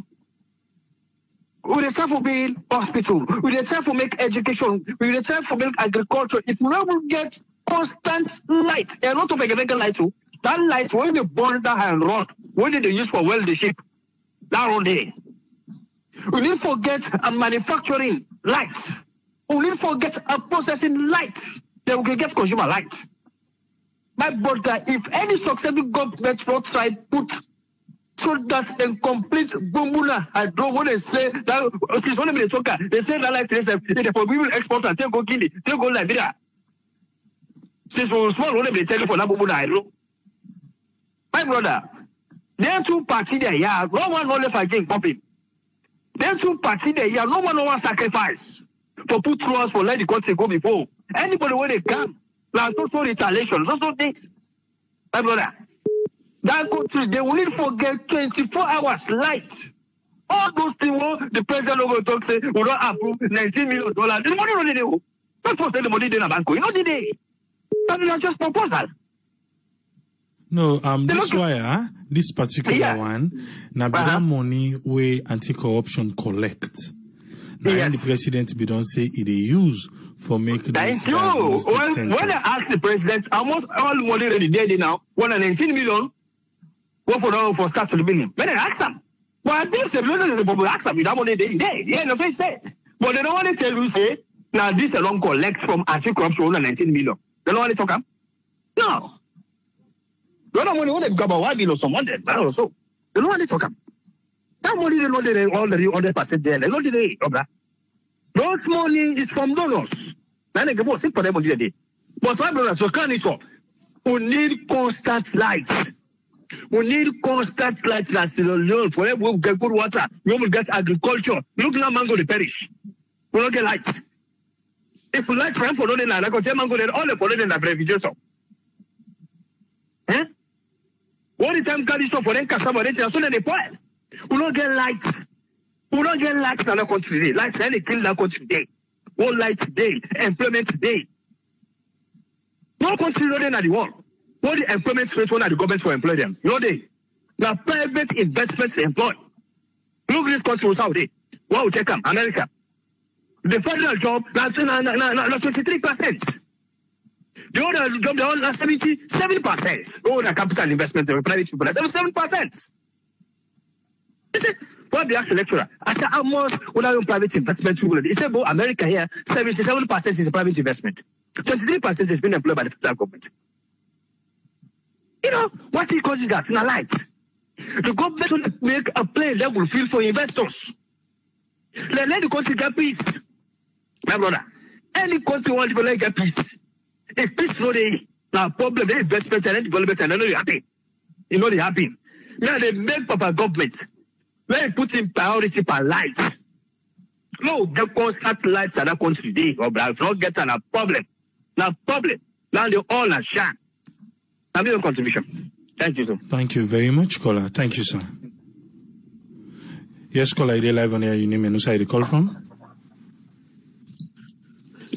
We decide for build hospital, we decide for make education, we decide for make agriculture. If we will get constant light, a lot of electrical light too. That light, when they burn that and run, what did they use for weld the ship? That all day. We need to get a manufacturing light. We need to get a processing light. Then we can get consumer light. My brother, if any successful government will try put so that in complete bumbuna hydro, when they say that it's only the talker, they say that like they we will export and take go Guinea, take go Liberia. Since we small only they tell you for that bumbuna hydro. My brother, there two parties there, yeah, no one only for game popping. There two parties there, yeah, no one sacrifice for put through us for let the country go before. Anybody when they come, like so retaliation, so things. My brother, that country, they will need to get 24 hours light. All those things, the president will talk, say, we don't approve $19 million. The money not there. Not for the money in the bank. You know, there. That is just proposal. No, this why, this particular one, now that money where anti-corruption collect. Now the president be don't say it use for making. Thank you. When I ask the president, almost all money already there now, 119 million. What for start to the building? When I ask them, well, I think the president will ask them, that money they there. Yeah, that's what he said. But they don't want to tell you, say, now this alone collect from anti-corruption 119 million. They don't want to talk about. No. They don't want to go about 1 million or some 100, but also. They don't want to talk about. That money, they know they already 100% there. They know they those money is from donors. Now they give us for them money today. But my brother, to can it up, we need constant lights. We need constant lights in Sierra Leone. For them, we will get good water. We will get agriculture. Look now, mango they perish. We don't get lights. If we light for them for nothing, I can tell mango they all for nothing in the refrigerator. Eh? What the time carry so for them cassava they tell so they spoil. We don't get lights. We don't get lights in our country today. Lights and they kill that country today. One light today, employment today. No country not in the world. What the employment rate one at the government will employ them. You know they. Now private investments employ. Look this country was out there. What will take them? America. The federal job now 23%. The other job they all 77%. All the capital investment the private people 77%. He said, what the actual lecturer? I said, how much would I own private investment? He said, well, America here, 77% is a private investment. 23% is being employed by the federal government. You know, what he causes that in a light. The government will make a play level field for investors. Let the country get peace. My brother, any country wants to get peace. If peace no they now problem, the investment and development and they happen. You know they happen. Now they make proper government. Let me put in priority per light. No, get constant lights in that country today. Or if not get a problem. Now problem. Now they all are shine. I'm your contribution. Thank you, sir. Thank you very much, caller. Thank you, sir. Yes, caller, you're live on air. Your name and who side you call from?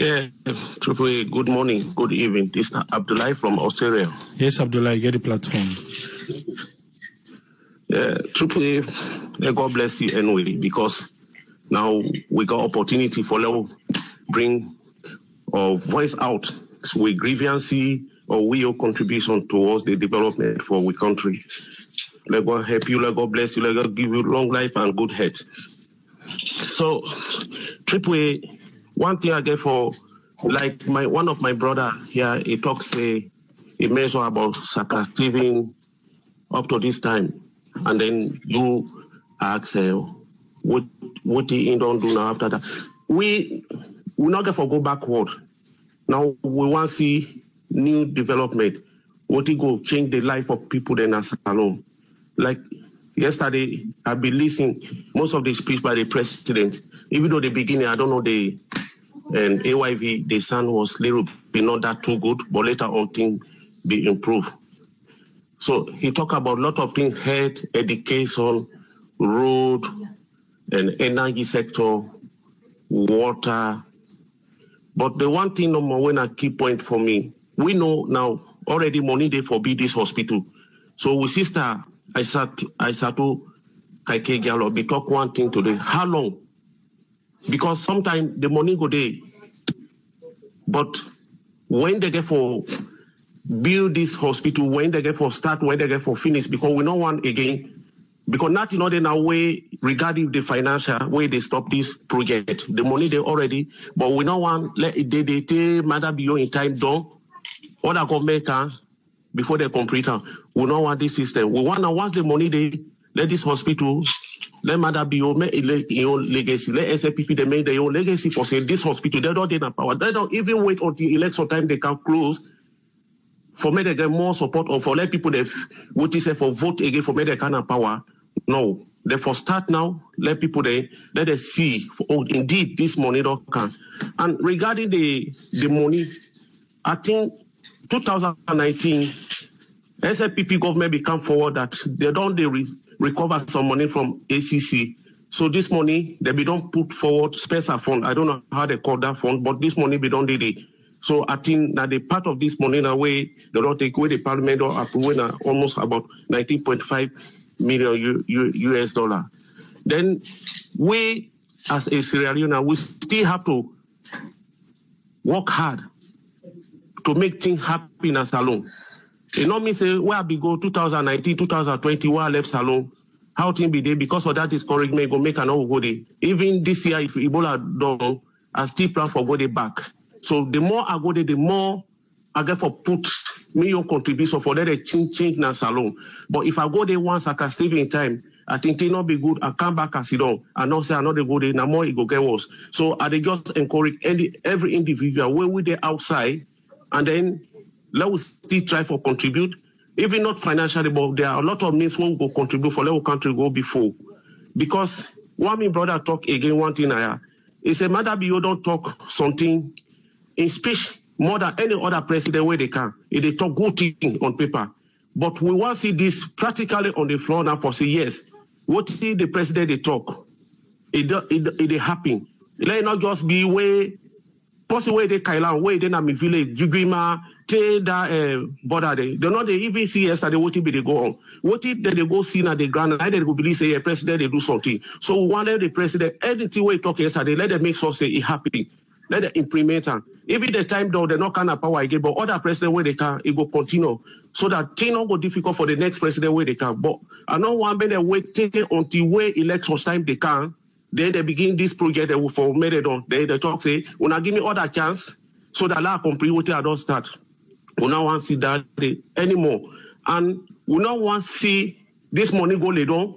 Yeah, Triple, good morning, good evening. This is Abdullah from Australia. Yes, Abdullah, get the platform. Triple, God bless you anyway, because now we got opportunity for now bring our voice out with grievance or with your contribution towards the development for our country. Let God help you, let God bless you, let God give you long life and good health. So, Triple, one thing I get for, like one of my brother here, he talks, he mentioned about sarcastic up to this time, and then you ask what he don't do now after that. We not get for go backward. Now we want to see new development. What he go change the life of people then as alone. Like yesterday, I've been listening most of the speech by the president. Even though the beginning, I don't know the AYV, the sound was little bit not that too good, but later on things be improved. So he talked about a lot of things: health, education, road, and energy sector, water. But the one thing number one, a key point for me, we know now already money they forbid this hospital. So with sister Aisatu Kaike Gallo, we talk one thing today. How long? Because sometimes the money go there, but when they get for build this hospital, when they get for start, when they get for finish, because we don't want again, because not in order now way regarding the financial way they stop this project. The money they already, but we don't want let they take Mother Bio in time done, or the government can before they complete it. We don't want this system. We want to once the money they let this hospital, let Mother Bio make your legacy, let SAPP they make their own legacy for say this hospital. They don't have power. They don't even wait until election time they can close. For me, they get more support, or for let people that what is for vote again for me they can have power. No, they for start now. Let people they let us see. Oh, indeed, this money don't can. And regarding the money, I think 2019, SLPP government become forward that they don't recover some money from ACC. So this money they be don't put forward special fund. I don't know how they call that fund, but this money be don't did it. So I think that the part of this money in a way they don't take away the parliament or approve almost about 19.5 million US dollar. Then we as a Sierra Leone, we still have to work hard to make things happen in a salon. You know me say where we go 2019, 2020, where I left salon, how things be there because of that discouragement go make another go there. Even this year if Ebola done, I still plan for go there back. So the more I go there, the more I get for put million contribution for that change in a salon. But if I go there once, I can stay in time. I think it not be good. I come back and sit down. And not say another go there. Now more it go get worse. So I just encourage every individual where we there outside, and then let us still try for contribute, even not financially, but there are a lot of means where we go contribute for let our country go before. Because one me brother talk again one thing it's a matter you don't talk something in speech more than any other president where they can. If they talk good thing on paper. But we want to see this practically on the floor now for say yes. What see the president they talk? It happen. Let it not just be way possible way they Kailan, way they na me village, Jugima, take that border they not they even see yesterday what if they go on. What if they go see na the ground and they go believe say president they do something. So we want the president anything way talk yesterday, let them make sure say it happening. Let them implement and even the time though they not kind of power again, but other president where they can it go continue so that things not go difficult for the next president where they can. But I don't want them wait until where election time they can. Then they begin this project they will for Meredon. They talk say, when I give me other chance so that I complete what I don't start. We don't want to see that anymore. And we don't want to see this money go later on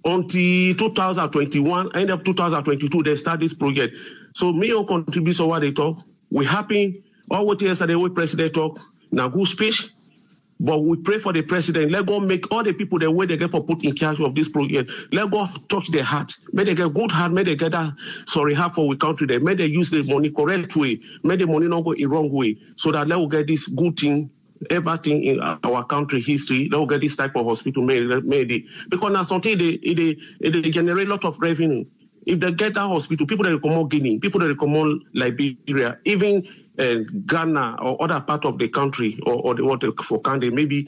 until 2021, end of 2022, they start this project. So me on contribution what they talk. We happy all what yesterday what president talk, now good speech. But we pray for the president. Let God make all the people the way they get for put in charge of this project. Let God touch their heart. May they get good heart. May they get that heart for we country. There. May they use the money correct way. May the money not go in wrong way. So that let us get this good thing, everything in our country history. Let us get this type of hospital made it. Because now something they generate a lot of revenue. If they get that hospital, people that come out Guinea, people that come out Liberia, even Ghana or other part of the country or the water for Canada, maybe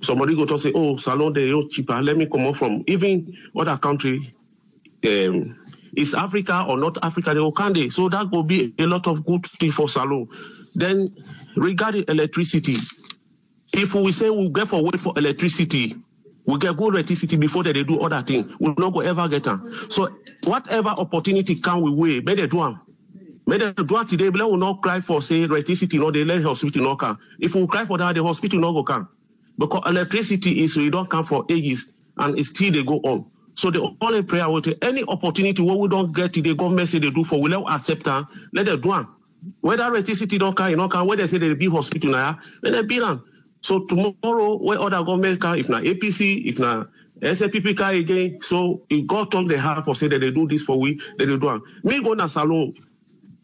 somebody go to say, oh, Salon, they are cheaper. Let me come out from even other country. Is Africa or not Africa, they will Canada. So that will be a lot of good thing for Salon. Then regarding electricity, if we say we'll get for wait for electricity, we get good electricity before they do other things. We'll not go ever get them. So whatever opportunity can we weigh, may they do them. May they do it today, but we will not cry for say electricity, no, they let the hospital not come. If we cry for that, the hospital not go come. Because electricity is we don't come for ages and it's still they go on. So the only prayer will take any opportunity where we don't get to the government say they do for, we let accept them, let them do them. Whether electricity don't come, you know, where they say they be hospital now, let them be them. So tomorrow, where other government can, if not APC, if not SAPP can again, so if God talk they have for say that they do this for we, they do it. Me go na Salon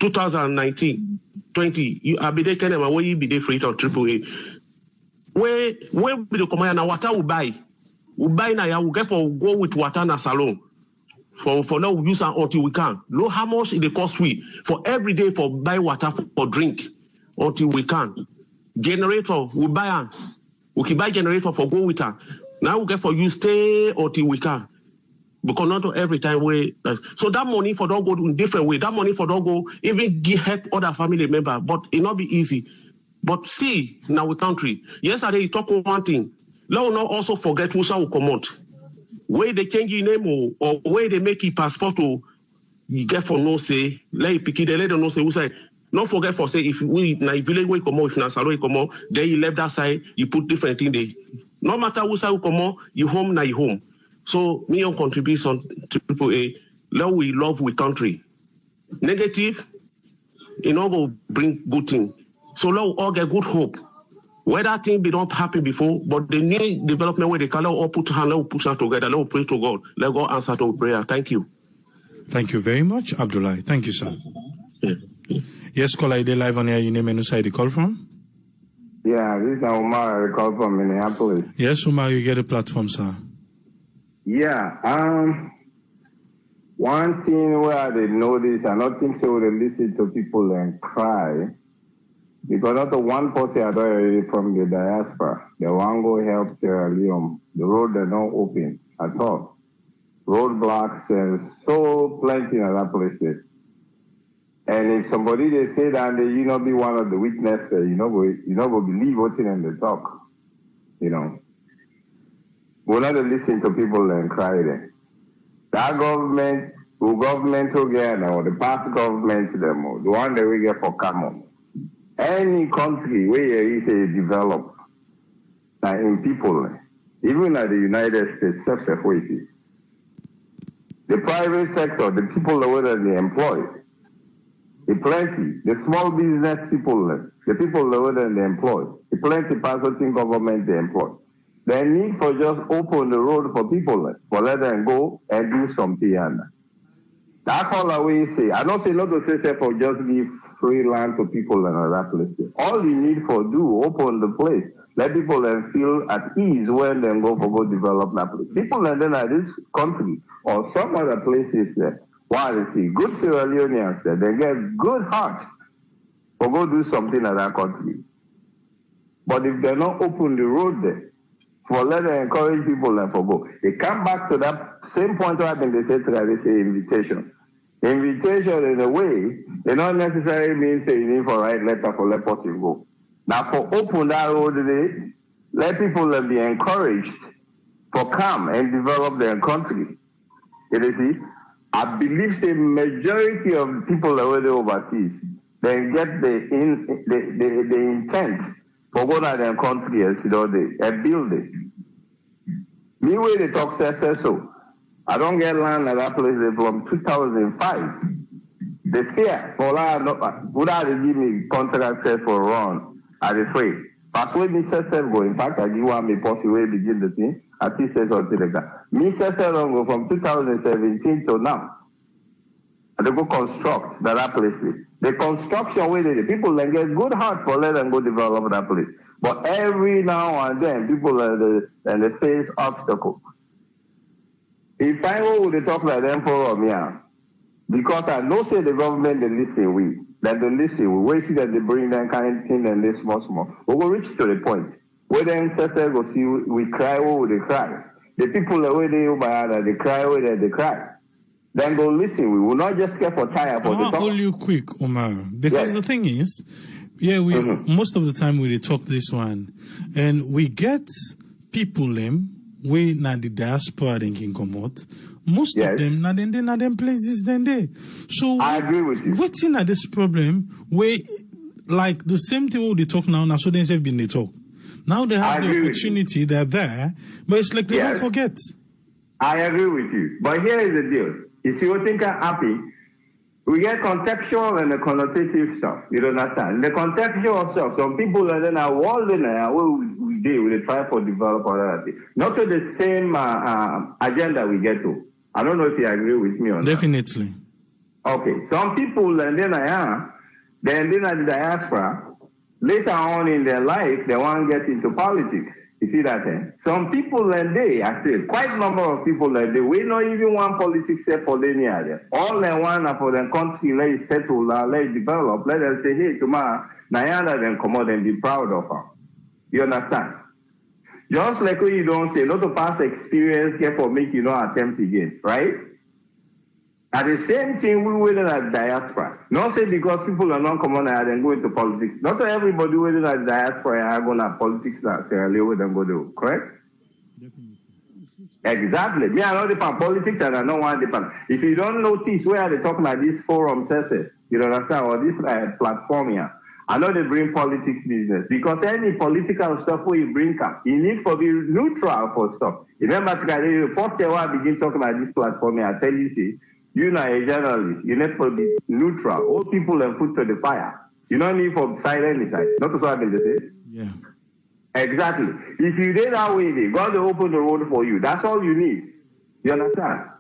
2019, 20, you are be there, Kenema, where you be there free on AAA. Where be the command na water will buy na ya will get for go with water na Salon. For now we use it until we can. Know how much it cost we for every day for buy water for drink until we can. Generator, we buy an. We can buy generator for go with her. Now we get for you stay until we can. Because not every time we so that money for don't go in different way. That money for don't go even help other family member, but it not be easy. But see now we country. Yesterday you talk one thing. Let us not also forget who shall come out. Where they change your name or where they make your passport or you get for no say, let you pick it, let them know say who say. Not forget for say if we na village way come out, if na Salon come out, then you left that side, you put different thing there. No matter who side come out, you home na you home. So me on contribution to AAA, let we love we country. Negative, you know go bring good thing. So let we all get good hope. Whether thing be not happen before, but the new development where they can let all put hand, let we put hand together, let we pray to God, let God answer to prayer. Thank you. Thank you very much, Abdullah. Thank you, sir. Yeah. Yes, caller, are live on air. You name and who side you call from? Yeah, this is Omar. I call from Minneapolis. Yes, Umar, you get a platform, sir. Yeah. One thing where I did notice, I don't think so. They listen to people and cry because not the one person I already from the diaspora. The one go help Sierra Leone. The road are not open at all. Roadblocks and so plenty in other places. And if somebody they say that they you not be one of the witnesses, you know go believe what's in the talk. You know. We're not listen to people and cry there. That government again or the past government them the one that we get for Camo. Any country where you say develop in people, even at the United States, self-sufficiency. The private sector, the people that they employ. The plenty, the small business people, the people lower than they employ, the plenty party government they employ. They need for just open the road for people, for let them go and do something. That's all I will say. I don't say not to say for just give free land to people in other places. All you need for do, open the place. Let people then feel at ease when they go for go develop that place. People and then at this country or some other places there. Why they see good Sierra Leoneans there, they get good hearts for go do something in that country. But if they not open the road there, for let them encourage people and for go. They come back to that same point where they say invitation. Invitation in a way, they not necessarily mean say you need for write letter for let person go. Now for open that road today, let people be encouraged for come and develop their country. You see? I believe the majority of people that were overseas, they get the intent for go to their country as you know they build it. Me way they talk so. I don't get land at that place from 2005. The fear for would I give me contract set for run at the free. But when me say go, in fact I give one me possibly begin the thing. I see says something like that. Me say go from 2017 to now. And they go construct that place. The construction way the people then get good heart for let them go develop that place. But every now and then people they face obstacles. If I go to talk like them for me, Because I know say the government they listen we. That they listen we see that they bring that kind of thing and they small. We will reach to the point. Where then go see we cry over they cry. The people that way they cry over they cry. Then go listen. We will not just care for tire for the talk. I'll hold you quick, Omar. Because the thing is, we most of the time we talk this one, and we get people we na the diaspora then can come out. Most of them na them places then they. So I agree with you. Waiting at this problem where like the same thing they talk now students have been they talk. Now they have the opportunity, they're there, but it's like they don't forget. I agree with you. But here is the deal. You see what think are happy? We get contextual and the connotative stuff. You understand? The contextual stuff, some people are then are walled we try to develop other things. Not to the same agenda we get to. I don't know if you agree with me on Definitely. that. Okay. Some people and then at the diaspora, later on in their life, they want to get into politics. You see that? Some people and I say, quite a number of people like we not even want politics set for any other. All they want for the country, let it settle, let it develop, let them say, hey, tomorrow, Nayanda then come out and be proud of her. You understand? Just like when you don't say, not to past experience here for make you not attempt again, right? At the same thing, we within at diaspora. Not say because people are not common and go into politics. Not everybody within at diaspora are going to politics that Sierra Leone and go to, correct? Definitely. Exactly. Me, I know the politics and I don't want the If you don't notice where they talk about this forum, you understand, or this platform here, I know they bring politics business because any political stuff where you bring up, you need to be neutral for stuff. Remember, the first year I begin talking about this platform here, I tell you, see, you're not a journalist. You need to be neutral. All people are put to the fire. You don't need for silent side. Not what I've been saying. Yeah. Exactly. If you did that way, God will open the road for you. That's all you need. You understand?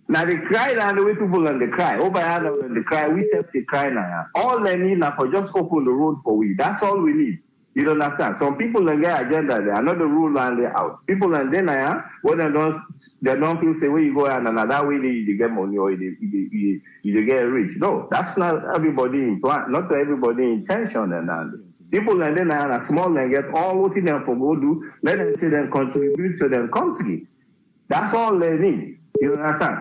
Now they cry and the way people and they cry. Over and they cry. We set the cry now. All they need now for just open the road for we. That's all we need. You understand? Some people and get agenda there. Another rule and they out. People and then when they don't feel say where you go and another way you get money or you get rich. No, that's not everybody in plan, not everybody intention and that. People and then are small and get all what them for go do, let them see them contribute to their country. That's all they need. You understand?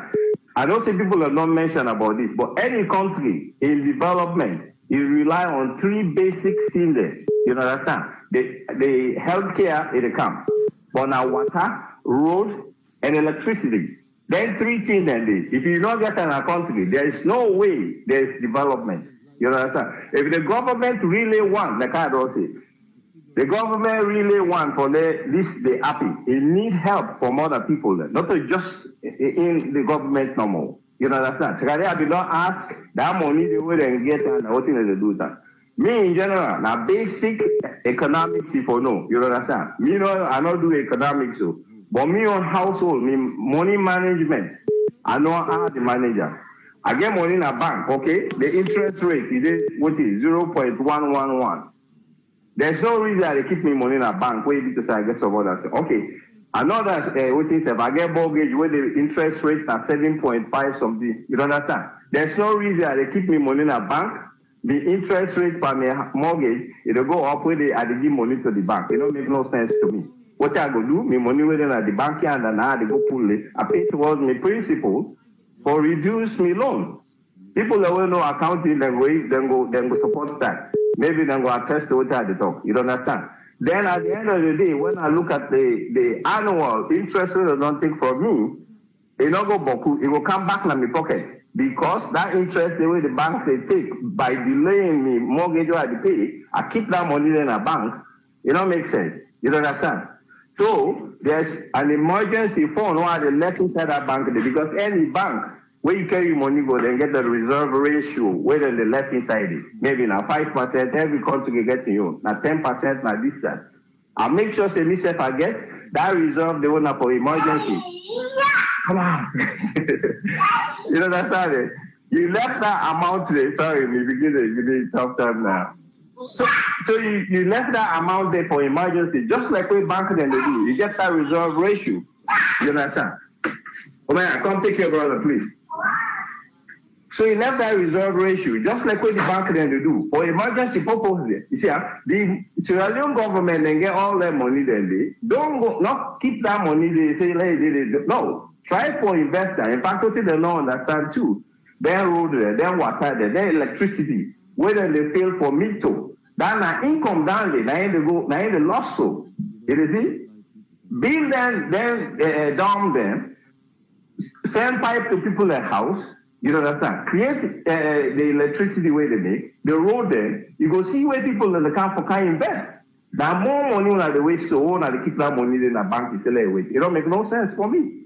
I don't say people are not mentioned about this, but any country in development is rely on three basic things there. You understand? The healthcare in the camp, but now water, road, and electricity. Then three things then this. If you don't get in a country, there is no way there is development. You understand? If the government really want, like I don't say, the government really want for this they happy. It need help from other people, not just in the government no more. You understand? So I do not ask that money they will then get and what thing they do that. Me in general, now basic economics people know. You understand? Me know I not do economics so. But me on household, me money management, I know how the manager. I get money in a bank, okay? The interest rate is what is 0.111. There's no reason I keep me money in a bank where because I get some other stuff. Okay. I know that what is if I get mortgage where the interest rate are 7.5 something. You understand? There's no reason I keep me money in a bank. The interest rate for my mortgage, it'll go up where I give money to the bank. It don't make no sense to me. What I go do, me money within at the bank and then I go pull it. I pay towards my principal for reduce me loan. People that will know accounting, then go support that. Maybe then go attest to what I talk. You understand? Then at the end of the day, when I look at the annual interest rate they don't take from me, it not go boku, it will come back in my pocket. Because that interest the way the bank they take by delaying me mortgage or I pay, I keep that money in a bank. It don't make sense. You understand? So there's an emergency fund where they let inside that bank because any bank where you carry money go then get the reserve ratio where then they left inside it. Maybe now 5% every country can get to you. Now 10% now this side. I make sure say myself I get that reserve they want for emergency. Come on. You understand it? You left that amount there. Sorry, we begin a tough time now. So you left that amount there for emergency, just like what bank then they do. You get that reserve ratio. You understand? Oh man, come take your brother, please. So he left that reserve ratio, just like what the bank then they do, for emergency purposes. You see, the Sierra Leone government then get all their money then they don't go, not keep that money, they say, no, try for investor. In fact, what they don't understand too. Then road there, then water there, then electricity, whether they fail for meter. Then na income down there, now in the loss so. You see? Build them, then down them, send pipe to people at house. You understand? Create the electricity where they make, the road there, you go see where people in the camp can invest. Now more money on the way so now they keep that money in the bank is away. It don't make no sense for me.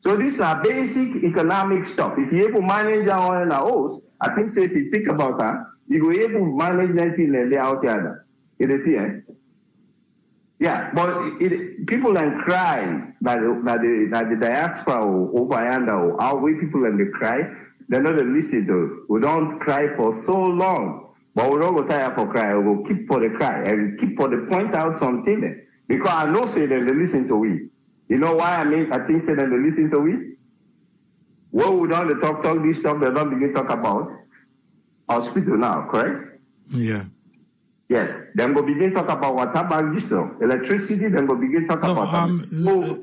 So these are basic economic stuff. If you able to manage our own house, I think say if you think about that, you go able to manage anything and they out there. You see, eh? Yeah, but people then cry that the diaspora over yonder or our way people and they cry. They're not listen to. We don't cry for so long, but we don't go tired for cry. We will keep for the cry and keep for the point out something there. Because I know say that they listen to we. You know why I think say that they listen to we? What we don't talk this stuff they don't begin to talk about hospital now, correct? Yeah. Yes. Then we'll begin talk about water bank this stuff. Electricity, then we'll begin talk about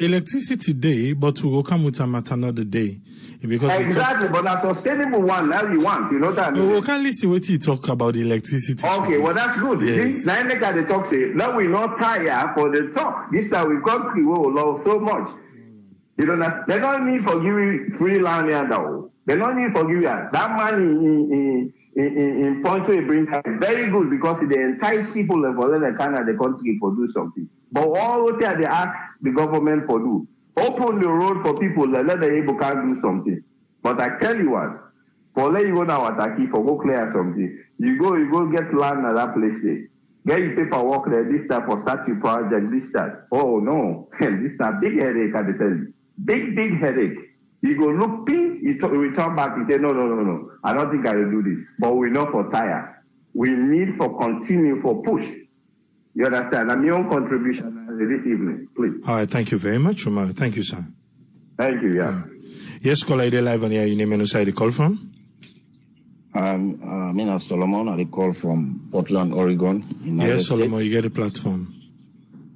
electricity day, but we will come with them at another day. Because exactly, but a sustainable one now you want, you know what I mean? We can listen what you talk about electricity. Okay, today. well that's good. Yes. Now they got the talk say, now we not tired for the talk. This time we got we love so much. You know, they don't need for giving free land here though. They don't need for giving that money in point to bring very good because they entice people and for them they can the country for do something. But all what they ask the government for do. Open the road for people that let the able can do something. But I tell you what, for let you go now Ataki for go clear something. You go get land at that place there. Get your paperwork there this time for start your project this time. Oh no, this is a big headache I tell you. Big headache. You go look pink, you return back, you say, no. I don't think I will do this. But we know for tire. We need for continue for push. You understand? I'm your own contribution this evening, please. All right, thank you very much, Omar. Thank you, sir. Thank you, yeah. Yes, caller, they live on here. Your name and where you call from? I'm Solomon. I call from Portland, Oregon. Yes, Solomon, you get a platform.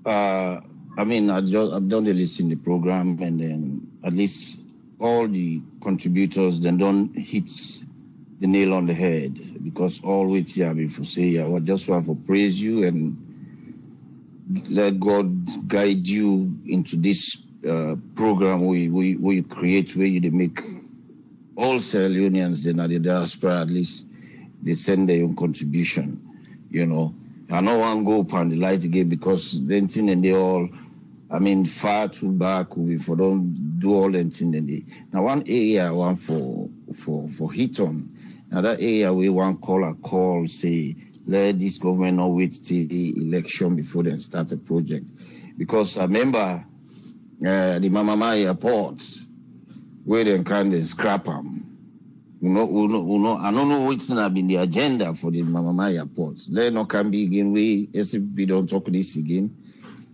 I've done the list in the program, and then at least all the contributors then don't hit the nail on the head because all which you have before say I just want to praise you and let God guide you into this program we create where you make all Sierra Leoneans then at the diaspora at least they send their own contribution, you know. I don't want to go up on the light again because then thing and they all far too back we for don't do all that thing and they now one area I want for hit on. Now that area we want call say let this government not wait till the election before they start a project. Because I remember the Mama Maya port where they can scrap them. I don't know what's not been the agenda for the Mama Maya port. Let not can be again we SFB don't talk this again.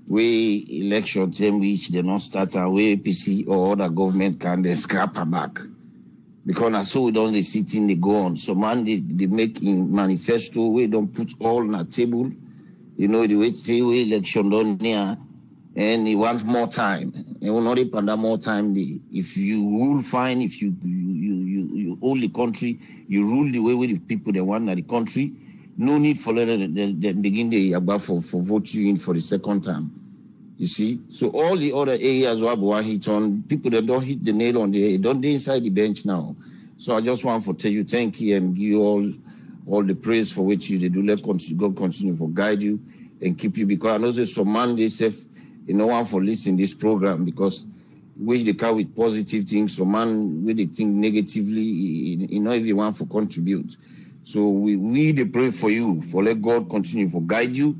We election time which they not start away APC or other government can they scrap her back. Because I saw we don't they sit in the go on. So man they make in manifesto we don't put all on a table. You know the way say we election done near and he wants more time. And will not depend on more time. If you rule fine, if you hold the country, you rule the way with the people they want in the country. No need for them begin the above for vote you in for the second time. You see? So all the other areas where we hit on, people that don't hit the nail on the head, don't they inside the bench now. So I just want to tell you thank you and give you all the praise for which you do. Let God continue to guide you and keep you because I know there's some man they say no one for listening this program because we they come with positive things, so man we they think negatively, everyone for contribute. So we they pray for you, for let God continue for guide you,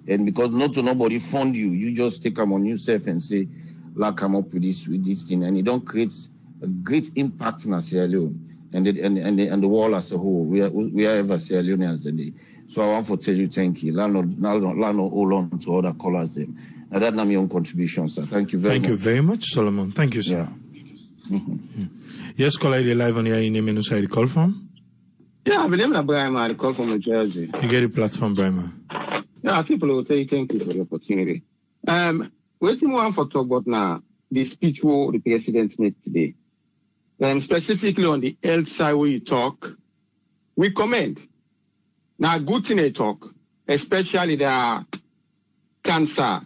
and because not to nobody fund you, you just take them on yourself and say, "Like come up with this thing," and it don't create a great impact in Sierra Leone and the world as a whole. We are ever Sierra Leoneans today. So I want to tell you thank you. Land hold on to other callers them. Now that's my own contribution, sir. Thank you very much. Thank you very much, Solomon. Thank you, sir. Yeah. Yes, caller, you're live on your name and who side call from? Yeah, my name is Brian. I call from New Jersey. You get the platform, Brian. Yeah, people will say thank you for the opportunity. What you want for talk about now, the speech the president made today. Specifically on the health side where you talk, we commend. Now, good thing they talk, especially the cancer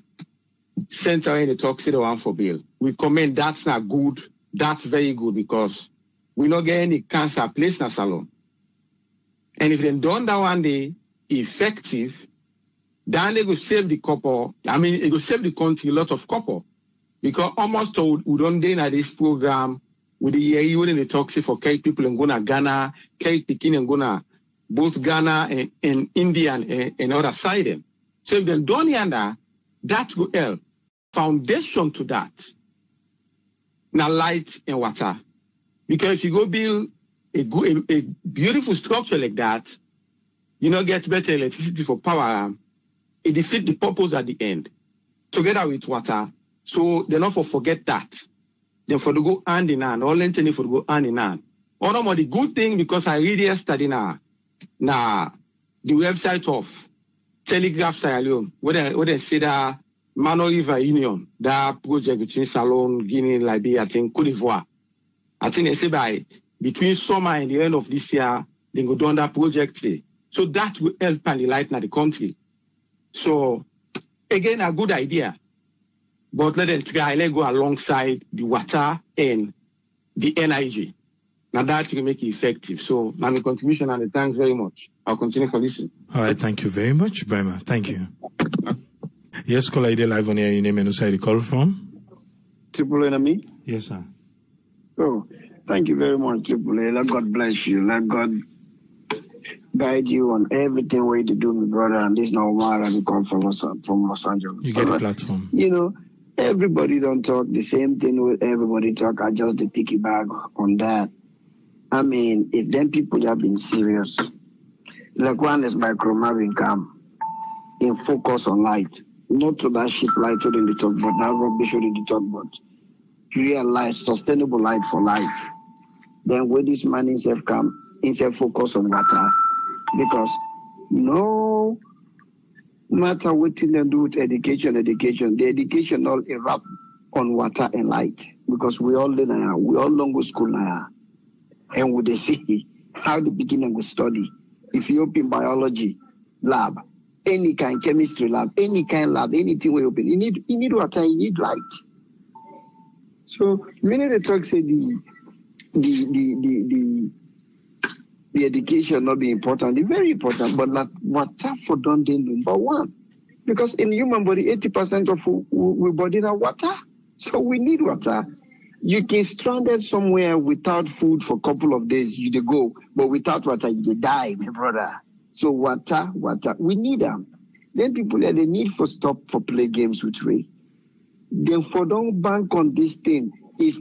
center in the talk, say the one for bill. We commend that's not good. That's very good because we not get any cancer place in a salon. And if they done that one day effective, then they will save the couple. I mean, it will save the country a lot of couple. Because almost we don't do this program with the year when they talk for K people in Ghana, Ghana, K Pekin and Ghana, both Ghana and India and other side. So if they don't yonder, that will help. Foundation to that. Now light and water. Because if you go build a beautiful structure like that, you know, get better electricity for power, it defeats the purpose at the end. Together with water. So they not forget that. Then for to go hand in hand, all intended for to go hand in hand. One of the good thing because I read yesterday now the website of Telegraph Sierra Leone, where they say that Mano River Union, that project between Salon, Guinea, Liberia, I think Cote d'Ivoire. I think they say between summer and the end of this year, they go down that project. So that will help and enlighten the country. So again, a good idea. But let them try, let go alongside the water and the NIG. Now that will make it effective. So now my contribution and thanks very much. I'll continue for listening. All right, thank you very much, Brahma. Thank you. Yes, caller, you're live on here. Your name and who side you call from? Triple A, me? Yes, sir. Oh, thank you very much, Triple A. Let God bless you. Let God guide you on everything way to do, my brother. And this is now Omar and come from Los Angeles. You get the platform. You know, everybody don't talk the same thing with everybody talk. I just the piggyback on that. I mean, if them people have been serious, like one is by Chroma come in focus on light. Not to that shit light in the talk, but that rubbish in the talk, but real light, sustainable light for life. Then where this man himself come, himself focus on water. Because no matter what they do with education, the education all erupt on water and light. Because we all learn now, we all long go school now. And we they see how the beginning will study. If you open biology lab, any kind chemistry lab, any kind lab, anything we open, you need water, you need light. So many the talk say the education not be important. It's very important, but like water for done the number one. Because in human body, 80% of we body are water. So we need water. You can stranded somewhere without food for a couple of days, you go, but without water, you die, my brother. So water, we need them. Then people they need for stop for play games with we. Then for don't bank on this thing. If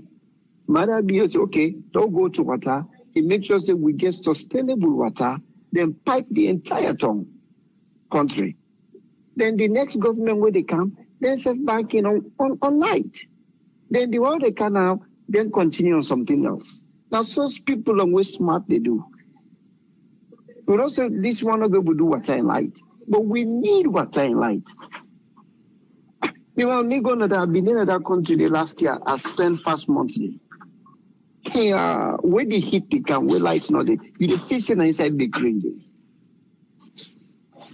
Mother be say, okay, don't go to water, it makes sure that we get sustainable water, then pipe the entire country. Then the next government where they come, then set banking on light. Then the one they can now, then continue on something else. Now, such people are way smart they do. But also, this one of them will do water and light. But we need water and light. You know, me going to have been in that country the last year, I spent fast monthly. Hey, where the heat they come, where lights not there, you the facing inside the green.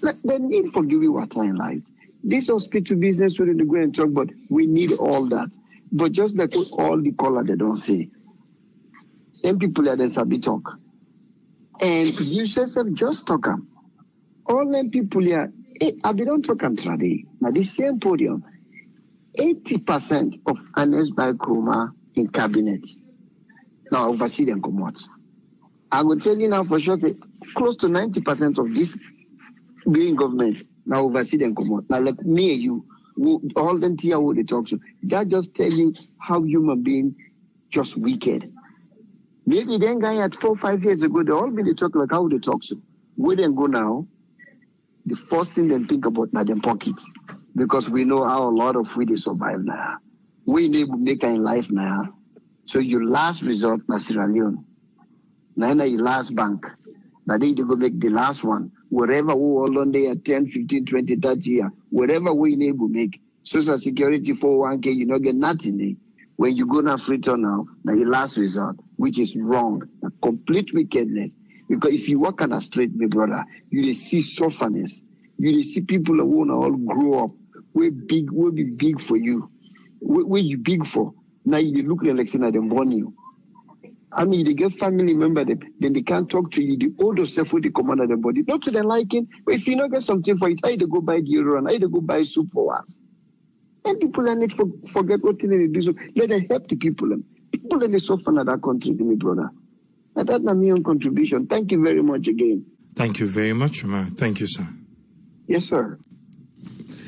Like, the need for giving water and light. This hospital business we need to go and talk, but we need all that. But just like all the color they don't say. Then people are then sabi talk. And you yourself just talk them. All them people here, I don't talk them today. Now the same podium, 80% of Anes by Chroma in cabinet. Now oversee them come out. I will tell you now for sure that close to 90% of this being government now oversee them come out. Now like me and you, all the entire what they talk to, that just tell you how human being just wicked. Maybe then guy at 4 or 5 years ago, they all been they talk like how they talk to. Where they go now, the first thing they think about now them pockets. Because we know how a lot of we they survive now. We need to make in life now. So your last resort na Sierra Leone. Now your last bank. Now they go make the last one. Wherever we all on there 10, 15, 20, 30 years, wherever we able make. Social Security 401k, you don't get nothing there. When you go now free turn now your last resort, which is wrong, a complete wickedness. Because if you walk on a street, my brother, you will see sufferness. You will see people who want to all grow up. We will be big for you. Where you big for? Now you look like they born you. I mean, they get family member, then they can't talk to you. The older self with the command of the body. Not to their liking, but if you not get something for it, either go buy deodorant, either go buy soup for us. And people are not forget what they do. So let them help the people. People in the suffer in that country, my brother. And that's my own contribution. Thank you very much again. Thank you very much, ma. Thank you, sir. Yes, sir.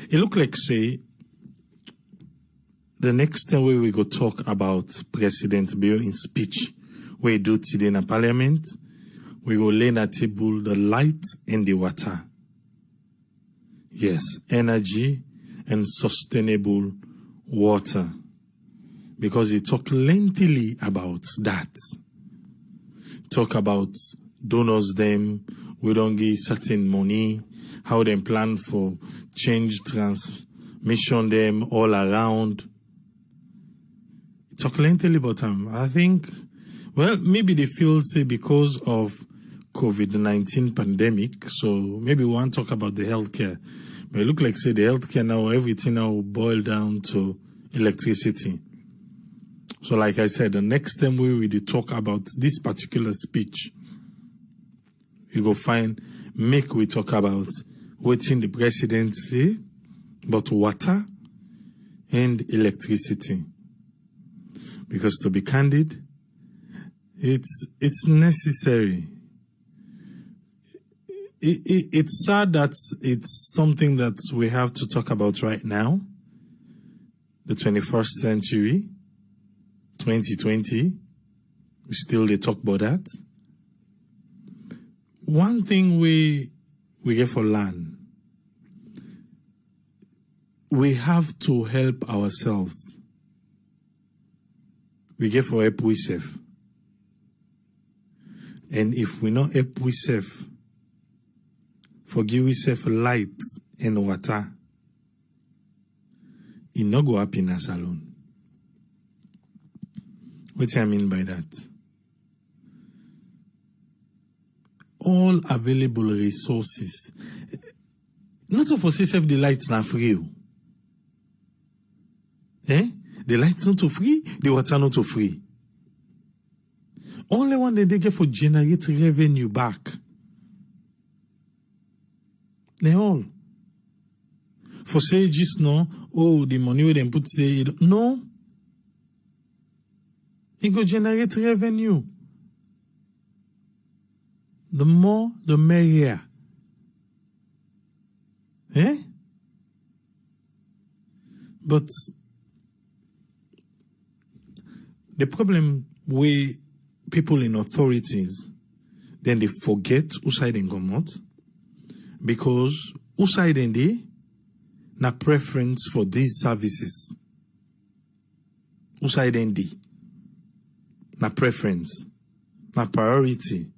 It look like, say, the next time we go talk about President Bill in speech, we do today in a parliament, we go lay on the table the light and the water. Yes, energy and sustainable water. Because he talk lengthily about that. Talk about donors them, we don't give certain money, how they plan for change transmission them all around. Talk lengthily about them. I think, well, maybe they feel, say, because of COVID-19 pandemic, so maybe we want to talk about the healthcare. But it look like, say, the healthcare now, everything now boil down to electricity. So like I said, the next time we will talk about this particular speech, you go find, we talk about waiting the presidency, but water and electricity. Because to be candid, it's necessary. It's sad that it's something that we have to talk about right now, the 21st century, 2020. We still they talk about that. One thing we get for land, we have to help ourselves. We get for help we self. And if we not help we self, forgive we self light and water, it no go happiness alone. What do I mean by that? All available resources. Not for self the lights not free. The lights not to free, the water not to free. Only one that they get for generate revenue back. They all. For say just no, the money we then put there, no. It go generate revenue. The more, the merrier. But the problem with people in authorities, then they forget who side and come out, because who side and they na preference for these services. Who side and they na preference, na priority.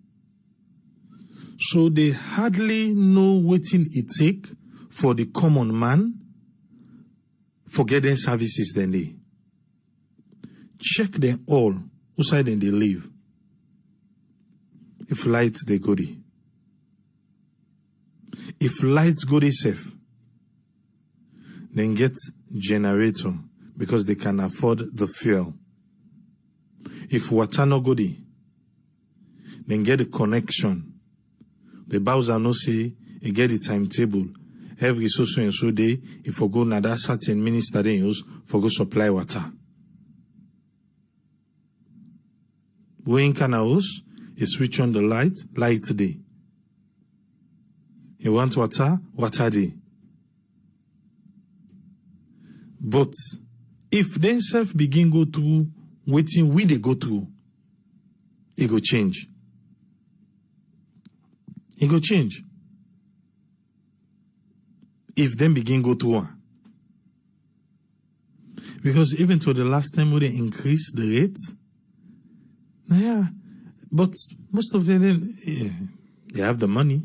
So they hardly know what it take for the common man for getting services then they. Check them all, who side then they live. If lights they go there. If lights go there safe, then get generator because they can afford the fuel. If water no go there, then get a connection. The Bowser no say, you get the timetable. Every so and so day, if you go na that certain minister then use for go supply water. When can I use? You switch on the light day. You want water day. But if themselves begin go through waiting we they go through, it go change. It go change. If them begin go through one. Because even to the last time when they increase the rate, Yeah, but most of them, they have the money.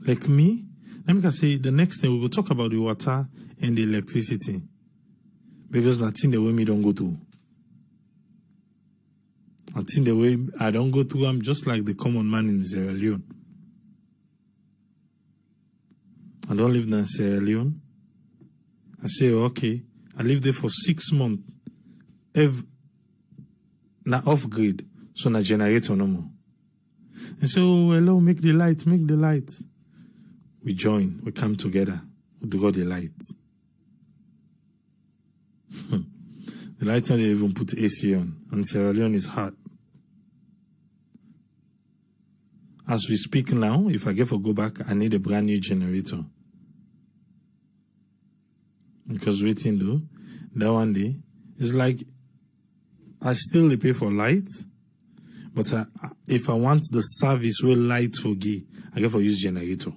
Like me, let me say the next thing we will talk about the water and the electricity. Because that's in the way me don't go to. That's in the way I don't go to. I'm just like the common man in Sierra Leone. I don't live in Sierra Leone. I say, okay, I live there for 6 months. Na off grid, so na generator no more. And so, hello, make the light. We join, we come together, we do the light. The light don't even put AC on, and Sierra Leone is hot. As we speak now, if I get to go back, I need a brand new generator. Because waiting though, that one day, it's like, I still pay for light, but if I want the service where light for give, I get for use generator.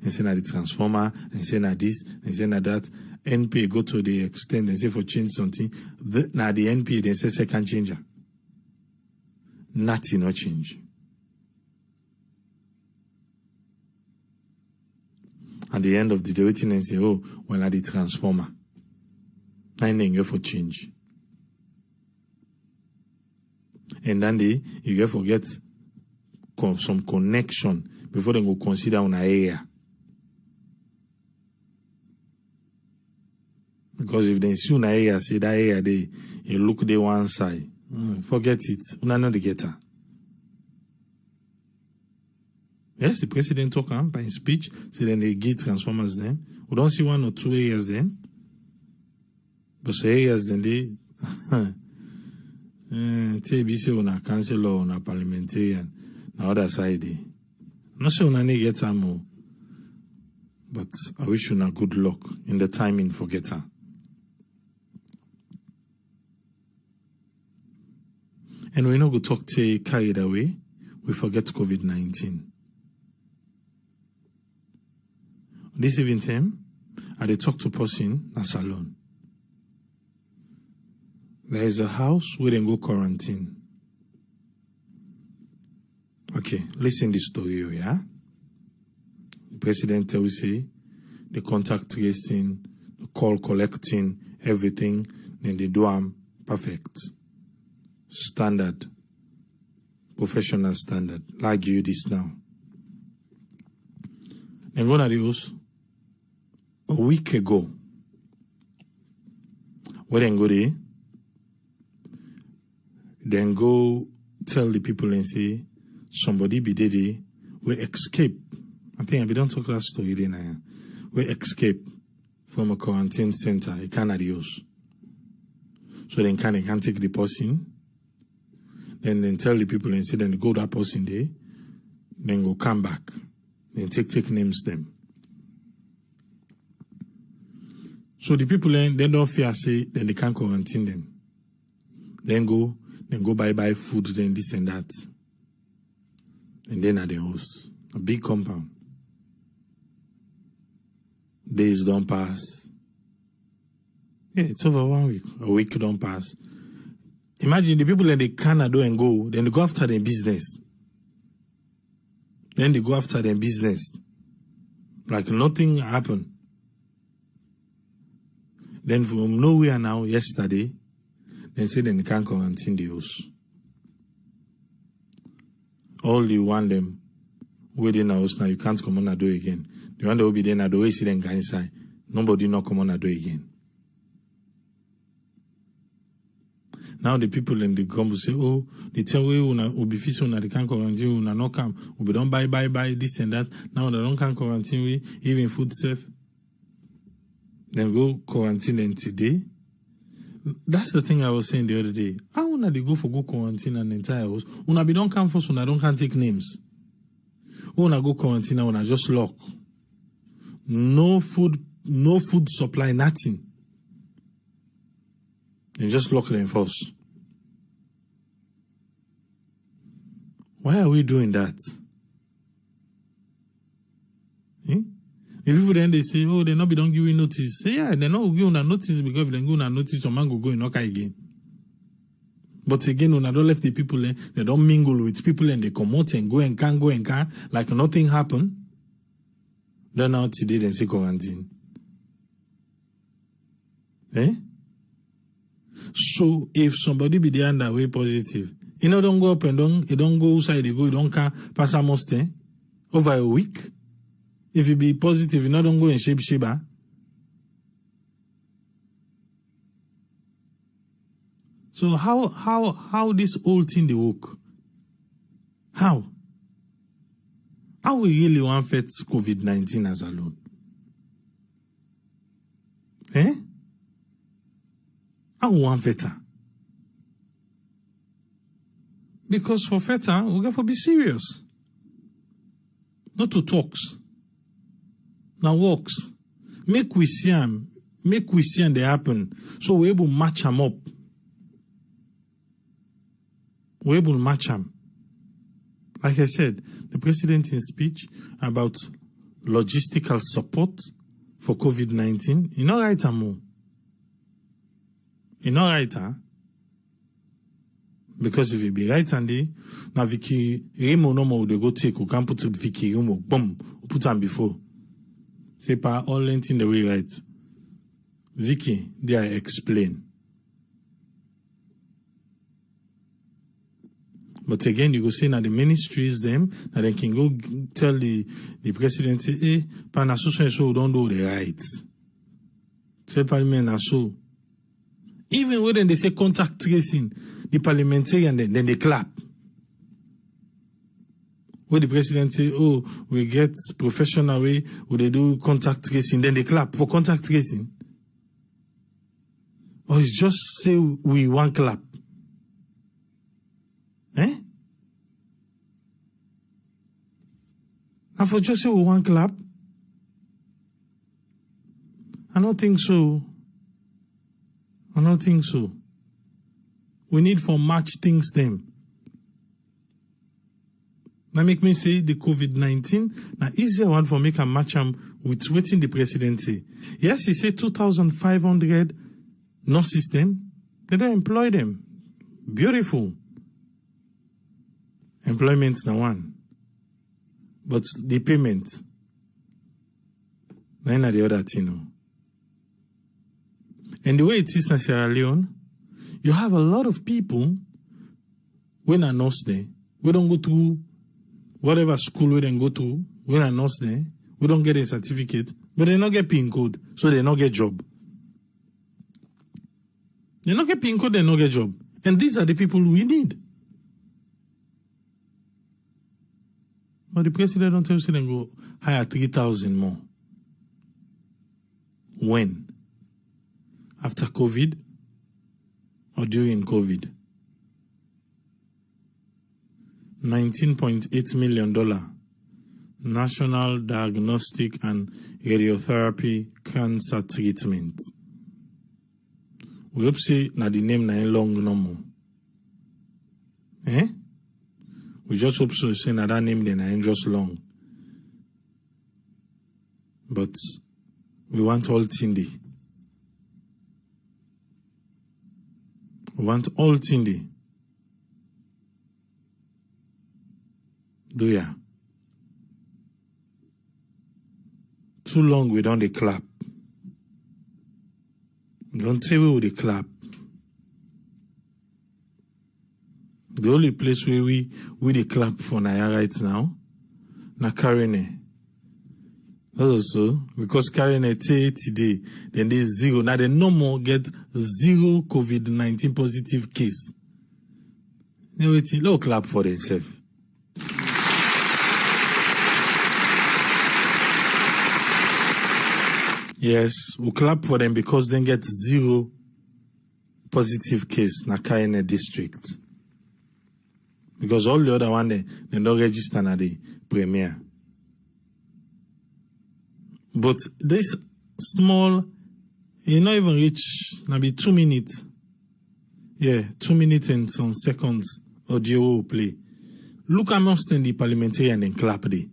And say na the transformer, and say na this, and say na that. NPA go to the extent and say for change something. Now the NPA then say second changer. Nothing no change. At the end of the day, waiting and say, oh, well, at the transformer. I go for change. And then you get forget some connection before they go consider on an area. Because if they see an area, see that area, you look the one side. Forget it. Una not the getter. Yes, the president talk by his speech, so then they give transformers then. We don't see 1 or 2 areas then. But so areas then they TBC on a councillor on a parliamentarian. Now other side I'm not sure una get time, but I wish you good luck in the timing for get her. And we not go talk to carried away, we forget COVID-19. This evening time, I dey talk to person in a salon. There is a house where they go quarantine. Okay, listen this story, yeah? The president tell you say the contact tracing, the call collecting, everything, then they do them perfect. Standard. Professional standard. Like you this now. Then go to the house a week ago. Where then go there? Then go tell the people and say, somebody be there, we escape. I think I don't talk that story then. We escape from a quarantine center, a Canadios. So then can take the person, then tell the people and say, then go to that person there, then go come back, then take names them. So the people then don't fear say, then they can't quarantine them. Then go buy food, then this and that. And then at the house, a big compound. Days don't pass. Yeah, it's over 1 week. A week don't pass. Imagine the people that they cannot do and go, then they go after their business. Then they go after their business. Like nothing happened. Then from nowhere now, yesterday, they say then they can't quarantine the house. All the one them waiting house now, you can't come on and do it again. The one that will be there now, the way see them go inside, nobody not come on and do it again. Now the people in the come will say, oh, the tell we will be fishing at the can quarantine, will not come, we don't buy this and that. Now they don't can quarantine, we even food safe. Then go quarantine them today. That's the thing I was saying the other day. How una they go for go quarantine an entire house? Una be don't come first, una don't can take names. Una go quarantine, una just lock. No food supply, nothing. And just lock them first. Why are we doing that? Eh? If people then they say, oh, they not be don't give you notice. Say, yeah, they not give you notice because if they go on notice, some man go in okay again. But again, when I don't left the people, they don't mingle with people and they come out and go and can, like nothing happened. Then now today they say quarantine. Eh? So if somebody be there and that way positive, you know, don't go up and down, you don't go outside, you don't pass a most over a week. If you be positive, you know, don't go and shape Shiba. So how this whole thing they work? How we really want to fight COVID-19 as alone? Eh? How we want better? Because for better, we got to be serious. Not to talks. Now works. Make we see them they happen. So we're able to match them up. We're able to match them. Like I said, the president in speech about logistical support for COVID-19, you know right, Amo? You know right, huh? Because if you be right, Andy, now Vicky Remo no more, they go take, we can put Vicky Remo, boom, put them before. Say, pa, all length in the way right. Vicky, they are explain. But again, you go say now the ministries them, that they can go tell the president, say, hey, pa na so don't do the right. Say parliament na so. Even when they say contact tracing, the parliamentarian then they clap. When the president say, oh, we get professional way, where they do contact tracing, then they clap for contact tracing. Or it's just say we want clap. Eh? And for just say we want clap? I don't think so. I don't think so. We need for match things them. Now make me say the COVID-19, now easier one for make a match them with waiting the presidency. Yes, he said 2,500 nurses them. They don't employ them. Beautiful. Employment's now one. But the payment, none of the other thing. And the way it is in Sierra Leone, you have a lot of people when a nurse there, we don't go to whatever school we don't go to, when a nurse there, we don't get a certificate, but they not get PIN code, so they not get job. They not get PIN code, they not get job. And these are the people we need. But the president don't tell you they go hire 3,000 more. When? After COVID or during COVID? $19.8 million. National Diagnostic and Radiotherapy Cancer Treatment. We hope say na the name na long no more. Eh? We just hope so say na that name then na just long. But we want all Tindi. We want all Tindi. Do ya? Too long we don't clap. Don't say we would clap. The only place where we the clap for Naya right now, na Karine. Also, because Karine today, then there's zero. Now they no more get zero COVID-19 positive case. They waiting, no clap for themselves. Yes, we clap for them because they get zero positive case na Karine district. Because all the other one, they don't register na the premier. But this small, you not even reach, maybe 2 minutes. Yeah, 2 minutes and some seconds audio will play. Look amongst the parliamentarian and clap there.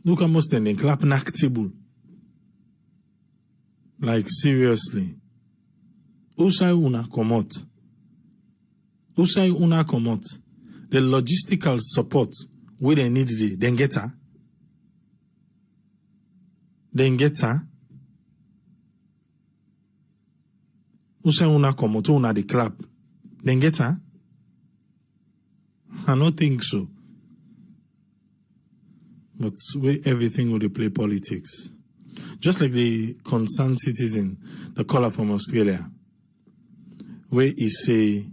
Look at most and clap knack table. Like seriously. Usai una komot. Usai una komot. The logistical support where they need it, then get her. Then get her. Usai una komot, una the clap. Then get her. I don't think so. But where everything will play politics. Just like the concerned citizen, the caller from Australia, where he say,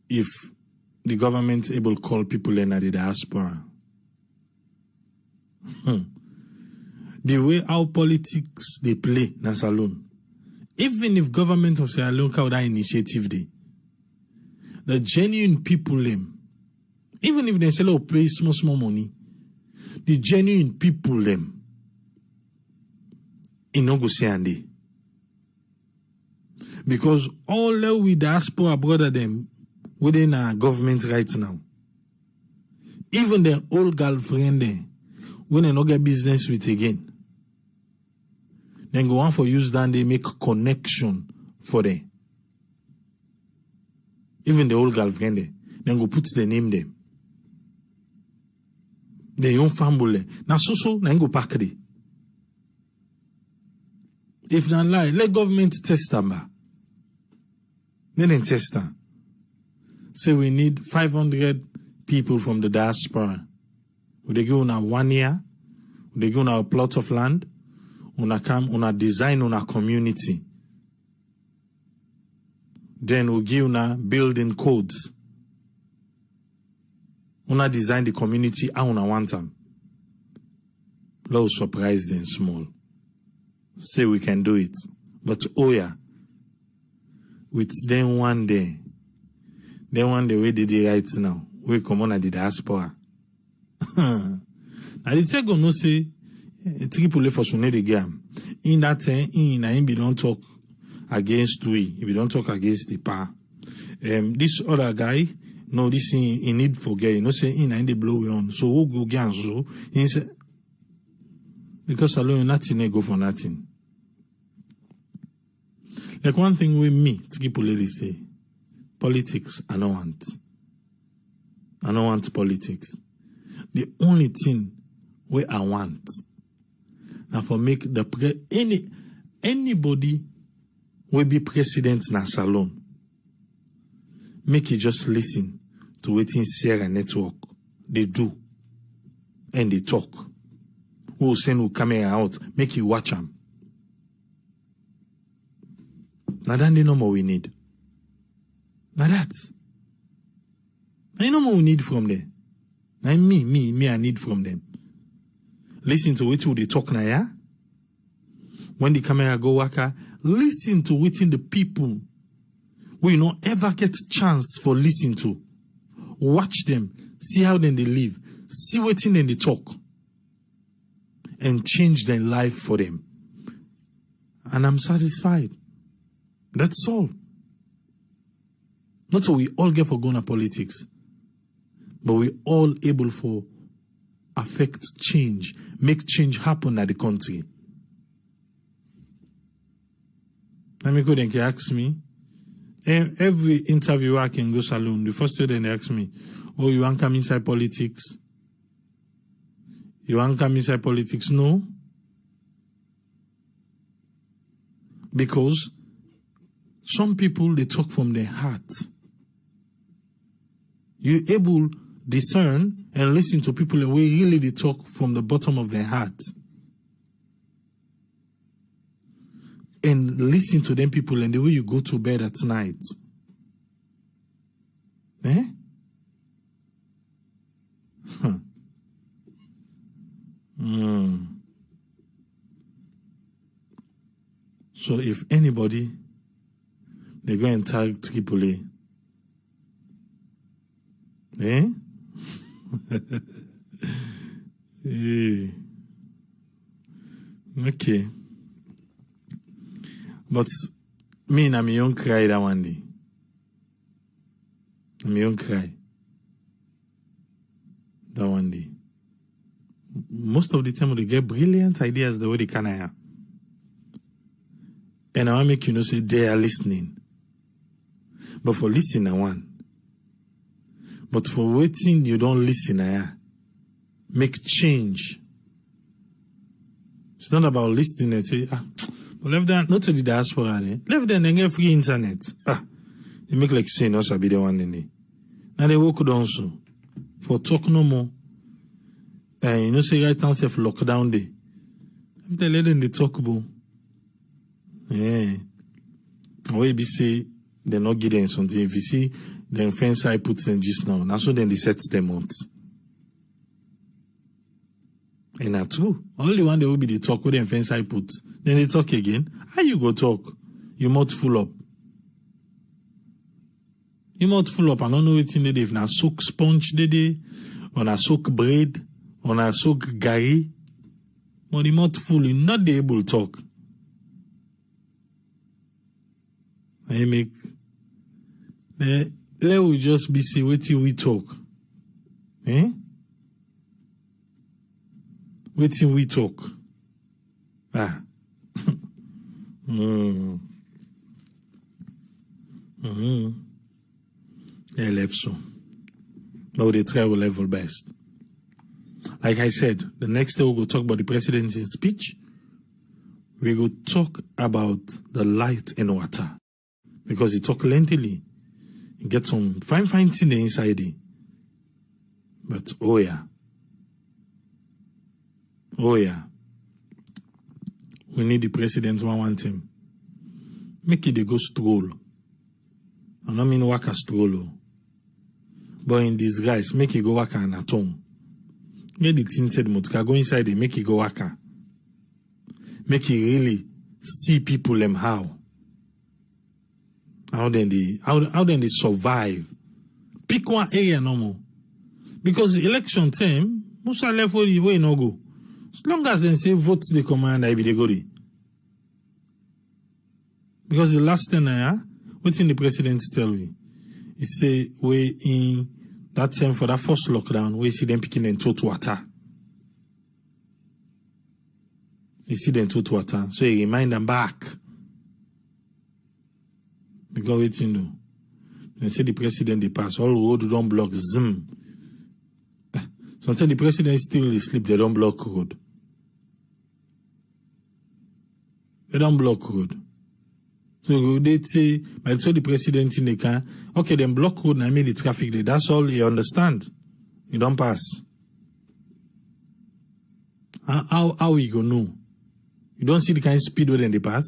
if the government able to call people in the diaspora, the way our politics they play na saloon, even if government of Sierra Leone have that initiative, the genuine people them, even if they say oh pay small money, the genuine people them, in no go say and because all the we diaspora brother them within our government right now, even their old girlfriend there, when they not get business with again, then go on for use then they make connection for them. Even the old girlfriend there, then go put the name there. The young family. Now so then go pack it. If not lie, let government test them. Then test them. Say we need 500 people from the diaspora. Would they go on a 1 year? Would they go on a plot of land? On a design on a community. Then we give una building codes. Una design the community how una want them. Let's surprise them small. Say we can do it. But oh yeah, with them one day we did it right now. We come on at the diaspora. I did take no say triple for the game. In that time, we don't talk against we. If we don't talk against the power. This other guy, no, this in need for gay. No say in the blow on. So who go again so he say because alone nothing go for nothing. Like one thing with me, people say, politics, I don't want. I don't want politics. The only thing where I want now for make the anybody will be president na salon. Make you just listen to what in Sierra Network they do and they talk. Who send who camera out, make you watch them. Now that the number we need. Now that. I know more we need from them. Now me, I need from them. Listen to what they talk now, yeah? When the camera go waka, listen to what the people will not ever get chance for listen to. Watch them, see how then they live, see what then they talk, and change their life for them. And I'm satisfied. That's all. Not so we all get for going to politics, but we all able for affect change, make change happen at the country. Let me go then ask me. Every interview I can go saloon, the first day they ask me, oh, you want to come inside politics? You want to come inside politics? No. Because some people, they talk from their heart. You're able to discern and listen to people the way really they talk from the bottom of their heart. And listen to them people and the way you go to bed at night. Eh? Huh. So if anybody, they go and tag Tripoli. Eh? Okay. But me and me young cry that one day. Me young cry. That one day. most of the time they get brilliant ideas the way they can have. And I want to make you know say they are listening. But for listening, I want. But for waiting, you don't listen, make change. It's not about listening and say, but left them, not to the diaspora, left them and get free internet. They make like saying, no, be the one in it. Now they work down so. For talk no more. And you know, say right now, say for lockdown day. If they let them they talk about, way be say, they're not getting something. If you see the fence I put in just now, that's so then they set them out. And that's true. Only one day will be the talk with the fence I put. Then they talk again. How you go talk? You mouth full up. You mouth full up. I don't know what in the day. If na soak sponge the day, or na soak bread, or na soak gari. But the mouth full, you not be able to talk. I make let we just be say waiting we talk. Waiting we talk. I left so. But they try our level best. Like I said, the next day we'll go talk about the president's speech. We will talk about the light and water. Because he talk lengthily. He get some fine thing inside it. But oh yeah. We need the president one him. Make it a go stroll. I don't mean work a stroll. But in disguise, make it go work an atom. Get the tinted motka, go inside it, make it go work. Make it really see people them how. How then they survive? Pick one area no more. Because election time, most are left where you no go. As long as they say vote the command, I be the go. Because the last time what's in the president tell me? He say we in that time for that first lockdown, we see them picking in total water. You see them total water. So he remind them back. Because what you know, they say the president they pass, all road don't block zoom. So until the president still asleep, they don't block road. They don't block road. So they say, by the time the president in the car, okay, then block road and I made the traffic there. That's all you understand. You don't pass. How you go know? You don't see the kind of speed where they pass?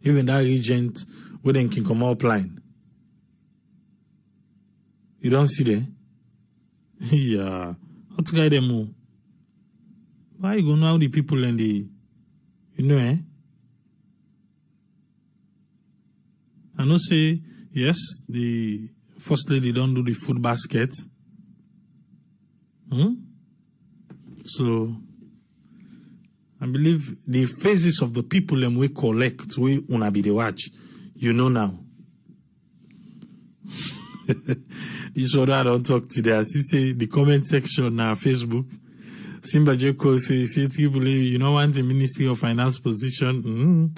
Even that regent where they can come out line. You don't see there? Yeah. How to guide them more? Why you go know how the people and the, you know, I know say, yes, the first lady don't do the food basket. So, I believe the faces of the people and we collect, we una be the watch. You know now. This is what I don't talk today. I see the comment section on Facebook. Simba Jeko say people, you don't want the Ministry of Finance position.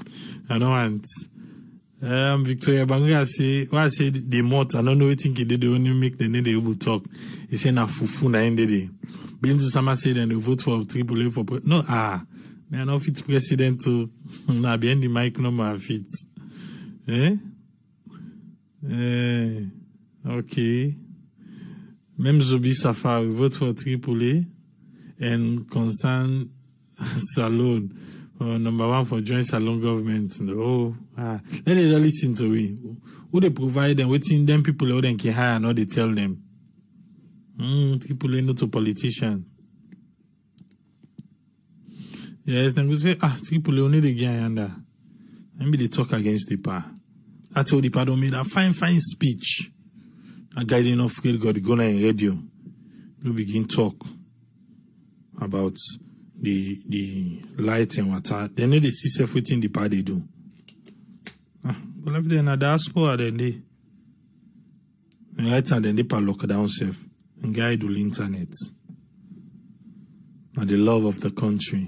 I don't want. Victoria Banga say, why say the mot? I don't know what think they do when you make the need able to talk. He say na fufu na end day. Benzo Sama said and they vote for AAA for no me I know fit president to na behind the mic no ma fit. Okay. Même Zobi Safa we vote for AAA and concern Salon. Number one for joint salon government. Let them listen to me. Who they provide them, waiting them people who they can hire and all they tell them. People are not a politician. Yes, then we say, people only the guy under. Maybe they talk against the power. That's how the power don't make a fine speech. A guiding of God go on radio. We begin talk about the light and water. They know the see everything the part they do. But if they're in a diaspora, then they right and then they per lockdown safe and guide the internet. and the love of the country.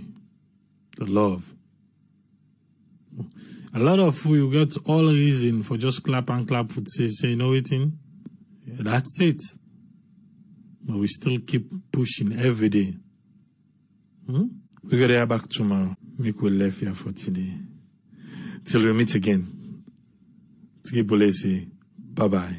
The love. A lot of you got all reason for just clap for say you know it in. Yeah, that's it. But we still keep pushing every day. We got to hear back tomorrow. Make we left here for today. Till we meet again. Say bye bye.